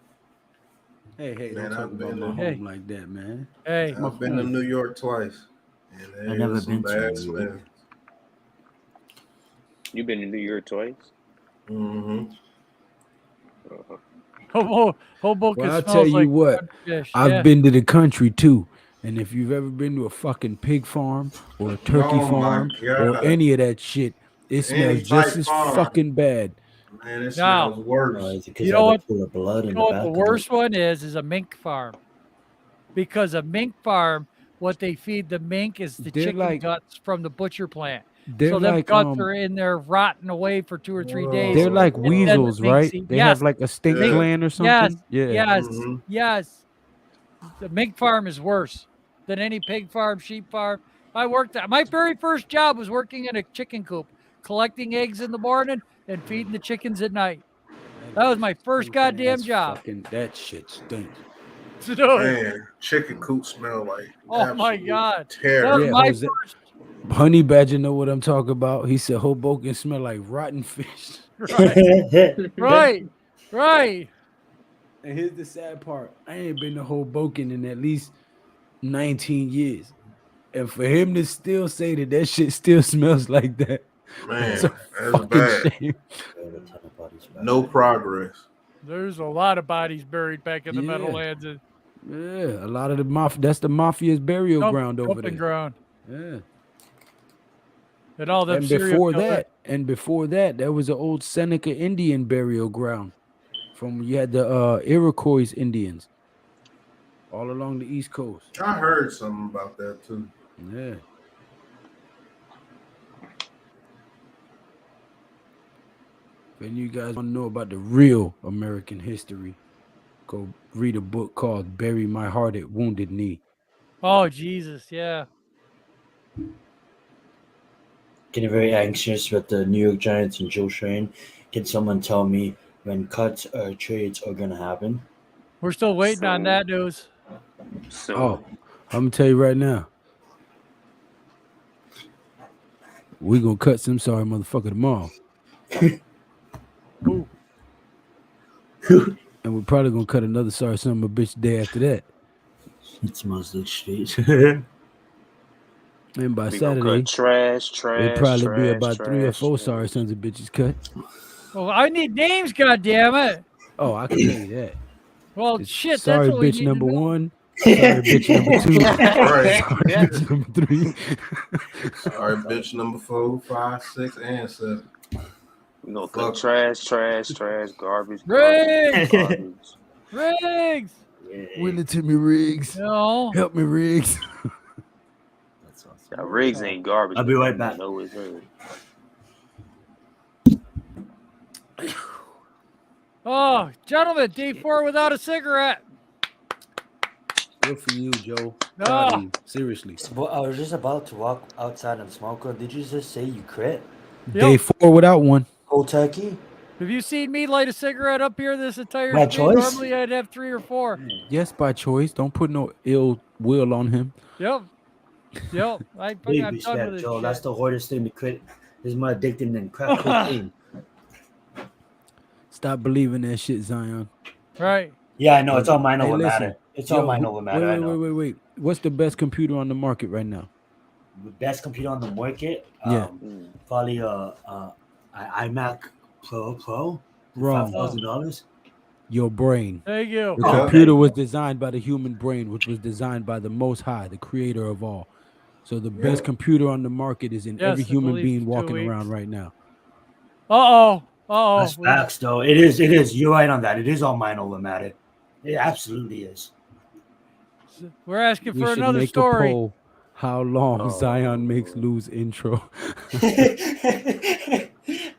S3: Hey,
S2: Man,
S3: don't talk
S2: I've
S3: about
S2: been
S3: my
S2: to-
S3: home like that, man.
S1: Hey,
S2: I've been to New York twice. And
S5: I've never
S2: there's some
S5: been to
S2: bad
S5: New York.
S2: smell.
S4: You been to New York twice?
S2: Mm-hmm.
S1: Hoboken
S3: Well, I'll
S1: smells
S3: tell you
S1: like
S3: what.
S1: fish.
S3: I've been to the country too, and if you've ever been to a fucking pig farm or a turkey
S2: Oh, my
S3: farm or
S2: God.
S3: any of that shit, it smells just
S2: type
S3: as
S2: farm.
S3: fucking bad.
S2: Man, it
S1: Now-
S2: smells worse.
S6: Is it because
S1: You know what?
S6: full of blood
S1: You
S6: in
S1: know
S6: the
S1: what the
S6: back?
S1: worst one is a mink farm. Because a mink farm, what they feed the mink is the
S3: They're
S1: chicken
S3: like-
S1: guts from the butcher plant.
S3: They're
S1: So them
S3: like
S1: guts are in there rotting away for 2 or 3
S2: Whoa.
S1: days.
S3: they're like
S2: And then the
S3: weasels,
S1: minks
S3: right?
S1: eat-
S3: They
S1: yes,
S3: have like a stink
S2: Yeah.
S3: gland or something.
S1: Yes,
S2: Mhm.
S1: yes. The mink farm is worse than any pig farm, sheep farm. I worked at my very first job was working in a chicken coop, collecting eggs in the morning and feeding the chickens at night. That was my first goddamn
S3: That's
S1: job.
S3: Fucking, that shit stinks.
S1: Dude,
S2: Man, chicken coop smell like
S1: oh my
S2: absolute
S1: God.
S2: terror.
S1: That was
S3: Yeah,
S1: my
S3: Jose-
S1: first.
S3: Honey Badger know what I'm talking about. He said Hoboken smell like rotten fish.
S1: Right. Right.
S3: And here's the sad part. I ain't been to Hoboken in at least 19 years. And for him to still say that shit still smells like that.
S2: Man,
S3: it's a
S2: that's
S3: fucking
S2: bad.
S3: shame.
S2: No progress.
S1: There's a lot of bodies buried back in the
S3: Yeah.
S1: Meadowlands. And
S3: Yeah, a lot of the mafia. That's the mafia's burial ground over
S1: dumping
S3: there.
S1: ground.
S3: Yeah.
S1: And all them
S3: And
S1: serial killers.
S3: before that, there was an old Seneca Indian burial ground. You had the Iroquois Indians all along the East Coast.
S2: I heard something about that too.
S3: Yeah. If any of you guys want to know about the real American history, go read a book called Bury My Heart at Wounded Knee.
S1: Oh, Jesus. Yeah.
S6: Getting very anxious with the New York Giants and Joe Shane. Can someone tell me when cuts or trades are going to happen?
S1: We're still waiting on
S4: So-
S1: that news.
S4: So
S3: Oh, I'm going to tell you right now. We're going to cut some sorry motherfucker tomorrow.
S1: Ooh.
S3: And we're probably going to cut another sorry son of a bitch the day after that.
S6: It smells like shit.
S3: And by
S4: we gonna
S3: Saturday,
S4: cut trash.
S3: it'll probably be about
S4: trash,
S3: 3 or 4
S4: trash.
S3: sorry sons of bitches cut.
S1: Well, I need names, goddammit.
S3: Oh, I can tell you that.
S1: Well,
S3: It's
S1: shit.
S3: sorry
S1: that's what we
S3: bitch
S1: need
S3: number
S1: to know.
S3: 1, Sorry, bitch number 2.
S2: Right.
S3: Sorry, bitch number 3.
S2: All right, bitch number 4, 5, 6, and 7.
S4: You know,
S2: Fuck.
S4: trash, garbage,
S1: Riggs!
S4: garbage.
S1: Riggs!
S3: Will it to me, Riggs.
S1: No.
S3: Help me, Riggs.
S6: That's awesome.
S4: Yeah, Riggs ain't garbage.
S5: I'll be right back.
S4: No, it's hurt.
S1: Oh, gentlemen, D4 without a cigarette.
S3: Good for you, Joe.
S1: No.
S3: Proud of you. Seriously.
S6: Well, I was just about to walk outside and smoke one. Did you just say you crit?
S3: Day 4 without one.
S6: Whole turkey?
S1: Have you seen me light a cigarette up here this entire
S6: By
S1: stream?
S6: choice?
S1: Normally I'd have 3 or 4.
S3: Yes, by choice. Don't put no ill will on him.
S1: Yep. I'm
S6: Big
S1: done with
S6: respect,
S1: this
S6: Joe.
S1: shit.
S6: That's the hardest thing to quit. Is more addicting than crack cocaine.
S3: Stop believing that shit, Zion.
S1: Right.
S6: Yeah, I know. It's all mind
S3: Hey,
S6: over
S3: listen.
S6: matter. It's all mind
S3: who-
S6: over matter. I know.
S3: Wait. What's the best computer on the market right now?
S6: The best computer on the market.
S3: Yeah.
S6: Probably iMac Pro.
S3: Wrong.
S6: $5,000.
S3: Your brain.
S1: Thank you.
S3: The
S2: Okay.
S3: computer was designed by the human brain, which was designed by the Most High, the creator of all. So the best computer on the market is in every
S1: Yes, I
S3: human
S1: believe
S3: being
S1: it's 2
S3: walking
S1: weeks.
S3: around right now.
S6: That's facts, though. It is. You're right on that. It is all mind over matter. It absolutely is.
S1: We're asking
S3: We
S1: for
S3: should
S1: another
S3: make
S1: story.
S3: a poll. How long Zion makes lose intro?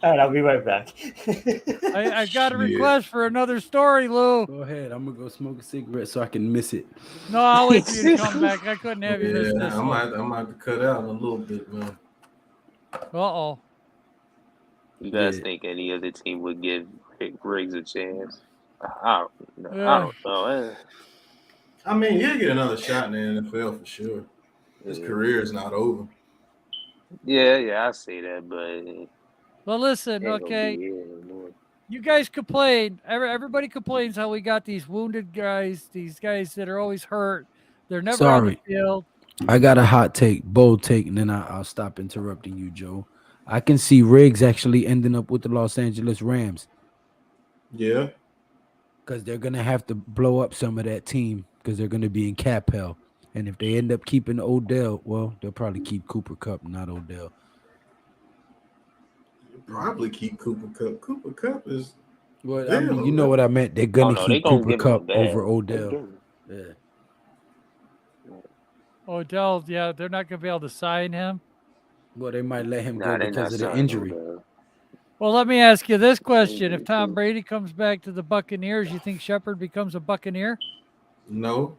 S6: All right, I'll be right back.
S1: I got a
S2: Shit.
S1: request for another story, Lou.
S3: Go ahead. I'm gonna go smoke a cigarette so I can miss it.
S1: No, I'll wait for you to come back. I couldn't have you miss
S2: Yeah,
S1: this
S2: I
S1: one.
S2: might have to cut out a little bit, man.
S1: Uh-oh.
S4: You guys
S3: Yeah.
S4: think any other team would give Riggs a chance? I don't
S1: Yeah.
S4: know.
S2: I mean, he'll get another shot in the NFL for sure. His career is not over.
S4: Yeah, I say that, but
S1: Well, listen,
S4: ain't gonna
S1: okay.
S4: be here anymore.
S1: You guys complain. Everybody complains how we got these wounded guys, these guys that are always hurt. They're never on the
S3: Sorry.
S1: field.
S3: I got a hot take, bold take, and then I'll stop interrupting you, Joe. I can see Riggs actually ending up with the Los Angeles Rams
S2: Yeah.
S3: because they're gonna have to blow up some of that team because they're gonna be in cap hell. And if they end up keeping Odell, well, they'll probably keep Cooper Kupp, not Odell.
S2: Probably keep Cooper Kupp. Cooper Kupp is
S3: Well, I mean, you know what I meant. They're gonna
S4: they
S3: keep
S4: gonna
S3: Cooper
S4: give him
S3: Kupp
S4: that.
S3: over
S4: They
S3: Odell.
S4: give him-
S3: Yeah.
S1: Odell, yeah, they're not going to be able to sign him.
S3: Well, they might let him
S4: Nah,
S3: go
S4: they
S3: because
S4: not
S3: of the
S4: signing
S3: injury.
S4: Odell.
S1: Well, let me ask you this question. If Tom
S4: too.
S1: Brady comes back to the Buccaneers, you think Shepard becomes a Buccaneer?
S2: no,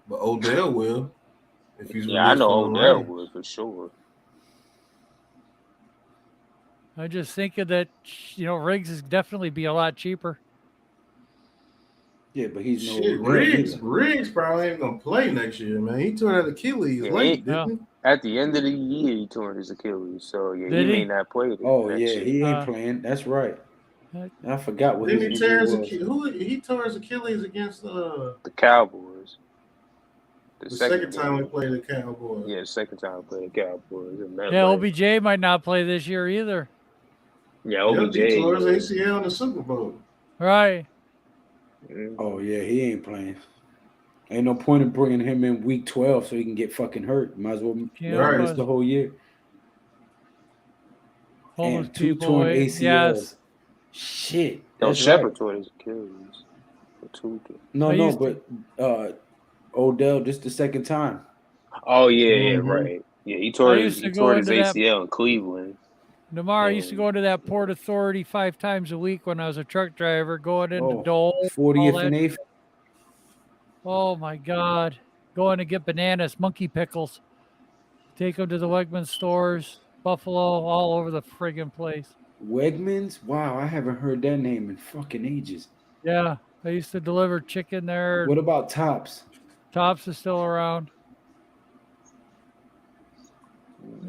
S2: but Odell will if he's
S4: Yeah, I
S2: released
S4: know
S2: from the
S4: Odell
S2: Rams.
S4: would for sure.
S1: I'm just thinking that, Riggs is definitely be a lot cheaper.
S3: Yeah, but he's no
S2: Shit,
S3: Odell either.
S2: Riggs probably ain't gonna play next year, man. He tore that Achilles
S4: Yeah,
S2: late,
S1: Yeah.
S2: didn't
S4: At the end of the year, he tore his Achilles, so yeah,
S1: Did
S4: he
S1: he?
S4: may not play next year.
S3: He ain't
S1: Uh,
S3: playing. That's right.
S1: uh,
S3: I forgot what
S2: he?
S3: his
S2: Didn't he tear
S3: injury
S2: his
S3: was.
S2: Achilles? He tore his Achilles against
S4: The Cowboys.
S2: the second time we
S4: game.
S2: played the Cowboys.
S4: Yeah, the second time I played the Cowboys. in that
S1: Yeah,
S4: way.
S1: OBJ might not play this year either.
S4: Yeah,
S2: Yep,
S4: OBJ.
S2: he tore his
S4: yeah.
S2: ACL in the Super Bowl.
S1: Right.
S4: Mhm.
S3: Oh yeah, he ain't playing. Ain't no point in bringing him in week 12 so he can get fucking hurt. Might as well
S1: Can't
S3: miss the whole year.
S1: homeless
S3: And 2
S1: people.
S3: torn
S1: Yes.
S3: ACLs. Shit,
S4: No,
S3: that's
S4: Shepard
S3: right.
S4: tore his Achilles.
S3: No,
S1: I
S3: no,
S1: used to-
S3: but Odell just the second time.
S4: Oh yeah,
S3: Mhm.
S4: right. Yeah, he
S1: I
S4: tore
S1: used
S4: his
S1: to go into that.
S4: ACL in Cleveland.
S1: Namar, I used to go into that Port Authority 5 times a week when I was a truck driver, going into Dole. all
S3: 40th
S1: that
S3: and 8th.
S1: shit. Oh my God. Going to get bananas, monkey pickles. Take them to the Wegmans stores, Buffalo, all over the friggin' place.
S3: Wegmans? Wow, I haven't heard that name in fucking ages.
S1: Yeah, I used to deliver chicken there.
S3: What about Tops?
S1: Tops is still around.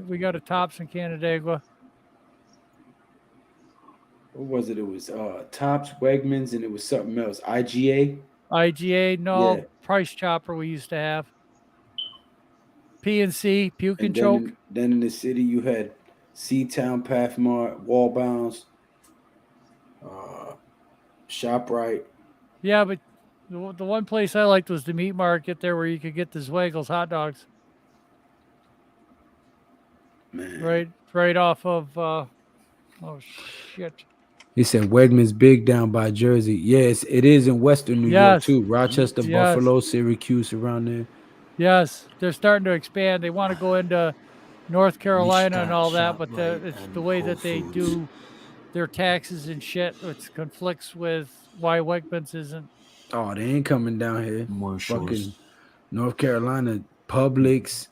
S1: We got a Tops in Canandaigua.
S3: What was it? It was Tops, Wegmans, and it was something else. IGA?
S1: IGA, no.
S3: Yeah.
S1: Price Chopper we used to have. PNC, Puke and
S3: And
S1: Choke.
S3: then in the city you had Seatown, Pathmart, Wallbounds, ShopRite.
S1: Yeah, but The one place I liked was the meat market there, where you could get the Zweigels hot dogs.
S3: Man.
S1: Right off of. Oh shit.
S3: He said Wegmans big down by Jersey. Yes, it is in Western New York
S1: Yes.
S3: too. Rochester,
S1: Yes.
S3: Buffalo, Syracuse, around there.
S1: Yes, they're starting to expand. They want to go into North Carolina and all that, but it's the way that they do their taxes and shit, which conflicts with why Wegmans isn't.
S3: Oh, they ain't coming down here.
S5: More
S3: Fucking
S5: shows.
S3: North Carolina, Publix.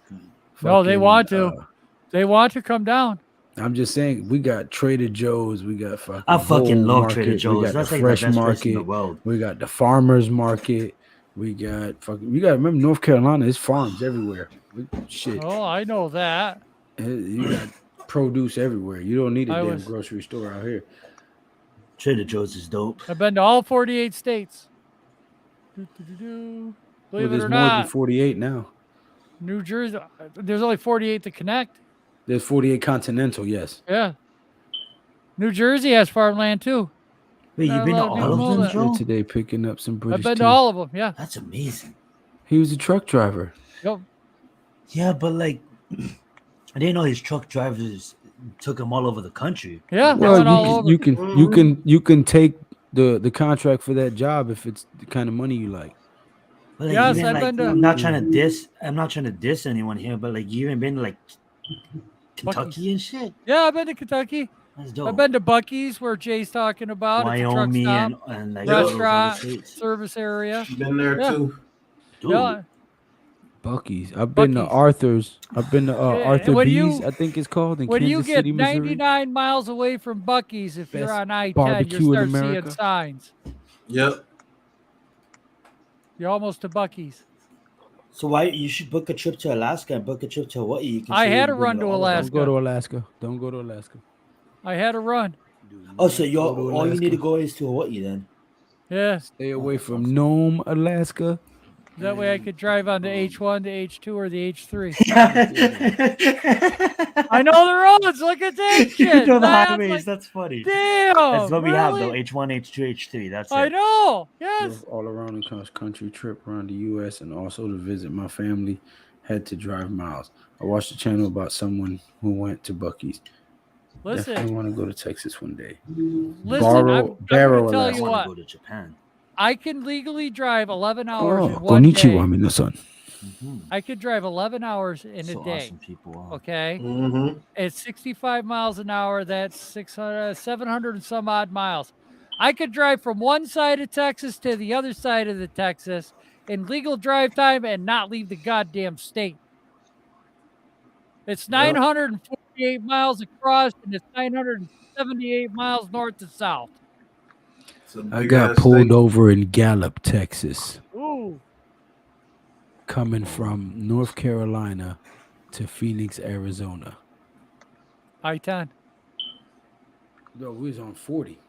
S1: No, they
S3: fucking,
S1: want to. They want to come down.
S3: I'm just saying, we got Trader Joe's, we got fucking.
S5: I fucking
S3: Whole
S5: love Trader
S3: Market,
S5: Joe's.
S3: We got
S5: That's
S3: the
S5: like
S3: Fresh
S5: the best place in the
S3: Market.
S5: world.
S3: We got the Farmers Market. We got fucking. You got to remember, North Carolina is farms everywhere. Shit,
S1: Oh, I know that.
S3: you got produce everywhere. You don't need a
S1: I
S3: damn
S1: was-
S3: grocery store out here.
S5: Trader Joe's is dope.
S1: I've been to all 48 states. Believe
S3: Well,
S1: it
S3: there's
S1: or
S3: more than
S1: not,
S3: 48 now.
S1: New Jersey. There's only 48 to connect.
S3: There's 48 continental. Yes.
S1: Yeah. New Jersey has farmland too.
S5: Wait,
S1: Not
S5: you've
S1: a
S5: been to
S1: lot of
S5: all
S1: people
S5: of
S1: know
S5: them,
S1: that.
S5: Joe?
S3: Today picking up some British
S1: I've been
S3: tea.
S1: to all of them. Yeah.
S5: That's amazing.
S3: He was a truck driver.
S1: Yep.
S5: Yeah, but like, I didn't know his truck drivers took him all over the country.
S1: Yeah. I
S3: Well,
S1: went all over.
S3: you can take the contract for that job if it's the kind of money you like.
S5: But like,
S1: Yes,
S5: even,
S1: I've
S5: like,
S1: been to-
S5: I'm not trying to diss. I'm not trying to diss anyone here, but like, you even been to like Kentucky and shit.
S1: Yeah, I've been to Kentucky.
S5: That's dope.
S1: I've been to Buc-ee's, where Jay's talking about. It's a truck
S5: Wyoming
S1: stop,
S5: and like all those other
S1: restaurant,
S5: states.
S1: service area.
S2: Been there
S1: Yeah.
S2: too.
S5: Dude,
S1: Yeah.
S3: Buc-ee's. I've been to
S1: Buc-ee's.
S3: Arthur's. I've been to
S1: Yeah,
S3: Arthur
S1: when
S3: B's,
S1: you-
S3: I think it's called, in
S1: When you
S3: Kansas
S1: get
S3: City, Missouri.
S1: 99 miles away from Buc-ee's, if you're
S3: Best
S1: on I-10,
S3: barbecue
S1: you
S3: in
S1: start seeing
S3: America.
S1: signs.
S2: Yep.
S1: You're almost to Buc-ee's.
S6: So why you should book a trip to Alaska and book a trip to Hawaii? You can
S1: I
S6: say
S1: had
S6: you've
S1: a
S6: been
S1: run to
S6: all of them.
S1: Alaska.
S3: Don't go to Alaska. Don't go to Alaska.
S1: I had a run.
S6: Oh, so you
S3: Go to
S6: all you need to
S3: Alaska.
S6: go is to Hawaii then.
S1: Yeah.
S3: Stay away from Nome, Alaska.
S1: That way I could drive on the H1, the H2, or the H3. I know the roads. Look at that shit.
S5: you know the
S1: man.
S5: highways.
S1: Like,
S5: That's funny.
S1: damn.
S5: That's what we have though.
S1: really?
S5: H1, H2, H3. That's it.
S1: I know. Yes.
S3: Drove all around the country trip around the U.S. and also to visit my family. Had to drive miles. I watched a channel about someone who went to Buc-ee's. Definitely
S1: Listen.
S3: want to go to Texas one day.
S1: Listen.
S3: Borrow-
S1: I'm
S3: borrow
S1: going to tell
S3: Alaska.
S1: you
S5: I want
S1: what.
S5: to go to Japan.
S1: I can legally drive 11 hours
S3: Oh,
S1: in one day.
S3: konnichiwa, minasan.
S1: I could drive 11 hours in
S5: So
S1: a day.
S5: awesome people.
S1: Okay.
S2: Mm-hmm.
S1: At 65 miles an hour, that's 700 and some odd miles. I could drive from one side of Texas to the other side of the Texas in legal drive time and not leave the goddamn state. It's 948 miles across and it's 978 miles north to south.
S3: I got pulled over in Gallup, Texas,
S1: Ooh.
S3: coming from North Carolina to Phoenix, Arizona.
S1: I-10.
S3: No, we was on 40.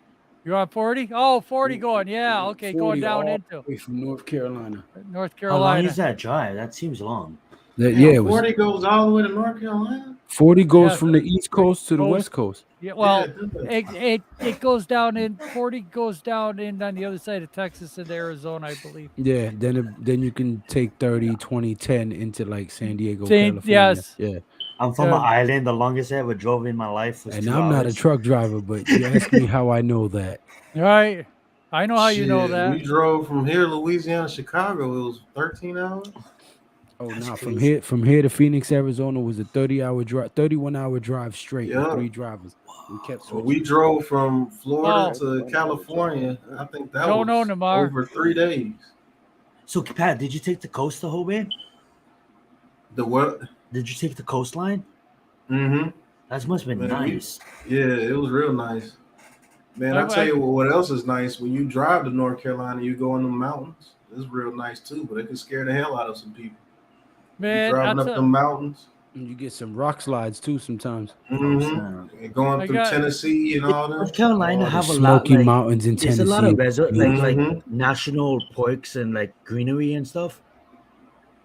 S1: You're on 40? Oh, 40 going. Yeah. Okay.
S3: 40
S1: Going down
S3: all
S1: into
S3: the way from North Carolina.
S1: North
S5: How long
S1: Carolina.
S5: is that drive? That seems long.
S3: Yeah, it was
S2: 40 goes all the way to North Carolina.
S3: 40 goes
S1: Yeah.
S3: from the East Coast to the
S1: Goes-
S3: West Coast.
S1: Yeah. Well,
S2: Yeah,
S1: it goes down in 40 goes down in on the other side of Texas and Arizona, I believe.
S3: Yeah, then you can take 30, 20, 10 into like San Diego,
S1: San-
S3: California.
S1: yes.
S3: Yeah.
S5: I'm from
S1: Yeah.
S5: an island. The longest I ever drove in my life was
S3: And
S5: 2
S3: I'm not a
S5: hours.
S3: truck driver, but you ask me how I know that.
S1: All right. I know how you know
S2: Shit,
S1: that.
S2: We drove from here, Louisiana, Chicago. It was 13 hours.
S3: Oh
S5: That's
S3: no,
S5: crazy.
S3: from here to Phoenix, Arizona was a 31-hour drive straight with
S2: Yeah.
S3: 3 drivers. We kept
S2: So
S3: switching.
S2: we drove from Florida
S1: Oh.
S2: to California. I think that
S1: Don't know,
S2: was
S1: Namar.
S2: over 3 days.
S5: So, Pat, did you take the coast the whole way?
S2: The what?
S5: Did you take the coastline?
S2: Mm-hmm.
S5: That must have been
S2: Man, we-
S5: nice.
S2: Yeah, it was real nice. Man,
S1: I-
S2: I tell you what else is nice. When you drive to North Carolina, you go in the mountains. It's real nice too, but it can scare the hell out of some people.
S1: Man,
S2: Driving up the mountains.
S3: And you get some rock slides too sometimes.
S2: Mm-hmm.
S5: snap.
S2: And going
S1: I
S2: through
S1: got-
S2: Tennessee and all
S5: North
S2: that.
S5: Carolina
S3: The
S5: have a lot.
S3: Smoky
S5: Like,
S3: Mountains in
S5: there's
S3: Tennessee.
S5: a lot of like
S2: Mhm.
S5: national parks and like greenery and stuff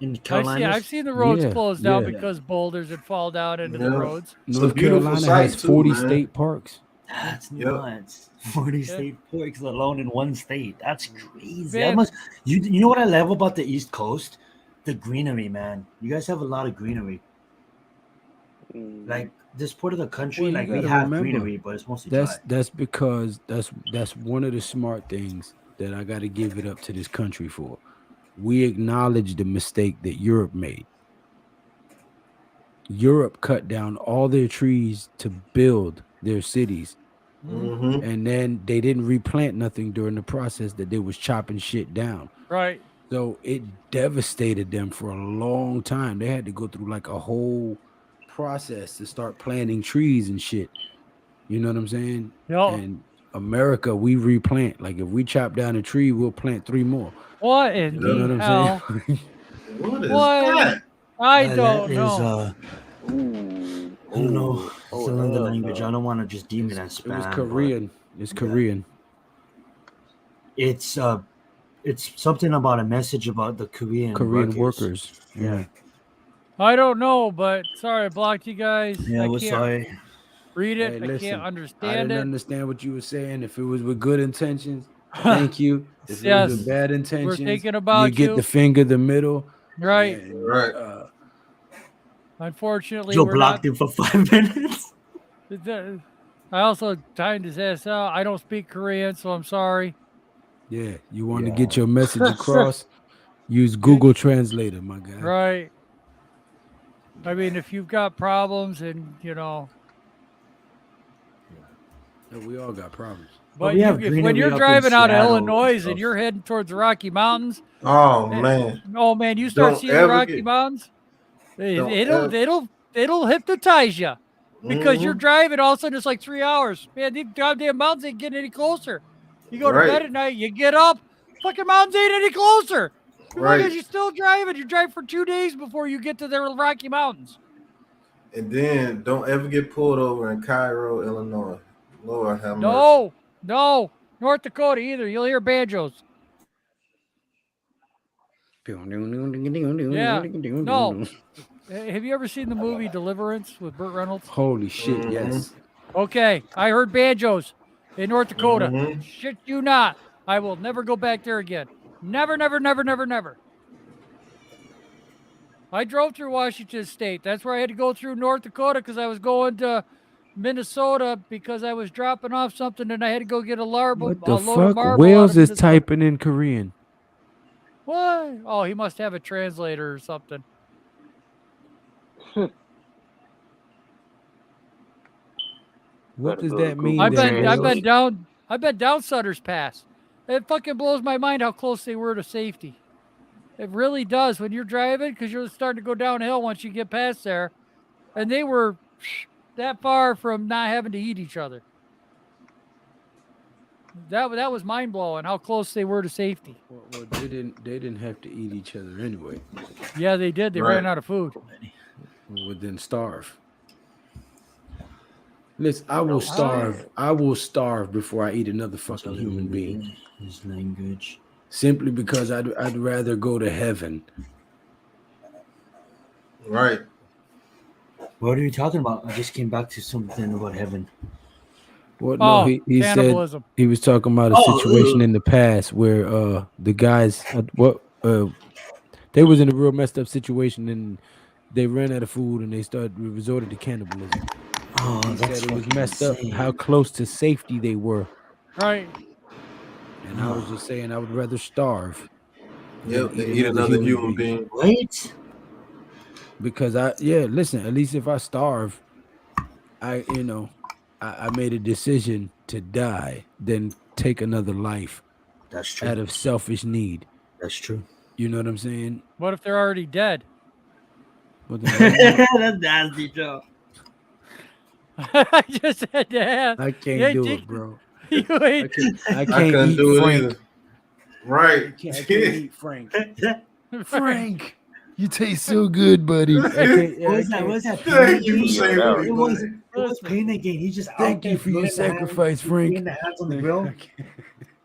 S5: in Carolina.
S1: I've seen the roads
S3: Yeah,
S1: closed down
S3: yeah.
S1: because boulders would fall down into the
S2: Yeah.
S1: roads.
S2: It's a
S3: North
S2: beautiful
S3: Carolina
S2: sight,
S3: has
S2: too,
S3: 40
S2: man.
S3: state parks.
S5: That's
S2: Yep.
S5: nuts. 40 state parks alone in one state. That's crazy.
S1: Man.
S5: That must you know what I love about the East Coast? The greenery, man. You guys have a lot of greenery. Like this part of the country,
S3: Well, you
S5: like we
S3: gotta
S5: have
S3: remember,
S5: greenery, but it's mostly dry.
S3: That's because that's one of the smart things that I got to give it up to this country for. We acknowledge the mistake that Europe made. Europe cut down all their trees to build their cities,
S2: Mm-hmm.
S3: and then they didn't replant nothing during the process that they was chopping shit down.
S1: Right.
S3: So it devastated them for a long time. They had to go through like a whole process to start planting trees and shit. You know what I'm saying?
S1: Yeah.
S3: And America, we replant. Like if we chop down a tree, we'll plant 3 more.
S1: What in
S3: You know
S1: the
S3: what
S1: hell?
S3: I'm saying?
S2: What is
S1: What?
S2: that?
S1: I
S5: That
S1: don't
S5: is,
S1: know.
S5: I don't know. Still in the language. I don't want to just deem it as
S3: It was
S5: spam.
S3: Korean. It's
S5: yeah.
S3: Korean.
S5: It's something about a message about the Korean
S3: workers.
S5: Yeah.
S1: I don't know, but sorry, I blocked you guys.
S5: Yeah,
S1: I
S5: we're
S1: can't
S5: sorry.
S1: read it.
S3: Hey,
S1: I
S3: listen,
S1: can't
S3: I
S1: understand
S3: didn't
S1: it.
S3: understand what you were saying. If it was with good intentions, thank you. If it
S1: Yes,
S3: was with bad
S1: we're
S3: intentions,
S1: thinking
S3: you
S1: about
S3: get
S1: you.
S3: the finger, the middle.
S1: Right.
S3: And,
S2: Right.
S1: Unfortunately,
S5: Joe
S1: we're
S5: blocked
S1: not.
S5: him for 5 minutes.
S1: I also timed his ass out. I don't speak Korean, so I'm sorry.
S3: Yeah, you want to get your message across? Use Google Translator, my guy.
S1: Right. I mean, if you've got problems and, you know.
S3: Yeah, we all got problems.
S1: But
S5: we have
S1: when
S5: greenery
S1: you're
S5: up in
S1: driving out of
S5: Seattle
S1: Illinois
S5: and
S1: and you're heading towards the Rocky Mountains,
S2: Oh man.
S1: oh man, you start
S2: Don't
S1: seeing the
S2: ever
S1: Rocky
S2: get-
S1: Mountains,
S2: don't
S1: it'll hypnotize you because you're
S2: Mhm.
S1: driving. All of a sudden, it's like 3 hours. Man, these goddamn mountains ain't getting any closer. You go to
S2: Right.
S1: bed at night, you get up, fucking mountains ain't any closer.
S2: Right.
S1: Because you're still driving. You drive for 2 days before you get to the Rocky Mountains.
S2: And then don't ever get pulled over in Cairo, Illinois. Lord have mercy.
S1: No, North Dakota either. You'll hear banjos. Yeah, no. Have you ever seen the movie Deliverance with Burt Reynolds?
S3: Holy shit, yes.
S1: Okay, I heard banjos in North Dakota.
S2: Mhm.
S1: Shit you not. I will never go back there again. Never, never, never, never, never. I drove through Washington State. That's where I had to go through North Dakota because I was going to Minnesota because I was dropping off something and I had to go get a load
S3: What
S1: of
S3: the fuck?
S1: marble.
S3: Wales is typing in Korean.
S1: What? Oh, he must have a translator or something.
S3: What
S4: Gotta
S3: does
S4: go to
S3: that mean?
S4: Google
S1: I've been
S4: Translate.
S1: down Sutter's Pass. It fucking blows my mind how close they were to safety. It really does when you're driving because you're starting to go downhill once you get past there, and they were that far from not having to eat each other. That was mind blowing how close they were to safety.
S3: Well, they didn't have to eat each other anyway.
S1: Yeah, they did. They ran out of food.
S3: Would then starve. Listen, I will starve. I will starve before I eat another fucking human being.
S5: His language.
S3: Simply because I'd rather go to heaven.
S2: Right.
S5: What are you talking about? I just came back to something about heaven.
S3: Well, no, he said
S1: cannibalism.
S3: he was talking about a situation in the past where the guys they was in a real messed up situation and they ran out of food and they resorted to cannibalism.
S5: Oh,
S3: He
S5: that's
S3: said it was
S5: fucking
S3: messed up
S5: insane.
S3: how close to safety they were.
S1: Right.
S3: And I was just saying I would rather starve.
S2: Yep, they eat another human being.
S5: Right?
S3: Because listen, at least if I starve, I made a decision to die than take another life.
S5: That's true.
S3: Out of selfish need.
S5: That's true.
S3: You know what I'm saying?
S1: What if they're already dead?
S5: That's nasty, Joe.
S1: I just had to ask.
S3: I can't do it, bro.
S1: You ain't.
S3: I
S2: I
S3: can't
S2: couldn't
S3: eat
S2: do it
S3: Frank.
S2: either. Right.
S3: I can't eat Frank. Frank, you taste so good, buddy.
S5: What was that?
S2: Thank you for
S4: Yeah,
S2: saving
S4: that
S2: me.
S5: was-
S2: buddy.
S5: It was pain again. He just
S3: Thank you for your sacrifice, Frank.
S5: In the hands on the grill.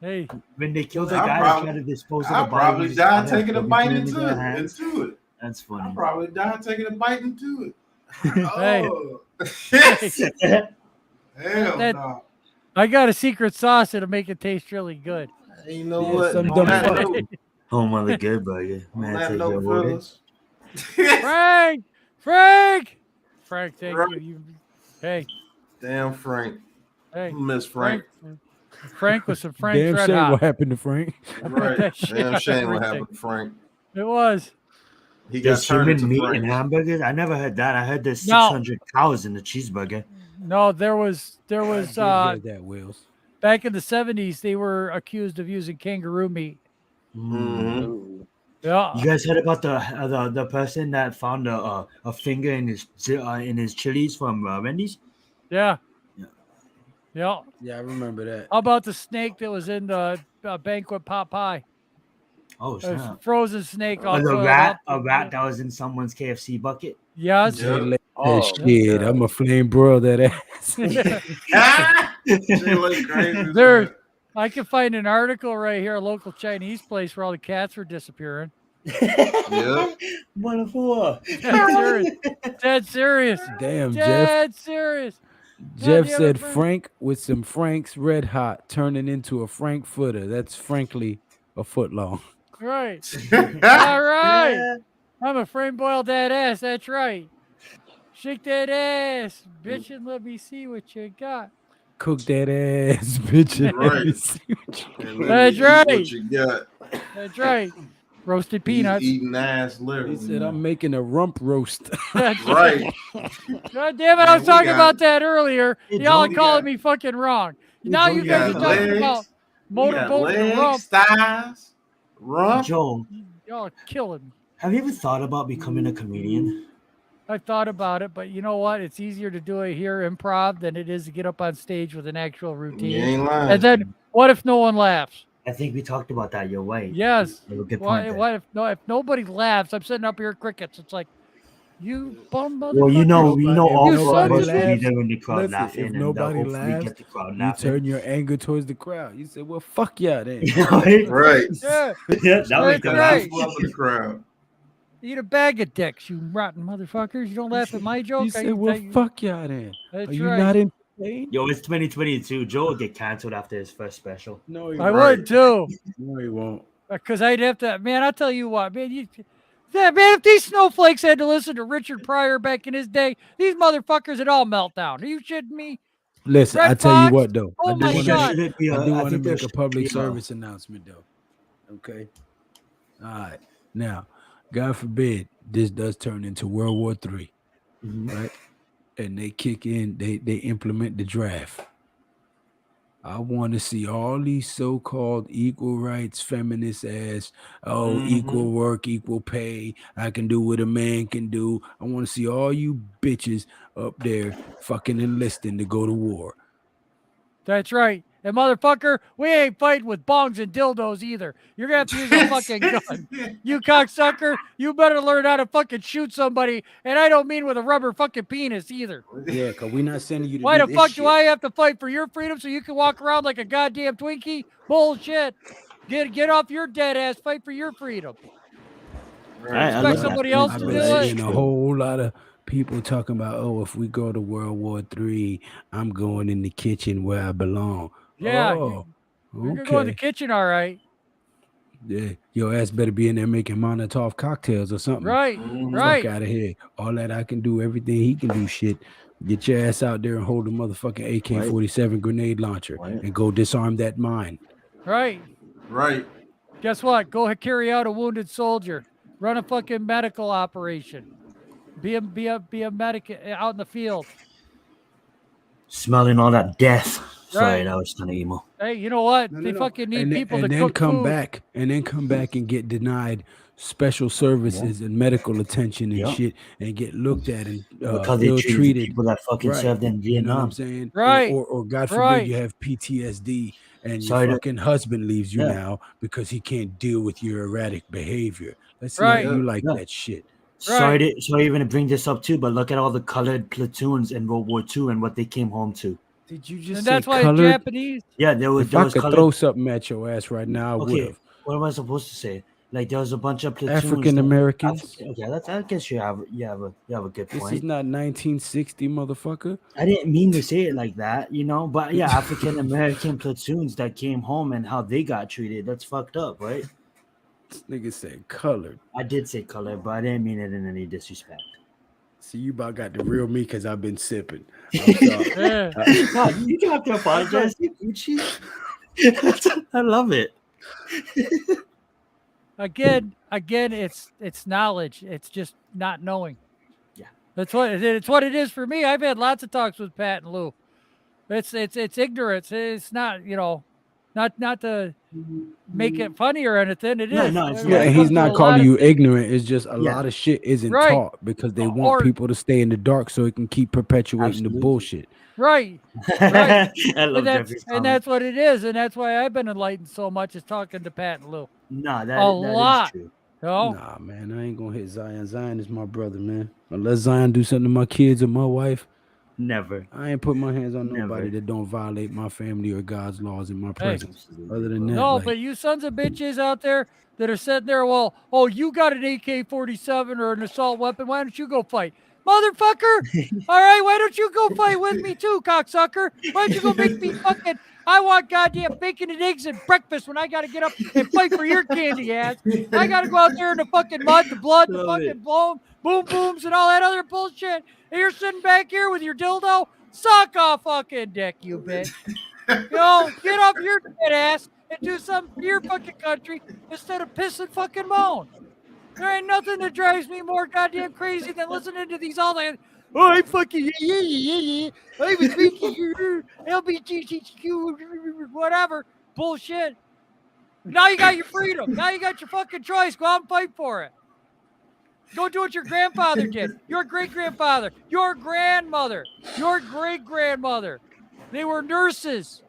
S1: Hey,
S5: When they killed the
S2: I
S5: guy
S2: probably-
S5: trying to dispose of the
S2: I
S5: body,
S2: probably
S5: he just
S2: died
S5: kinda
S2: taking a
S5: put
S2: bite
S5: it in
S2: into
S5: their
S2: it.
S5: hands.
S2: I
S5: That's funny.
S2: probably died taking a bite into it.
S1: Hey.
S2: Oh. Hell
S1: That-
S2: no.
S1: I got a secret sauce that'll make it taste really good.
S2: You know
S3: Yeah,
S2: what?
S3: some
S2: On
S3: dumb
S2: that
S3: fuck.
S2: note,
S5: Home of the good burger.
S2: on
S5: Man,
S2: that
S5: take
S2: note,
S5: your order.
S2: fellas.
S1: Frank, thank
S2: Right.
S1: you. Hey,
S2: Damn, Frank.
S1: hey,
S2: Miss Frank.
S1: Frank with some Frank's
S3: Damn
S1: Red
S3: shame
S1: Hot.
S3: what happened to Frank.
S1: I put
S2: Right.
S1: that shit
S2: Damn
S1: on
S2: shame what
S1: everything.
S2: happened to Frank.
S1: It was.
S2: He got
S5: There's
S2: turned
S5: human
S2: into
S5: meat
S2: Frank.
S5: in hamburgers. I never heard that. I heard there's
S1: No.
S5: 600 cows in the cheeseburger.
S1: No, there was
S3: I did hear that, Wills.
S1: back in the 70s, they were accused of using kangaroo meat.
S2: Mhm.
S4: Ooh.
S1: Yeah.
S5: You guys heard about the person that found a finger in his chilies from Wendy's?
S1: Yeah.
S5: Yeah.
S1: Yeah.
S3: Yeah, I remember that.
S1: How about the snake that was in the banquet pot pie?
S5: Oh,
S1: A
S5: snap.
S1: frozen snake all
S5: Or the
S1: coiled
S5: rat,
S1: up.
S5: a rat that was in someone's KFC bucket.
S1: Yes.
S2: Yeah.
S3: Jay Lake
S4: Oh,
S3: said, shit,
S4: God.
S3: I'm a flame broil that ass.
S2: Jay crazy as
S1: There,
S2: fuck.
S1: I can find an article right here, a local Chinese place where all the cats were disappearing.
S5: Motherfucker.
S1: Dead serious. Dead serious.
S3: Damn, Jeff.
S1: Dead serious.
S3: Jeff
S1: damn it,
S3: said
S1: Frank.
S3: Frank with some Frank's Red Hot turning into a Frankfurter. That's frankly a foot long.
S1: Right. All right. I'm a frame boiled that ass. That's right. Shake that ass, bitch, and let me see what you got.
S3: Cook that ass, bitch. And let me
S2: Right.
S3: see what you-
S2: And let
S1: That's
S2: me eat
S1: right.
S2: What you got?
S1: That's right. Roasted
S2: He's
S1: peanuts.
S2: eating ass literally.
S3: He said, I'm making a rump roast.
S1: That's
S2: Right.
S1: God damn it,
S2: Man,
S1: I was
S2: we
S1: talking
S2: got-
S1: about that earlier.
S5: Hey,
S1: Y'all are
S2: Joe, we
S1: calling
S2: got-
S1: me fucking wrong. Now
S5: Joe,
S1: you
S5: we
S1: guys are
S5: got
S1: talking
S2: legs.
S1: about
S2: We got
S1: motorboat and
S2: legs,
S1: rump.
S2: thighs, rump.
S5: Joe,
S1: Y'all are killing me.
S5: have you ever thought about becoming a comedian?
S1: I thought about it, but you know what? It's easier to do it here improv than it is to get up on stage with an actual
S2: You
S1: routine.
S2: ain't lying.
S1: And then what if no one laughs?
S5: I think we talked about that. You're right.
S1: Yes.
S5: You have a good
S1: What,
S5: point there.
S1: what if nobody laughs? I'm sitting up here crickets. It's like, you bum motherfucker.
S5: Well, you know,
S3: If
S5: all
S1: nobody
S5: four of us will be
S3: laughs,
S5: there in the crowd
S3: listen,
S5: laughing,
S3: if
S5: and
S3: nobody
S5: hopefully
S3: laughs,
S5: get the crowd
S3: you
S5: laughing.
S3: turn your anger towards the crowd. You say, well, fuck yeah, then.
S5: Right?
S2: Right.
S1: Yeah,
S5: Yeah, that
S1: That's
S5: was good.
S1: right.
S2: People up in the crowd.
S1: eat a bag of dicks, you rotten motherfuckers. You don't laugh at my joke.
S3: You say, well, fuck yeah, then.
S1: That's
S3: Are you
S1: right.
S3: not entertained?
S5: Yo, it's 2022. Joe will get canceled after his first special.
S3: No, he
S1: I
S3: won't.
S1: would too.
S3: No, he won't.
S1: Because I'd have to, man, I'll tell you what, man, man, if these snowflakes had to listen to Richard Pryor back in his day, these motherfuckers would all melt down. Are you shitting me?
S3: Listen,
S1: Red
S3: I tell you
S1: Fox?
S3: what, though.
S1: Oh
S3: I do
S1: my
S3: wanna-
S1: God.
S3: I do want to
S5: think
S3: make
S5: there
S3: a public
S5: should be a-
S3: service announcement, though. Okay. All right. Now, God forbid this does turn into World War III,
S5: Mhm.
S3: right? And they kick in, they implement the draft. I want to see all these so-called equal rights, feminist ass, equal work, equal pay. I can do what a man can do. I want to see all you bitches up there fucking enlisting to go to war.
S1: That's right. And motherfucker, we ain't fighting with bongs and dildos either. You're going to have to use a fucking gun. You cocksucker, you better learn how to fucking shoot somebody. And I don't mean with a rubber fucking penis either.
S3: Yeah, because we're not sending you to
S1: Why
S3: do
S1: the
S3: this
S1: fuck
S3: shit.
S1: do I have to fight for your freedom so you can walk around like a goddamn Twinkie? Bullshit. Get off your dead ass. Fight for your freedom.
S5: I
S1: Expect
S5: love
S1: somebody
S5: that.
S1: else
S3: I've
S1: to
S3: been
S1: do it.
S3: seeing a whole lot of people talking about, if we go to World War III, I'm going in the kitchen where I belong.
S1: Yeah,
S3: Oh,
S1: You're going to go in the
S3: okay.
S1: kitchen, all right.
S3: Yeah, your ass better be in there making Molotov cocktails or something.
S1: Right, right.
S3: Fuck out of here. All that I can do, everything he can do, shit. Get your ass out there and hold a motherfucking AK-47 grenade launcher and go disarm that mine.
S1: Right.
S2: Right.
S1: Guess what? Go carry out a wounded soldier. Run a fucking medical operation. Be a medic out in the field.
S5: Smelling all that death. Sorry,
S1: Right.
S5: that was kind of emo.
S1: Hey, you know what?
S3: No,
S1: They
S3: no.
S1: fucking need
S3: And then-
S1: people
S3: and
S1: to
S3: then
S1: cook
S3: come
S1: food.
S3: back and get denied special services and medical attention and
S5: Yeah.
S3: shit and get looked at and
S5: Because they
S3: ill
S5: treated the
S3: treated.
S5: people that fucking
S3: Right.
S5: served in
S3: You know what I'm
S5: Vietnam.
S3: saying?
S1: Right.
S3: Or God forbid
S1: Right.
S3: you have PTSD and
S5: Sorry to-
S3: your fucking husband leaves you
S5: Yeah.
S3: now because he can't deal with your erratic behavior. Let's see
S1: Right.
S3: how you like
S5: Yeah.
S3: that shit.
S5: Sorry even to bring this up too, but look at all the colored platoons in World War II and what they came home to.
S3: Did you just
S1: And
S3: say
S1: that's why
S3: colored?
S1: Japanese.
S5: Yeah, there was
S3: If I could
S5: colored.
S3: throw something at your ass right now, I would
S5: Okay,
S3: have.
S5: what am I supposed to say? Like there was a bunch of platoons.
S3: African Americans.
S5: Okay, I guess you have a good
S3: This
S5: point.
S3: is not 1960, motherfucker.
S5: I didn't mean to say it like that, but yeah, African American platoons that came home and how they got treated. That's fucked up, right?
S3: This nigga said colored.
S5: I did say color, but I didn't mean it in any disrespect.
S3: See, you about got the real me because I've been sipping. I'm sorry.
S1: Yeah.
S5: No, you don't have to apologize. I love it.
S1: Again, it's knowledge. It's just not knowing.
S5: Yeah.
S1: It's what it is for me. I've had lots of talks with Pat and Lou. It's ignorance. It's not, not to make it funny or anything. It is.
S5: No, it's
S3: Yeah, and he's not calling you ignorant. It's just a
S5: Yeah.
S3: lot of shit isn't
S1: Right.
S3: taught because they want
S1: Or-
S3: people to stay in the dark so it can keep perpetuating
S5: Absolutely.
S3: the bullshit.
S1: Right.
S5: I love
S1: And
S5: Jeffrey's comment.
S1: that's what it is. And that's why I've been enlightened so much is talking to Pat and Lou.
S5: No, that
S1: A
S5: is
S1: lot.
S5: true.
S3: Nah, man, I ain't gonna hit Zion. Zion is my brother, man. Unless Zion do something to my kids or my wife,
S5: Never.
S3: I ain't put my hands on
S5: Never.
S3: nobody that don't violate my family or God's laws in my presence.
S5: Absolutely,
S3: Other than
S5: bro.
S3: that,
S1: No,
S3: like,
S1: but you sons of bitches out there that are sitting there, well, oh, you got an AK-47 or an assault weapon. Why don't you go fight? Motherfucker! All right, why don't you go fight with me too, cocksucker? Why don't you go make me fucking... I want goddamn bacon and eggs and breakfast when I got to get up and fight for your candy ass. I got to go out there in the fucking mud, the blood, the
S5: Love
S1: fucking boom booms and all that other bullshit. And you're sitting back here with your dildo? Suck off fucking dick, you bitch. Get off your dead ass and do something for your fucking country instead of piss and fucking moan. There ain't nothing that drives me more goddamn crazy than listening to these all the I fucking yeah. I'm a freaky LGBTQ whatever bullshit. Now you got your freedom. Now you got your fucking choice. Go out and fight for it. Go do what your grandfather did. Your great-grandfather, your grandmother, your great-grandmother. They were nurses.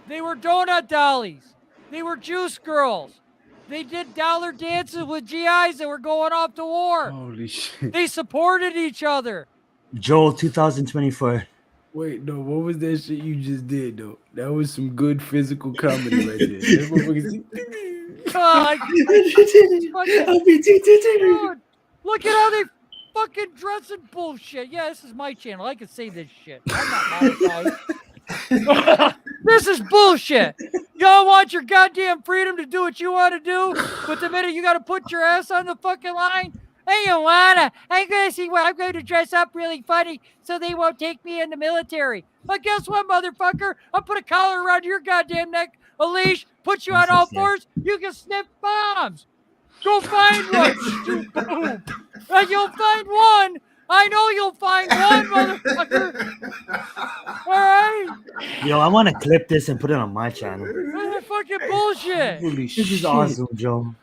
S1: They were donut dollies. They were juice girls. They did dollar dances with GIs that were going off to war.
S3: holy shit.
S1: They supported each other.
S5: Joel 2024.
S3: Wait, no, what was that shit you just did, though? That was some good physical comedy right there. That motherfucker-
S1: Dude, look at how they fucking dress and bullshit. Yeah, this is my channel. I can say this shit. I'm not monetized. This is bullshit. Y'all want your goddamn freedom to do what you want to do, but the minute you got to put your ass on the fucking line, hey, you wanna? I'm gonna see what I'm going to dress up really funny so they won't take me in the military. But guess what, motherfucker? I'll put a collar around your goddamn neck, a leash, put you on all fours. You can sniff bombs. Go find one. You boom. And you'll find one. I know you'll find one, motherfucker. All right?
S5: Yo, I want to clip this and put it on my channel.
S1: This is fucking bullshit.
S3: Holy
S5: This is
S3: shit.
S5: awesome, Joe.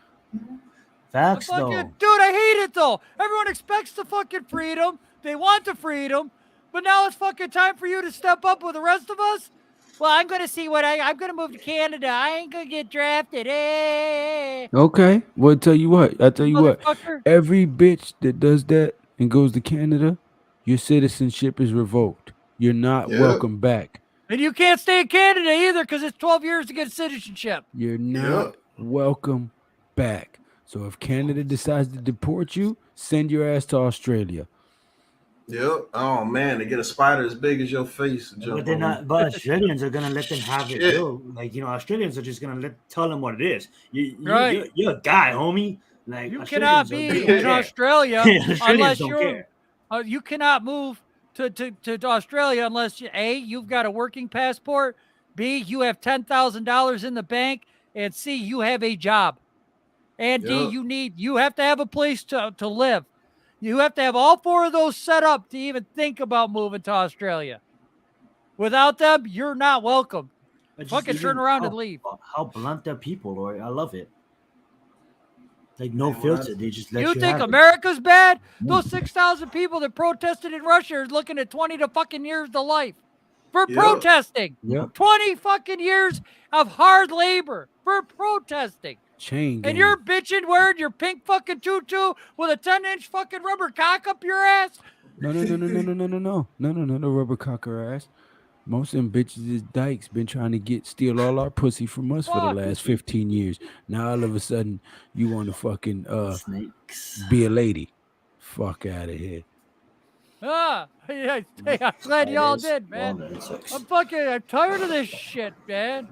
S5: Facts, though.
S1: Dude, I hate it though. Everyone expects the fucking freedom. They want the freedom. But now it's fucking time for you to step up with the rest of us. Well, I'm going to see what I'm going to move to Canada. I ain't going to get drafted. Hey.
S3: Okay, well, tell you what.
S1: Motherfucker.
S3: Every bitch that does that and goes to Canada, your citizenship is revoked. You're not
S2: Yeah.
S3: welcome back.
S1: And you can't stay in Canada either because it's 12 years to get citizenship.
S3: You're not welcome back. So if Canada decides to deport you, send your ass to Australia.
S2: Yep. Oh man, they get a spider as big as your face.
S5: But they're not. But Australians are gonna let them have it. Real. Like Australians are just gonna tell them what it is.
S1: Right.
S5: You're a guy, homie. Like
S1: You cannot be in Australia unless you're. You cannot move to Australia unless A, you've got a working passport. B, you have $10,000 in the bank, and C, you have a job. And D, you have to have a place to live. You have to have all four of those set up to even think about moving to Australia. Without them, you're not welcome. Fucking turn around and leave.
S5: How blunt they're people, Lord. I love it. Like no filter. They just let you
S1: think
S5: have
S1: America's bad? Those 6,000 people that protested in Russia are looking at 20 to fucking years to life for protesting.
S3: Yep.
S1: 20 fucking years of hard labor for protesting.
S3: Chain gang.
S1: And you're bitching wearing your pink fucking tutu with a 10-inch fucking rubber cock up your ass?
S3: No, rubber cocker ass. Most of them bitches is dykes. Been trying to steal all our pussy from us for the
S1: Fuck.
S3: last 15 years. Now all of a sudden you want to fucking
S5: Snakes.
S3: be a lady. Fuck out of here.
S1: Yeah, I'm glad y'all
S6: Spiders,
S1: did, man.
S6: wild insects.
S1: I'm tired of this shit, man.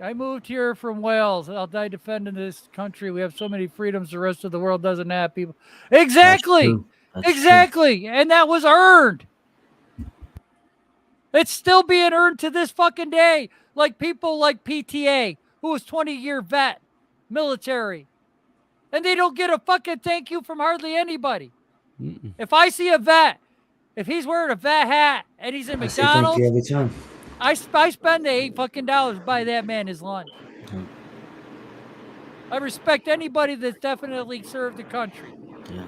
S1: I moved here from Wales. I'll die defending this country. We have so many freedoms the rest of the world doesn't have, people. Exactly.
S5: That's true.
S1: Exactly. And that was earned. It's still being earned to this fucking day. Like people like PTA, who was 20-year vet, military. And they don't get a fucking thank you from hardly anybody.
S3: Mm-mm.
S1: If I see a vet, if he's wearing a vet hat and he's in
S6: I say thank you
S1: McDonald's,
S6: every time.
S1: I spend the $8 to buy that man his lunch.
S6: Yeah.
S1: I respect anybody that's definitely served the country.
S5: Yeah.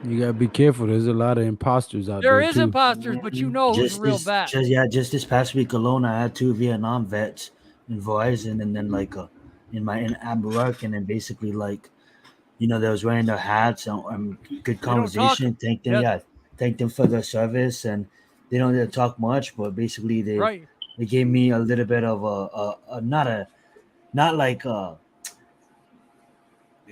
S3: You gotta be careful. There's a lot of imposters out
S1: There
S3: there
S1: is
S3: too.
S1: imposters, but you know who's a real vet.
S5: Just this past week alone, I had 2 Vietnam vets in Verizon, and then like in work, and then basically like, they was wearing their hats and good conversation. Thanked them, thanked them for their service, and they don't really talk much, but basically they gave me a little bit of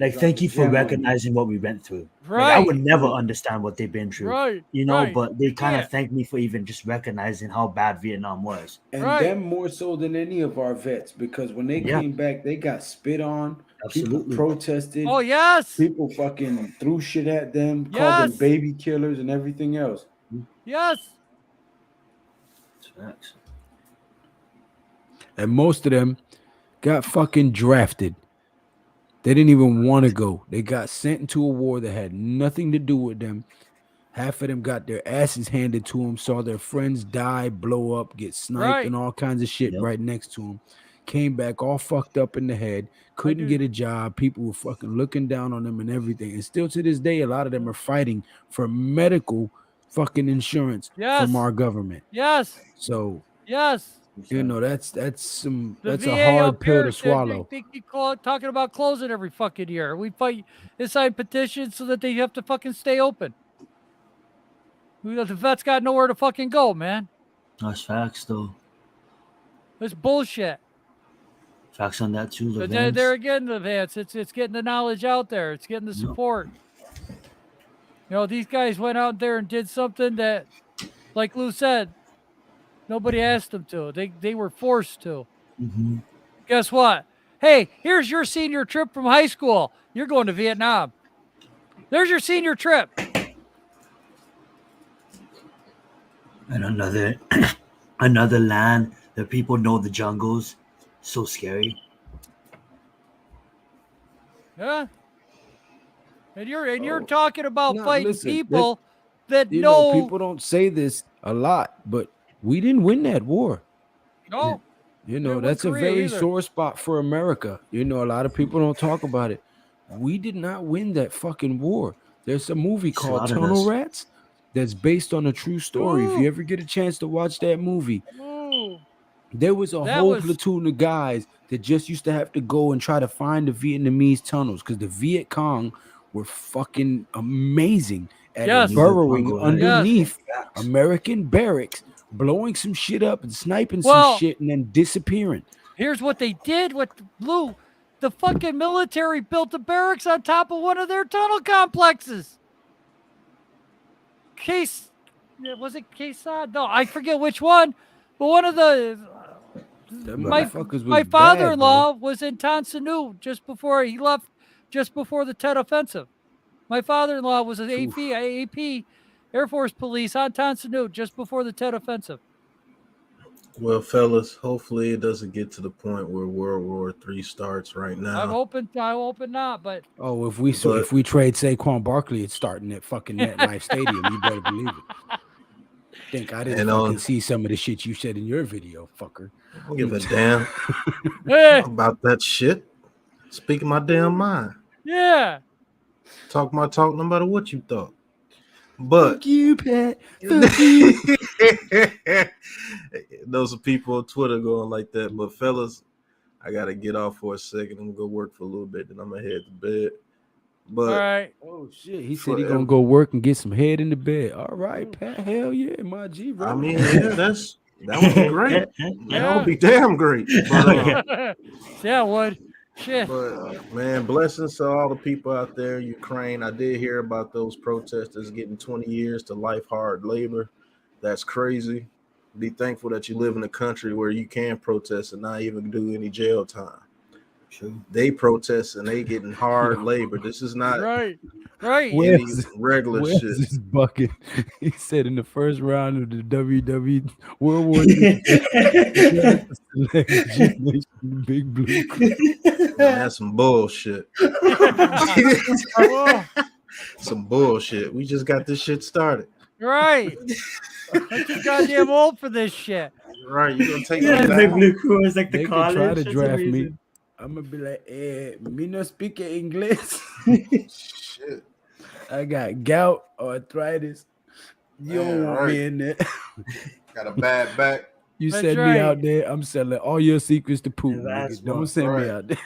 S5: like thank you for recognizing what we went through.
S1: Right.
S5: Like, I would never understand what they've been through.
S1: Right.
S5: But they kind of thanked me for even just recognizing how bad Vietnam was.
S3: And them more so than any of our vets, because when they came back, they got spit on.
S5: Absolutely.
S3: People protested.
S1: Oh, yes.
S3: People fucking threw shit at them, called them baby killers and everything else.
S1: Yes.
S5: Facts.
S3: And most of them got fucking drafted. They didn't even want to go. They got sent into a war that had nothing to do with them. Half of them got their asses handed to them, saw their friends die, blow up, get sniped, and all kinds of shit right next to them. Came back all fucked up in the head, couldn't get a job. People were fucking looking down on them and everything. And still to this day, a lot of them are fighting for medical fucking insurance from our government.
S1: Yes.
S3: So,
S1: yes.
S3: That's a
S1: VA
S3: hard pill to swallow.
S1: They keep talking about closing every fucking year. We fight inside petitions so that they have to fucking stay open. The vets got nowhere to fucking go, man.
S5: That's facts, though.
S1: It's bullshit.
S5: Facts on that too.
S1: But there again, the vets. It's getting the knowledge out there. It's getting the support. These guys went out there and did something that, like Lou said, nobody asked them to. They were forced to.
S5: Mm-hmm.
S1: Guess what? Hey, here's your senior trip from high school. You're going to Vietnam. There's your senior trip.
S5: And another land that people know the jungles. So scary.
S1: Yeah. And you're talking about fighting people that
S3: know. People don't say this a lot, but we didn't win that war.
S1: No.
S3: That's a very sore spot for America. A lot of people don't talk about it. We did not win that fucking war. There's a movie called Tunnel Rats that's based on a true story. If you ever get a chance to watch that movie, there was a whole platoon of guys that just used to have to go and try to find the Vietnamese tunnels because the Viet Cong were fucking amazing at burrowing underneath American barracks, blowing some shit up and sniping some shit and then disappearing.
S1: Here's what they did with Blue. The fucking military built the barracks on top of one of their tunnel complexes. Was it Quesad? No, I forget which one. But one of the my father-in-law was in Tan Son Nhut just before he left, just before the Tet Offensive. My father-in-law was an AP Air Force Police on Tan Son Nhut just before the Tet Offensive.
S2: Well, fellas, hopefully it doesn't get to the point where World War III starts right now.
S1: I'm hoping not, but
S3: if we trade Saquon Barkley, it's starting at fucking MetLife Stadium. You better believe it. Think I didn't fucking see some of the shit you said in your video, fucker.
S2: I don't give a damn about that shit. Speaking my damn mind.
S1: Yeah.
S2: Talk my talk no matter what you thought. But
S3: fuck you, Pat. Fuck you.
S2: Those are people on Twitter going like that. But fellas, I gotta get off for a second. I'm gonna go work for a little bit, then I'm gonna head to bed. But
S1: all right.
S3: Oh shit, he said he's gonna go work and get some head in the bed. All right, Pat. Hell yeah, my G. Bro.
S2: I mean, yeah, That would be great. That would be damn great. But,
S1: Yeah, it would. Shit.
S2: but man, blessings to all the people out there in Ukraine. I did hear about those protesters getting 20 years to life hard labor. That's crazy. Be thankful that you live in a country where you can protest and not even do any jail time.
S6: True.
S2: They protest and they getting hard labor. This is not
S1: Right.
S2: any regular
S3: Where's
S2: shit.
S3: this bucket? He said in the first round of the WWE World War II, Big Blue Crew.
S2: Man, that's some bullshit.
S1: Whoa.
S2: Some bullshit. We just got this shit started.
S1: Right. I'm too goddamn old for this shit.
S2: Right, you gonna take
S6: Yeah,
S2: it
S6: the Big
S2: down?
S6: Blue Crew is like
S3: They
S6: the
S3: could
S6: college.
S3: try to
S6: That's
S3: draft me.
S6: amazing.
S3: I'm gonna be like, me no speak English.
S2: Shit.
S3: I got gout or arthritis. You don't
S2: Man,
S3: want me in there.
S2: Got a bad back.
S3: You
S1: That's
S3: send me
S1: right.
S3: out there, I'm selling all your secrets to Putin.
S6: That's
S3: nigga. Don't
S6: what-
S3: send me
S2: right.
S3: out there.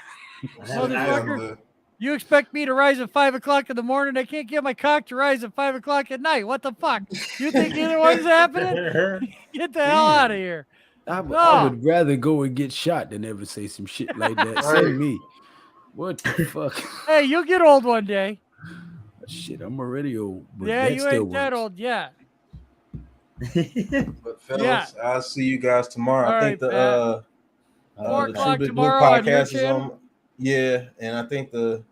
S1: Motherfucker. You expect me to rise at 5 o'clock in the morning? I can't get my cock to rise at 5 o'clock at night. What the fuck? You think either one's happening? Get the hell out of here.
S3: I
S1: No.
S3: would rather go and get shot than ever say some shit like that.
S2: Right.
S3: Send me. What the fuck?
S1: Hey, you'll get old one day.
S3: Shit, I'm already old. But
S1: Yeah,
S3: that
S1: you
S3: still
S1: ain't that
S3: works.
S1: old yet.
S2: But fellas,
S1: Yeah.
S2: I'll see you guys tomorrow.
S1: All
S2: I think
S1: right,
S2: the
S1: 4
S2: the
S1: o'clock
S2: True Big Blue
S1: tomorrow on your
S2: podcast is
S1: channel?
S2: on. Yeah, and I think
S3: It's on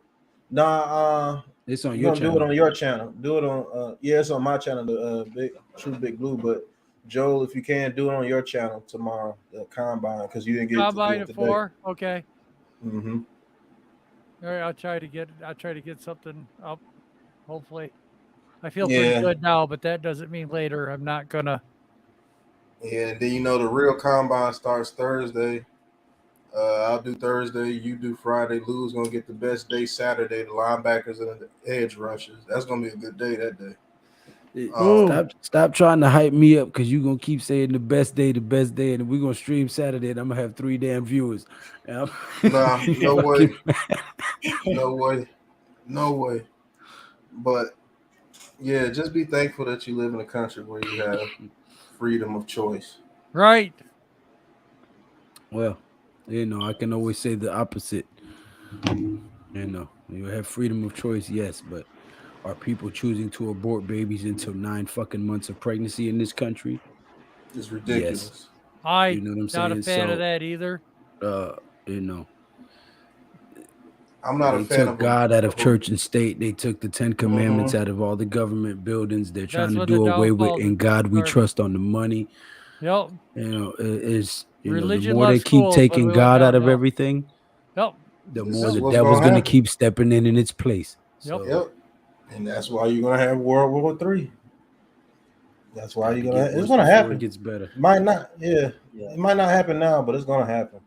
S2: you're
S3: your
S2: gonna
S3: channel.
S2: do it on your channel. Do it on it's on my channel, the True Big Blue. But Joel, if you can, do it on your channel tomorrow, the combine, because you didn't get
S1: Combine
S2: to
S1: at
S2: do it
S1: 4. Okay.
S2: today. Mm-hmm.
S1: All right, I'll try to get something up. Hopefully. I feel
S2: Yeah.
S1: pretty good now, but that doesn't mean later I'm not gonna.
S2: Yeah, and then the real combine starts Thursday. I'll do Thursday, you do Friday. Lou's gonna get the best day Saturday, the linebackers and the edge rushers. That's gonna be a good day that day.
S3: Stop trying to hype me up because you're gonna keep saying the best day, and we're gonna stream Saturday and I'm gonna have 3 damn viewers.
S2: Nah, no way. No way. But yeah, just be thankful that you live in a country where you have freedom of choice.
S1: Right.
S3: Well, I can always say the opposite. You have freedom of choice, yes, but are people choosing to abort babies until 9 fucking months of pregnancy in this country?
S2: It's ridiculous.
S1: I'm
S3: You know what I'm
S1: not a
S3: saying?
S1: fan of
S3: So,
S1: that either.
S2: I'm not
S3: They
S2: a fan
S3: took
S2: of
S3: God out of church and state. They took the 10 commandments out of all the government buildings. They're trying to
S1: when
S3: do
S1: the
S3: away with
S1: downfall
S3: in God we
S1: started.
S3: trust on the money.
S1: Yep.
S3: The
S1: Religion
S3: more they
S1: loves
S3: keep
S1: schools,
S3: taking
S1: but we went
S3: God out of
S1: downhill.
S3: everything,
S1: Yep.
S3: the
S2: This
S3: more
S2: is
S3: the
S2: what's
S3: devil's
S2: gonna
S3: going to
S2: happen.
S3: keep stepping in its place.
S1: Yep.
S3: So,
S2: Yep. And that's why you're gonna have World War III. That's why you're gonna. It's gonna
S3: It
S2: happen.
S3: gets better.
S2: Might not. Yeah. It might not happen now, but it's gonna happen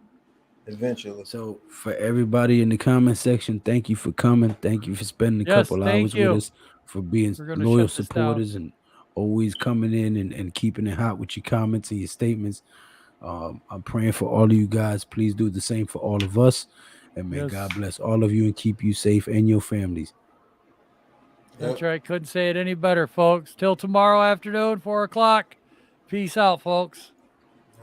S2: eventually.
S3: So for everybody in the comment section, thank you for coming. Thank you for spending a
S1: Yes,
S3: couple
S1: thank
S3: hours
S1: you.
S3: with us, for being
S1: We're gonna
S3: loyal
S1: shut this down.
S3: supporters and always coming in and keeping it hot with your comments and your statements. I'm praying for all of you guys. Please do the same for all of us. And may
S1: Yes.
S3: God bless all of you and keep you safe and your families.
S1: That's right. Couldn't say it any better, folks. Till tomorrow afternoon, 4 o'clock. Peace out, folks.